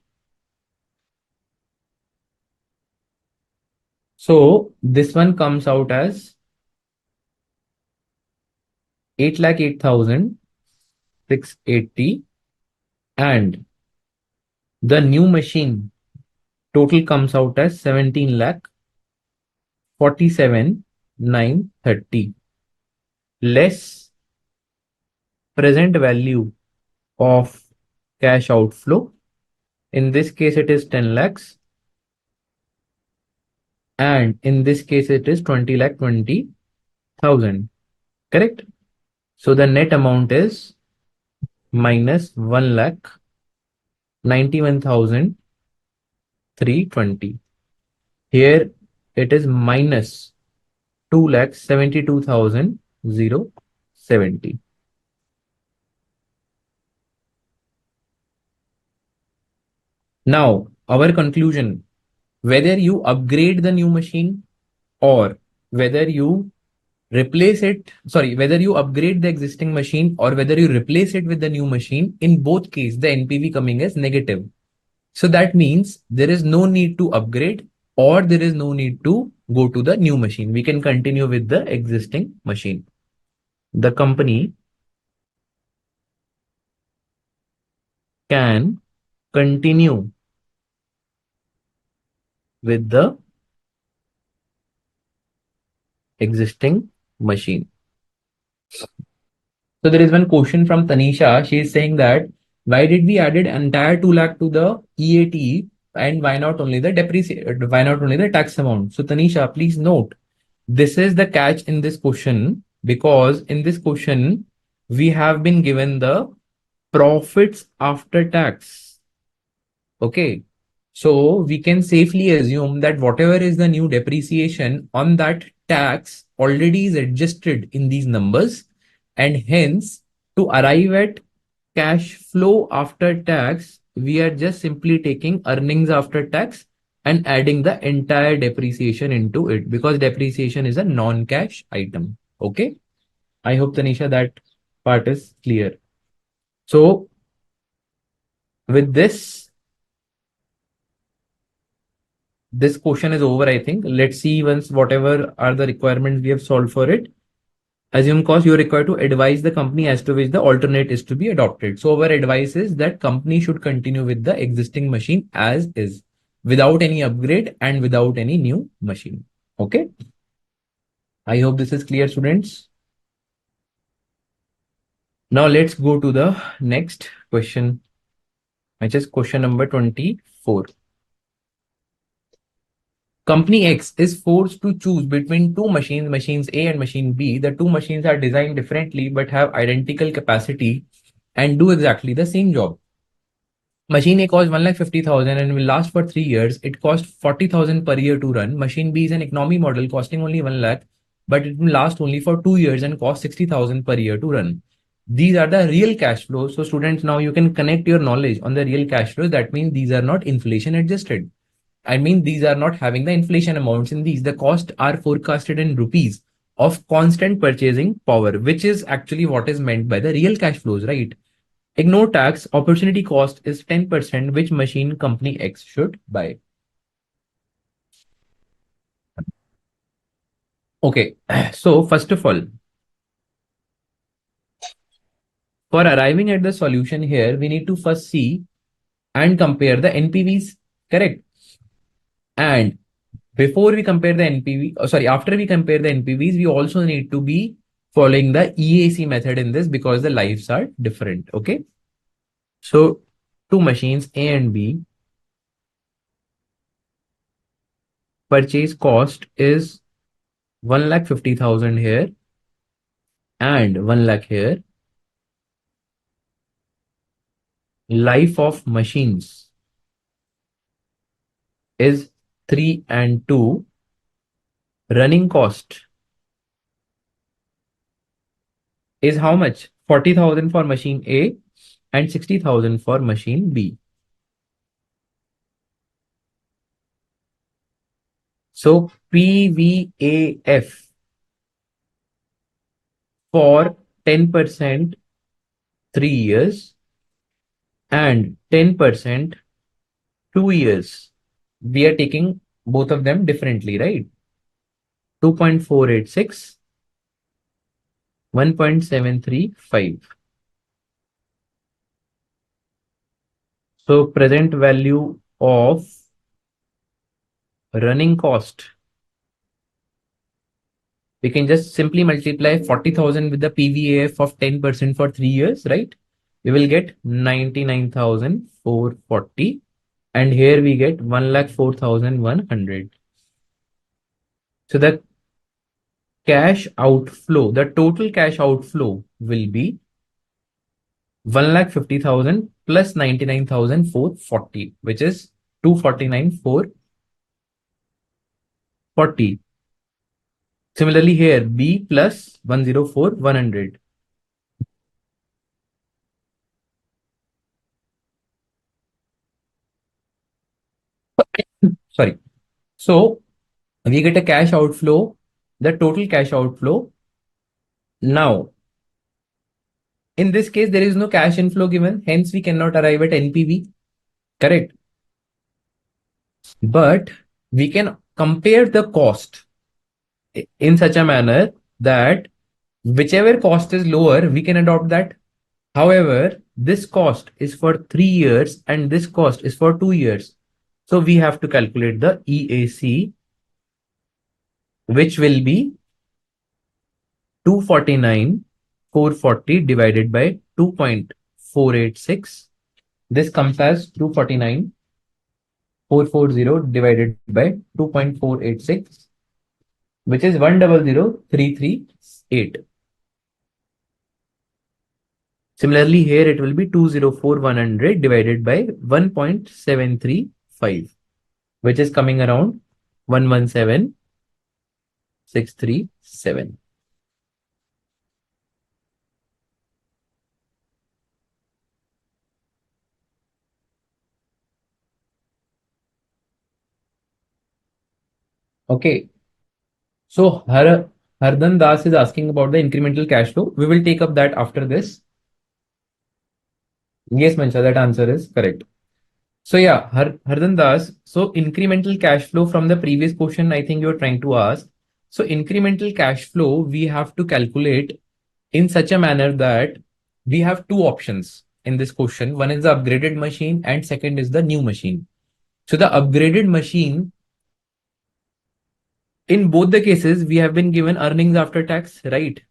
[SPEAKER 1] So this one comes out as 8,08,680, and the new machine total comes out as 17 lakh 47,930 less present value of cash outflow. In this case, it is 10 lakhs. And in this case, it is 20 lakh 20,000. Correct? So the net amount is minus 1 lakh 91,320. Here it is minus 2 lakh 72,070. Now, our conclusion, whether you upgrade the new machine or whether you replace it, sorry, whether you upgrade the existing machine or whether you replace it with the new machine, in both cases, the NPV coming as negative. So that means there is no need to upgrade or there is no need to go to the new machine. We can continue with the existing machine. The company can continue with the existing machine. So there is one question from Tanisha. She is saying that why did we added entire 2 lakh to the EAT and why not only the depreciate, why not only the tax amount? So Tanisha, please note, this is the catch in this question because in this question we have been given the profits after tax. Okay. So we can safely assume that whatever is the new depreciation on that tax already is adjusted in these numbers, and hence to arrive at cash flow after tax, we are just simply taking earnings after tax and adding the entire depreciation into it because depreciation is a non-cash item. Okay. I hope Tanisha that part is clear. So with this question is over, I think. Let's see once whatever are the requirements we have solved for it. Assume cost, you're required to advise the company as to which the alternate is to be adopted. So our advice is that company should continue with the existing machine as is, without any upgrade and without any new machine. Okay. I hope this is clear, students. Now let's go to the next question, which is question number 24. Company X is forced to choose between two machines, machines A and machine B. The two machines are designed differently but have identical capacity and do exactly the same job. Machine A costs 1,50,000 and will last for 3 years. It costs 40,000 per year to run. Machine B is an economy model costing only 1 lakh, but it will last only for 2 years and cost 60,000 per year to run. These are the real cash flows. So students, now you can connect your knowledge on the real cash flows. That means these are not inflation adjusted. I mean, these are not having the inflation amounts in these. The costs are forecasted in rupees of constant purchasing power, which is actually what is meant by the real cash flows, right? Ignore tax, opportunity cost is 10%, which machine company X should buy. Okay, so first of all, for arriving at the solution here, we need to first see and compare the NPVs, correct? And before we compare the NPV, after we compare the NPVs, we also need to be following the EAC method in this because the lives are different. Okay. So two machines A and B, purchase cost is 1,50,000 here and 1 lakh here. Life of machines is 3 and 2. Running cost is how much? 40,000 for machine A and 60,000 for machine B. So PVAF for 10% 3 years and 10% 2 years. We are taking both of them differently, right? 2.486, 1.735. So present value of running cost, we can just simply multiply 40,000 with the PVAF of 10% for 3 years, right? We will get 99,440. And here we get 1,04,100. So the cash outflow, the total cash outflow will be 1,50,000 plus 99,440, which is 249,440. Similarly here, B plus 104,100. Sorry. So we get a cash outflow, the total cash outflow. Now, in this case, there is no cash inflow given, hence we cannot arrive at NPV, correct? But we can compare the cost in such a manner that whichever cost is lower, we can adopt that. However, this cost is for 3 years and this cost is for 2 years. So we have to calculate the EAC, which will be 249,440 divided by 2.486. This comes as 249,440 divided by 2.486, which is 100,338. Similarly, here it will be 204,100 divided by 1.735, which is coming around 117,637. Okay. So Hardan Das is asking about the incremental cash flow. We will take up that after this. Yes, Mansha, that answer is correct. So yeah, Hardan Das, so incremental cash flow from the previous question, I think you're trying to ask. So incremental cash flow, we have to calculate in such a manner that we have two options in this question. One is the upgraded machine and second is the new machine. So the upgraded machine, in both the cases, we have been given earnings after tax, right?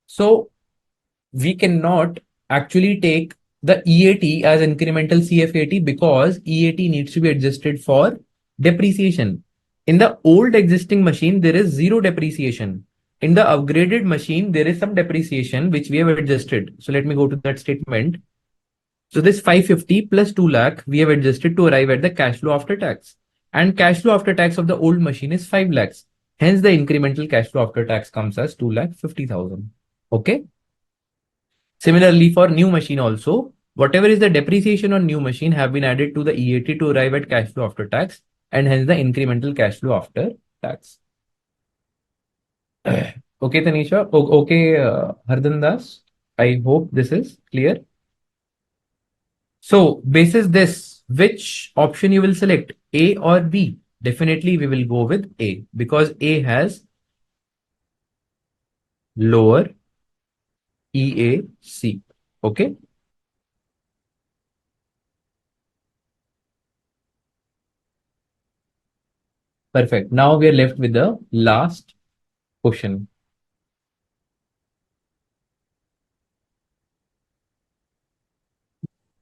[SPEAKER 1] So we cannot actually take the EAT as incremental CFAT because EAT needs to be adjusted for depreciation. In the old existing machine, there is zero depreciation. In the upgraded machine, there is some depreciation which we have adjusted. So let me go to that statement. So this 550 plus 2 lakh, we have adjusted to arrive at the cash flow after tax. And cash flow after tax of the old machine is 5 lakhs. Hence the incremental cash flow after tax comes as 2,50,000. Okay. Similarly, for new machine also, whatever is the depreciation on new machine have been added to the EAT to arrive at cash flow after tax and hence the incremental cash flow after tax. Okay, Tanisha. Okay, Hardan Das. I hope this is clear. So, basis this, which option you will select, A or B? Definitely we will go with A because A has lower EAC. Okay. Perfect. Now we are left with the last question.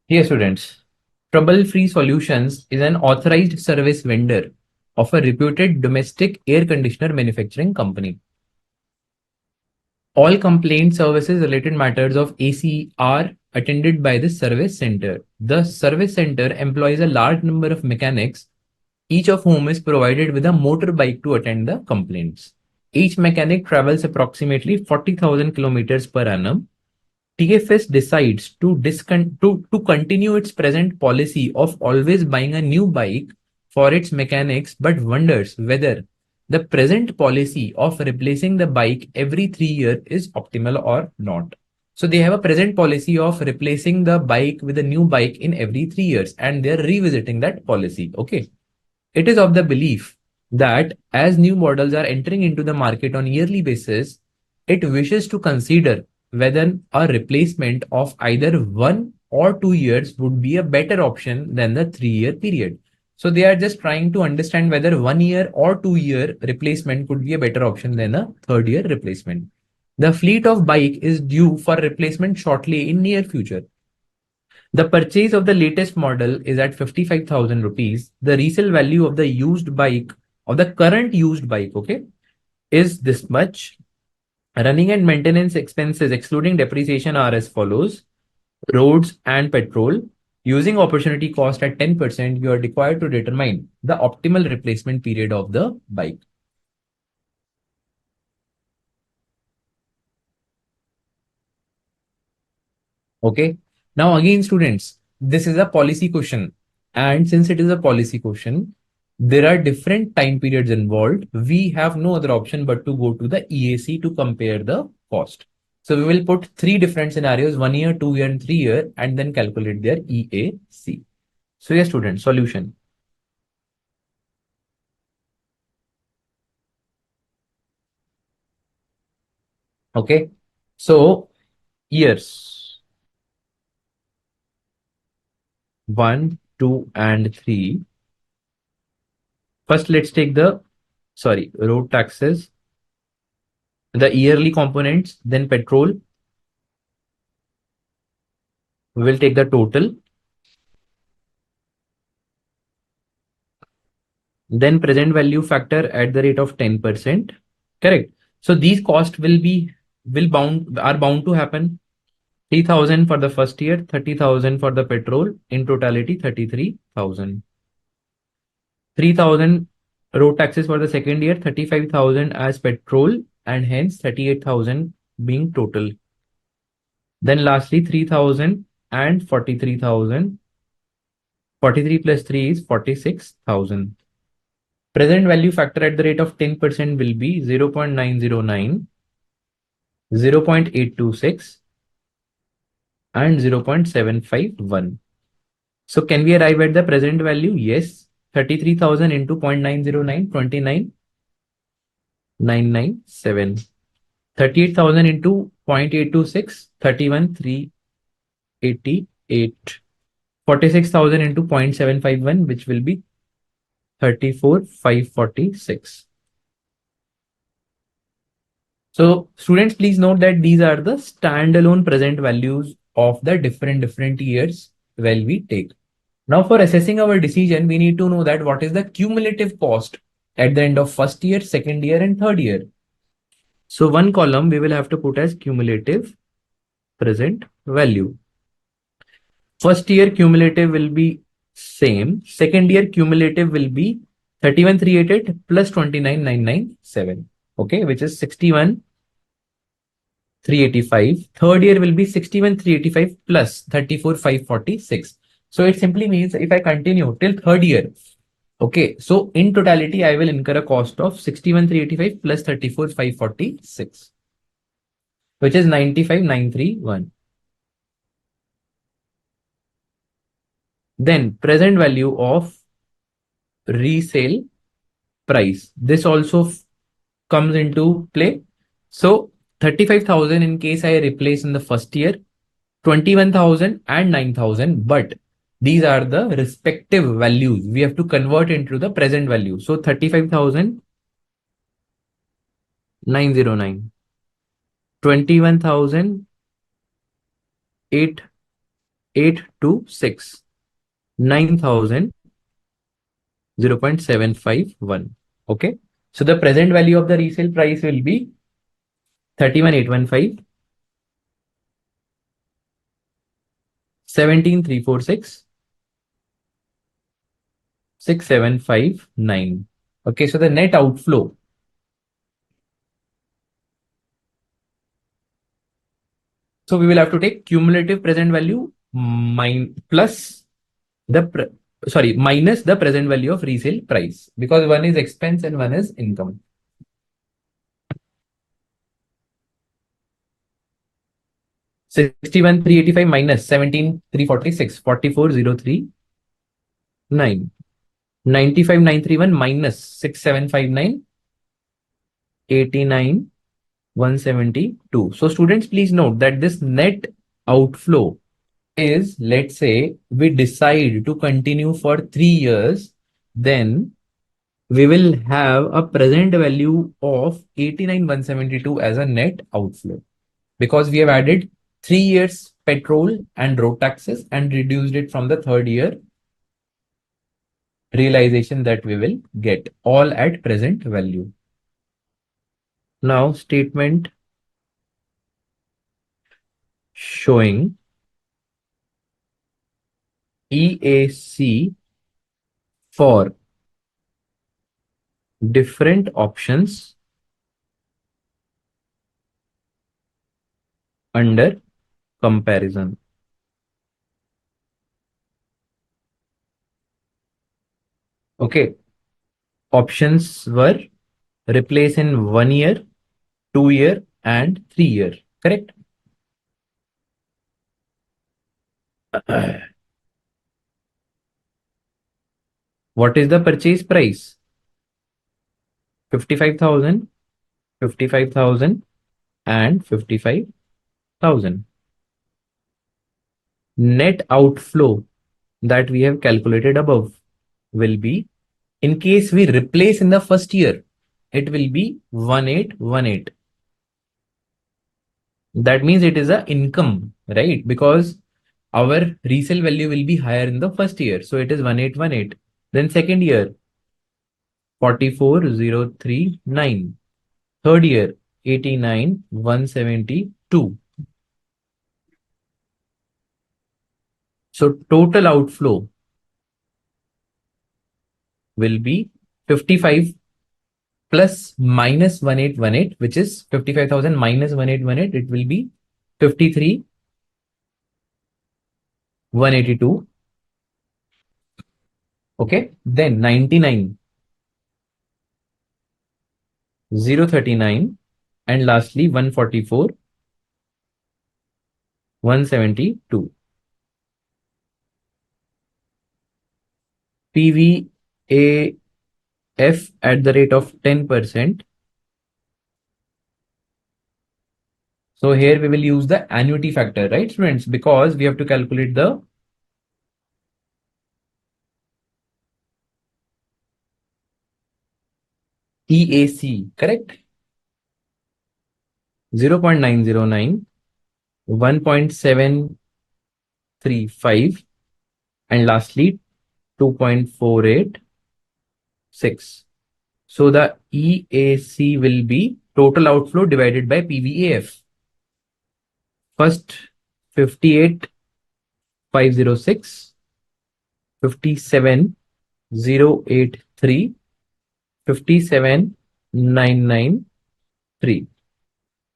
[SPEAKER 1] Dear students, Trouble Free Solutions is an authorized service vendor of a reputed domestic air conditioner manufacturing company. All complaint services related matters of AC are attended by the service center. The service center employs a large number of mechanics, each of whom is provided with a motorbike to attend the complaints. Each mechanic travels approximately 40,000 kilometers per annum. TFS decides to continue its present policy of always buying a new bike for its mechanics, but wonders whether the present policy of replacing the bike every 3 years is optimal or not. So they have a present policy of replacing the bike with a new bike in every 3 years, and they're revisiting that policy. Okay. It is of the belief that as new models are entering into the market on yearly basis, it wishes to consider whether a replacement of either 1 or 2 years would be a better option than the 3 year period. So they are just trying to understand whether 1 year or 2 year replacement could be a better option than a third year replacement. The fleet of bike is due for replacement shortly in near future. The purchase of the latest model is at 55,000 rupees. The resale value of the used bike, of the current used bike, okay, is this much. Running and maintenance expenses, excluding depreciation, are as follows: roads and petrol. Using opportunity cost at 10%, you are required to determine the optimal replacement period of the bike. Okay. Now again, students, this is a policy question. And since it is a policy question, there are different time periods involved. We have no other option but to go to the EAC to compare the cost. So we will put three different scenarios, 1 year, 2 year, and 3 year, and then calculate their EAC. So yes, students, solution. Okay. So years. 1, 2, and 3. First, let's take the, road taxes, the yearly components, then petrol. We will take the total, then present value factor at the rate of 10%. Correct. So these costs are bound to happen. 3,000 for the first year, 30,000 for the petrol, in totality 33,000. 3,000 road taxes for the second year, 35,000 as petrol, and hence 38,000 being total. Then lastly 3,000 and 43,000. 43 plus 3 is 46,000. Present value factor at the rate of 10% will be 0.909, 0.826, and 0.751. So can we arrive at the present value? Yes. 33,000 into 0.909, 29,997. 38,000 into 0.826, 31,388. 46,000 into 0.751, which will be 34,546. So students, please note that these are the standalone present values of the different years well we take. Now for assessing our decision, we need to know that what is the cumulative cost at the end of first year, second year, and third year. So one column we will have to put as cumulative present value. First year cumulative will be same. Second year cumulative will be 31,388 plus 29,997. Okay, which is 61,385. Third year will be 61,385 plus 34,546. So it simply means if I continue till third year, okay, so in totality, I will incur a cost of 61,385 plus 34,546, which is 95,931. Then present value of resale price. This also comes into play. So 35,000 in case I replace in the first year, 21,000 and 9,000, but these are the respective values. We have to convert into the present value. So 35,909, 21,826, 9,000, 0.751. Okay. So the present value of the resale price will be 31,815, 17,346, 6,759. Okay. So the net outflow. So we will have to take cumulative present value plus minus the present value of resale price, because one is expense and one is income. $61,385 minus 17,346, 44,039. 95,931 minus 6,759, 89,172. So students, please note that this net outflow is, let's say we decide to continue for 3 years, then we will have a present value of 89,172 as a net outflow, because we have added 3 years petrol and road taxes and reduced it from the third year realization that we will get, all at present value. Now statement showing EAC for different options under comparison. Okay. Options were replace in 1 year, 2 year, and 3 year. Correct? What is the purchase price? 55,000, 55,000, and 55,000. Net outflow that we have calculated above will be, in case we replace in the first year, it will be 1818. That means it is a income, right? Because our resale value will be higher in the first year. So it is 1818. Then second year, 44039. Third year, 89,172. So total outflow will be 55 plus minus 1818, which is 55,000 minus 1818. It will be 53,182. Okay. Then 99,039. And lastly, 144,172. PVAF at the rate of 10%. So here we will use the annuity factor, right, students? Because we have to calculate the EAC, correct? 0.909, 1.735, and lastly 2.486. So the EAC will be total outflow divided by PVAF. First 58,506, 57,083, 57,993.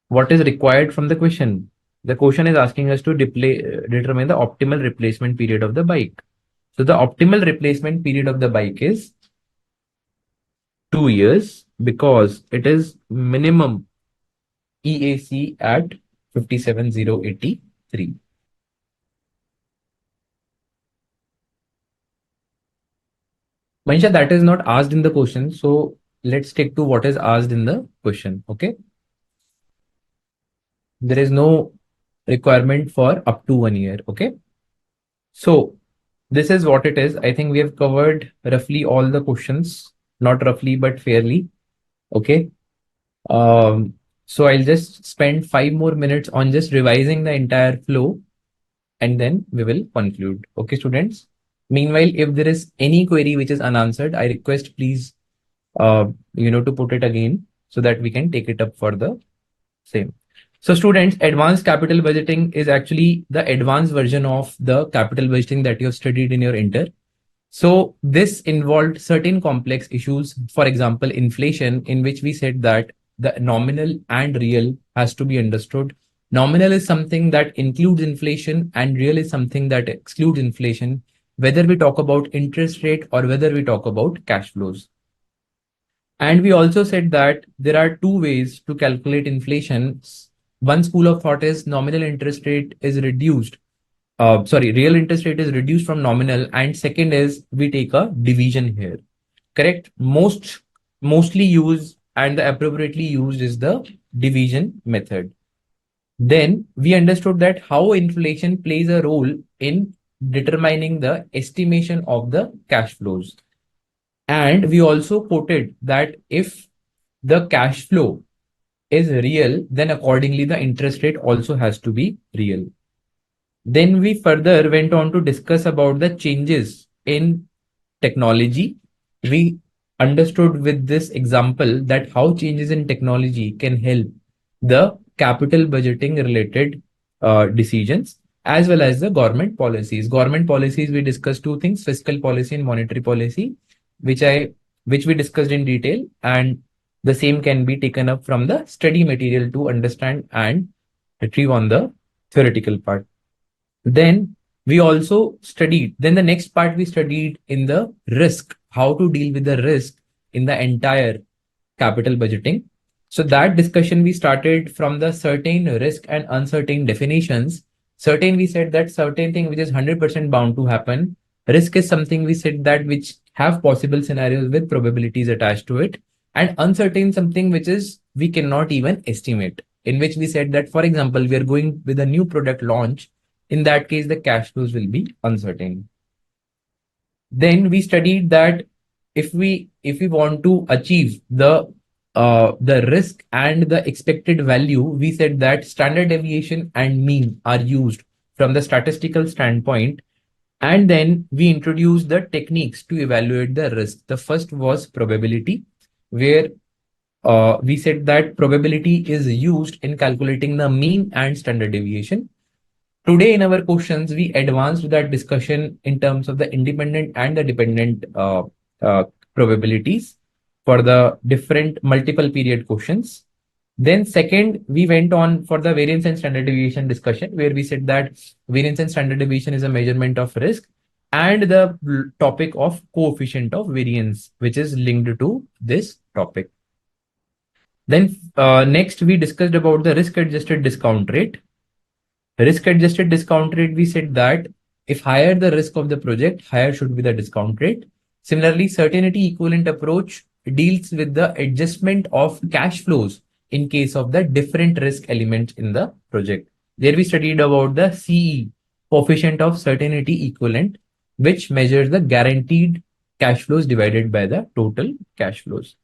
[SPEAKER 1] What is required from the question? The question is asking us to determine the optimal replacement period of the bike. So the optimal replacement period of the bike is 2 years because it is minimum EAC at 57,083. Manisha, that is not asked in the question. So let's stick to what is asked in the question. Okay. There is no requirement for up to 1 year. Okay. So this is what it is. I think we have covered roughly all the questions, not roughly, but fairly. Okay. So I'll just spend 5 more minutes on just revising the entire flow and then we will conclude. Okay, students. Meanwhile, if there is any query which is unanswered, I request please, to put it again so that we can take it up for the same. So students, advanced capital budgeting is actually the advanced version of the capital budgeting that you have studied in your inter. So this involved certain complex issues, for example, inflation, in which we said that the nominal and real has to be understood. Nominal is something that includes inflation and real is something that excludes inflation, whether we talk about interest rate or whether we talk about cash flows. And we also said that there are two ways to calculate inflation. One school of thought is nominal interest rate is reduced. Real interest rate is reduced from nominal. And second is we take a division here. Correct? Mostly used and the appropriately used is the division method. Then we understood that how inflation plays a role in determining the estimation of the cash flows. And we also quoted that if the cash flow is real, then accordingly the interest rate also has to be real. Then we further went on to discuss about the changes in technology. We understood with this example that how changes in technology can help the capital budgeting related decisions as well as the government policies. Government policies, we discussed two things, fiscal policy and monetary policy, which we discussed in detail, and the same can be taken up from the study material to understand and retrieve on the theoretical part. Then we also studied, then the next part we studied in the risk, how to deal with the risk in the entire capital budgeting. So that discussion we started from the certain risk and uncertain definitions. Certain, we said that certain thing which is 100% bound to happen. Risk is something we said that which have possible scenarios with probabilities attached to it. And uncertain something which is we cannot even estimate, in which we said that, for example, we are going with a new product launch. In that case, the cash flows will be uncertain. Then we studied that if we want to achieve the risk and the expected value, we said that standard deviation and mean are used from the statistical standpoint. And then we introduced the techniques to evaluate the risk. The first was probability, where we said that probability is used in calculating the mean and standard deviation. Today, in our questions, we advanced that discussion in terms of the independent and the dependent uh, probabilities for the different multiple period questions. Then second, we went on for the variance and standard deviation discussion, where we said that variance and standard deviation is a measurement of risk, and the topic of coefficient of variance, which is linked to this topic. Then next, we discussed about the risk adjusted discount rate. Risk adjusted discount rate, we said that if higher the risk of the project, higher should be the discount rate. Similarly, certainty equivalent approach deals with the adjustment of cash flows in case of the different risk elements in the project. There we studied about the CE, coefficient of certainty equivalent, which measures the guaranteed cash flows divided by the total cash flows.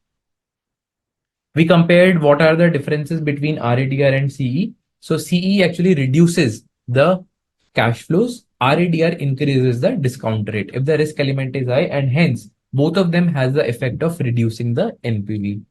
[SPEAKER 1] We compared what are the differences between RADR and CE. So CE actually reduces the cash flows. RADR increases the discount rate if the risk element is high, and hence both of them has the effect of reducing the NPV.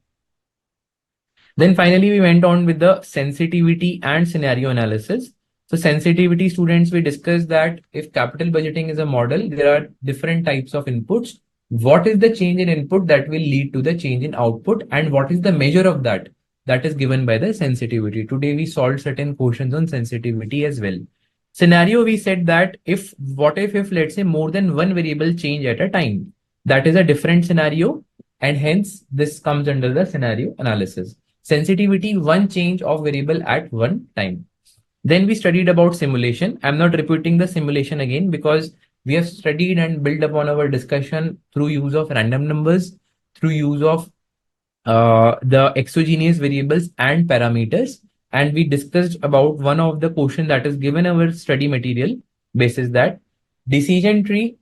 [SPEAKER 1] Then finally, we went on with the sensitivity and scenario analysis. So sensitivity students, we discussed that if capital budgeting is a model, there are different types of inputs. What is the change in input that will lead to the change in output, and what is the measure of that? That is given by the sensitivity. Today, we solved certain questions on sensitivity as well. Scenario, we said that if let's say more than one variable change at a time, that is a different scenario, and hence this comes under the scenario analysis. Sensitivity, one change of variable at one time. Then we studied about simulation. I'm not repeating the simulation again because we have studied and built upon our discussion through use of random numbers, through use of the exogenous variables and parameters. And we discussed about one of the question that is given our study material basis that decision tree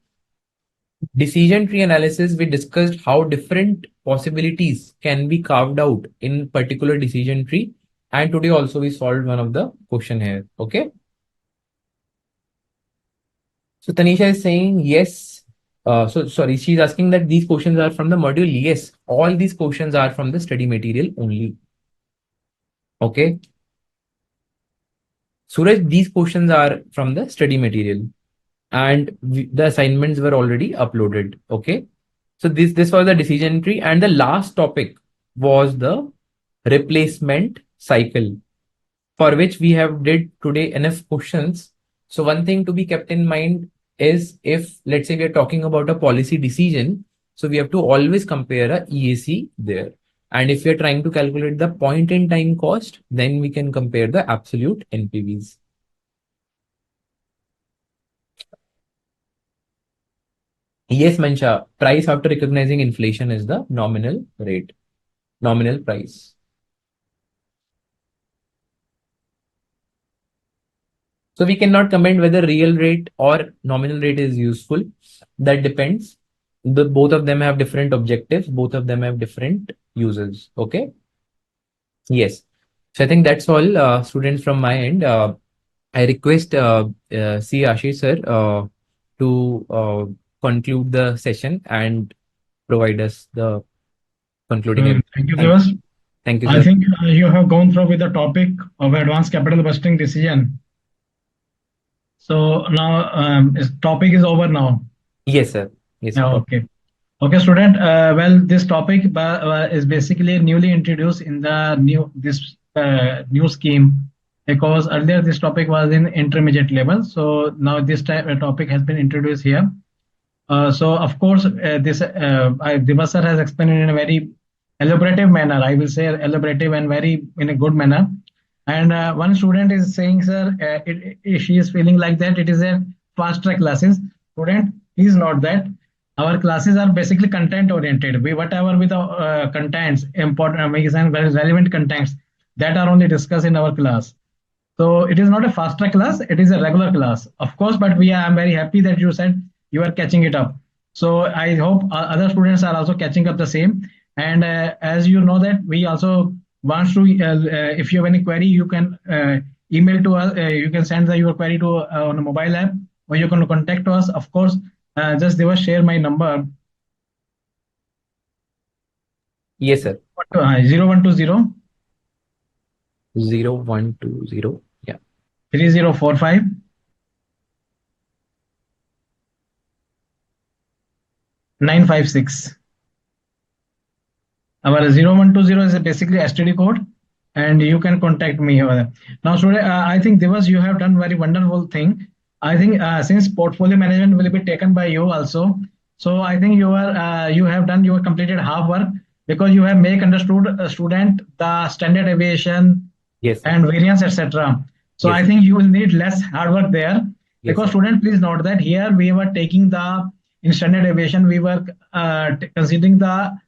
[SPEAKER 1] decision tree analysis. We discussed how different possibilities can be carved out in particular decision tree, and today also we solved one of the question here. Okay, so Tanisha is saying yes. So sorry, she's asking that these questions are from the module. Yes, all these questions are from the study material only. Okay, Suraj, these questions are from the study material, and the assignments were already uploaded. Okay, so this was the decision tree, and the last topic was the replacement cycle, for which we have did today enough questions. So one thing to be kept in mind is, if let's say we are talking about a policy decision, so we have to always compare a EAC there. And if we are trying to calculate the point in time cost, then we can compare the absolute NPVs. Yes, Mansha, price after recognizing inflation is the nominal rate, nominal price. So we cannot comment whether real rate or nominal rate is useful. That depends. Both of them have different objectives. Both of them have different uses. Okay. Yes. So I think that's all, students, from my end. I request C. Ashish sir to conclude the session and provide us the concluding evidence.
[SPEAKER 2] Thank you,
[SPEAKER 1] Thank you.
[SPEAKER 2] Devas.
[SPEAKER 1] Thank you,
[SPEAKER 2] I
[SPEAKER 1] sir.
[SPEAKER 2] think you have gone through with the topic of advanced capital budgeting decision. So now topic is over now.
[SPEAKER 1] Yes, sir. Yes, sir.
[SPEAKER 2] Yeah, okay. Okay, student. Well, this topic is basically newly introduced in the new scheme, because earlier this topic was in intermediate level. So now this topic has been introduced here. So of course, Divas sir has explained in a very elaborative manner. I will say elaborative and very in a good manner. And one student is saying, sir, she is feeling like that it is a fast track classes. Student, is not that. Our classes are basically content oriented. We whatever with the contents important, very relevant contents that are only discussed in our class. So it is not a fast track class, it is a regular class, of course, but I'm very happy that you said you are catching it up. So I hope other students are also catching up the same. And as you know that we also want to, if you have any query, you can email to us. You can send your query to on a mobile app, or you can contact us. Of course, just they will share my number
[SPEAKER 1] Yes, sir.
[SPEAKER 2] 0120
[SPEAKER 1] 0120. Yeah.
[SPEAKER 2] 3045 956. Our 0120 is basically STD code, and you can contact me over there. Now, student, I think Divas, you have done very wonderful thing. I think since portfolio management will be taken by you also, so I think you have done your completed half work because you have make understood student the standard aviation
[SPEAKER 1] Yes, sir.
[SPEAKER 2] and variance, etc. So
[SPEAKER 1] Yes,
[SPEAKER 2] I
[SPEAKER 1] sir.
[SPEAKER 2] think you will need less hard work there
[SPEAKER 1] Yes,
[SPEAKER 2] because
[SPEAKER 1] sir.
[SPEAKER 2] student, please note that here we were taking the in standard aviation we were considering the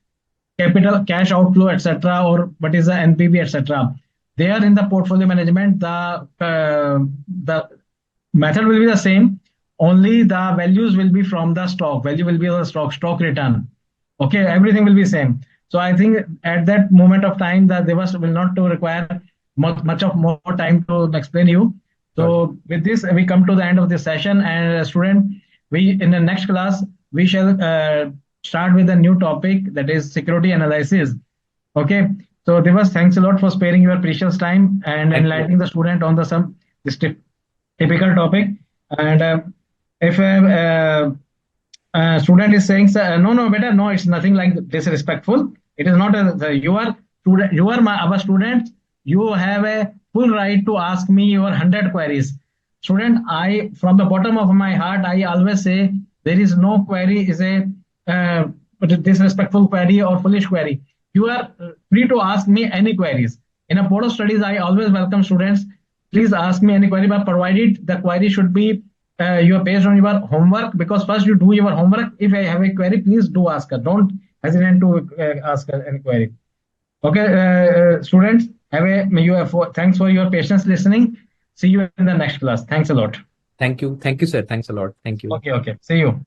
[SPEAKER 2] capital cash outflow etc or what is the npv etc. There in the portfolio management the method will be the same, only the values will be from the stock, value will be the stock return. Okay, everything will be same. So I think at that moment of time that they will not to require much of more time to explain you.
[SPEAKER 1] Sure, sir.
[SPEAKER 2] So with this we come to the end of this session, and student, we in the next class we shall start with a new topic, that is security analysis. Okay, so Devas, thanks a lot for sparing your precious time and
[SPEAKER 1] Thank you.
[SPEAKER 2] enlightening the student on the some this typical topic. And if student is saying, no, no, better, no, it's nothing like disrespectful. It is not you are student, you are our student. You have a full right to ask me your 100 queries. Student, I, from the bottom of my heart, I always say there is no query is a uh, disrespectful query or foolish query. You are free to ask me any queries. In a board of studies, I always welcome students. Please ask me any query, but provided the query should be you are based on your homework, because first you do your homework. If I have a query, please do ask her. Don't hesitate to ask her any query. Okay, students, have a you have thanks for your patience listening. See you in the next class. Thanks a lot.
[SPEAKER 1] Thank you. Thank you, sir. Thanks a lot. Thank you.
[SPEAKER 2] Okay, okay. See you.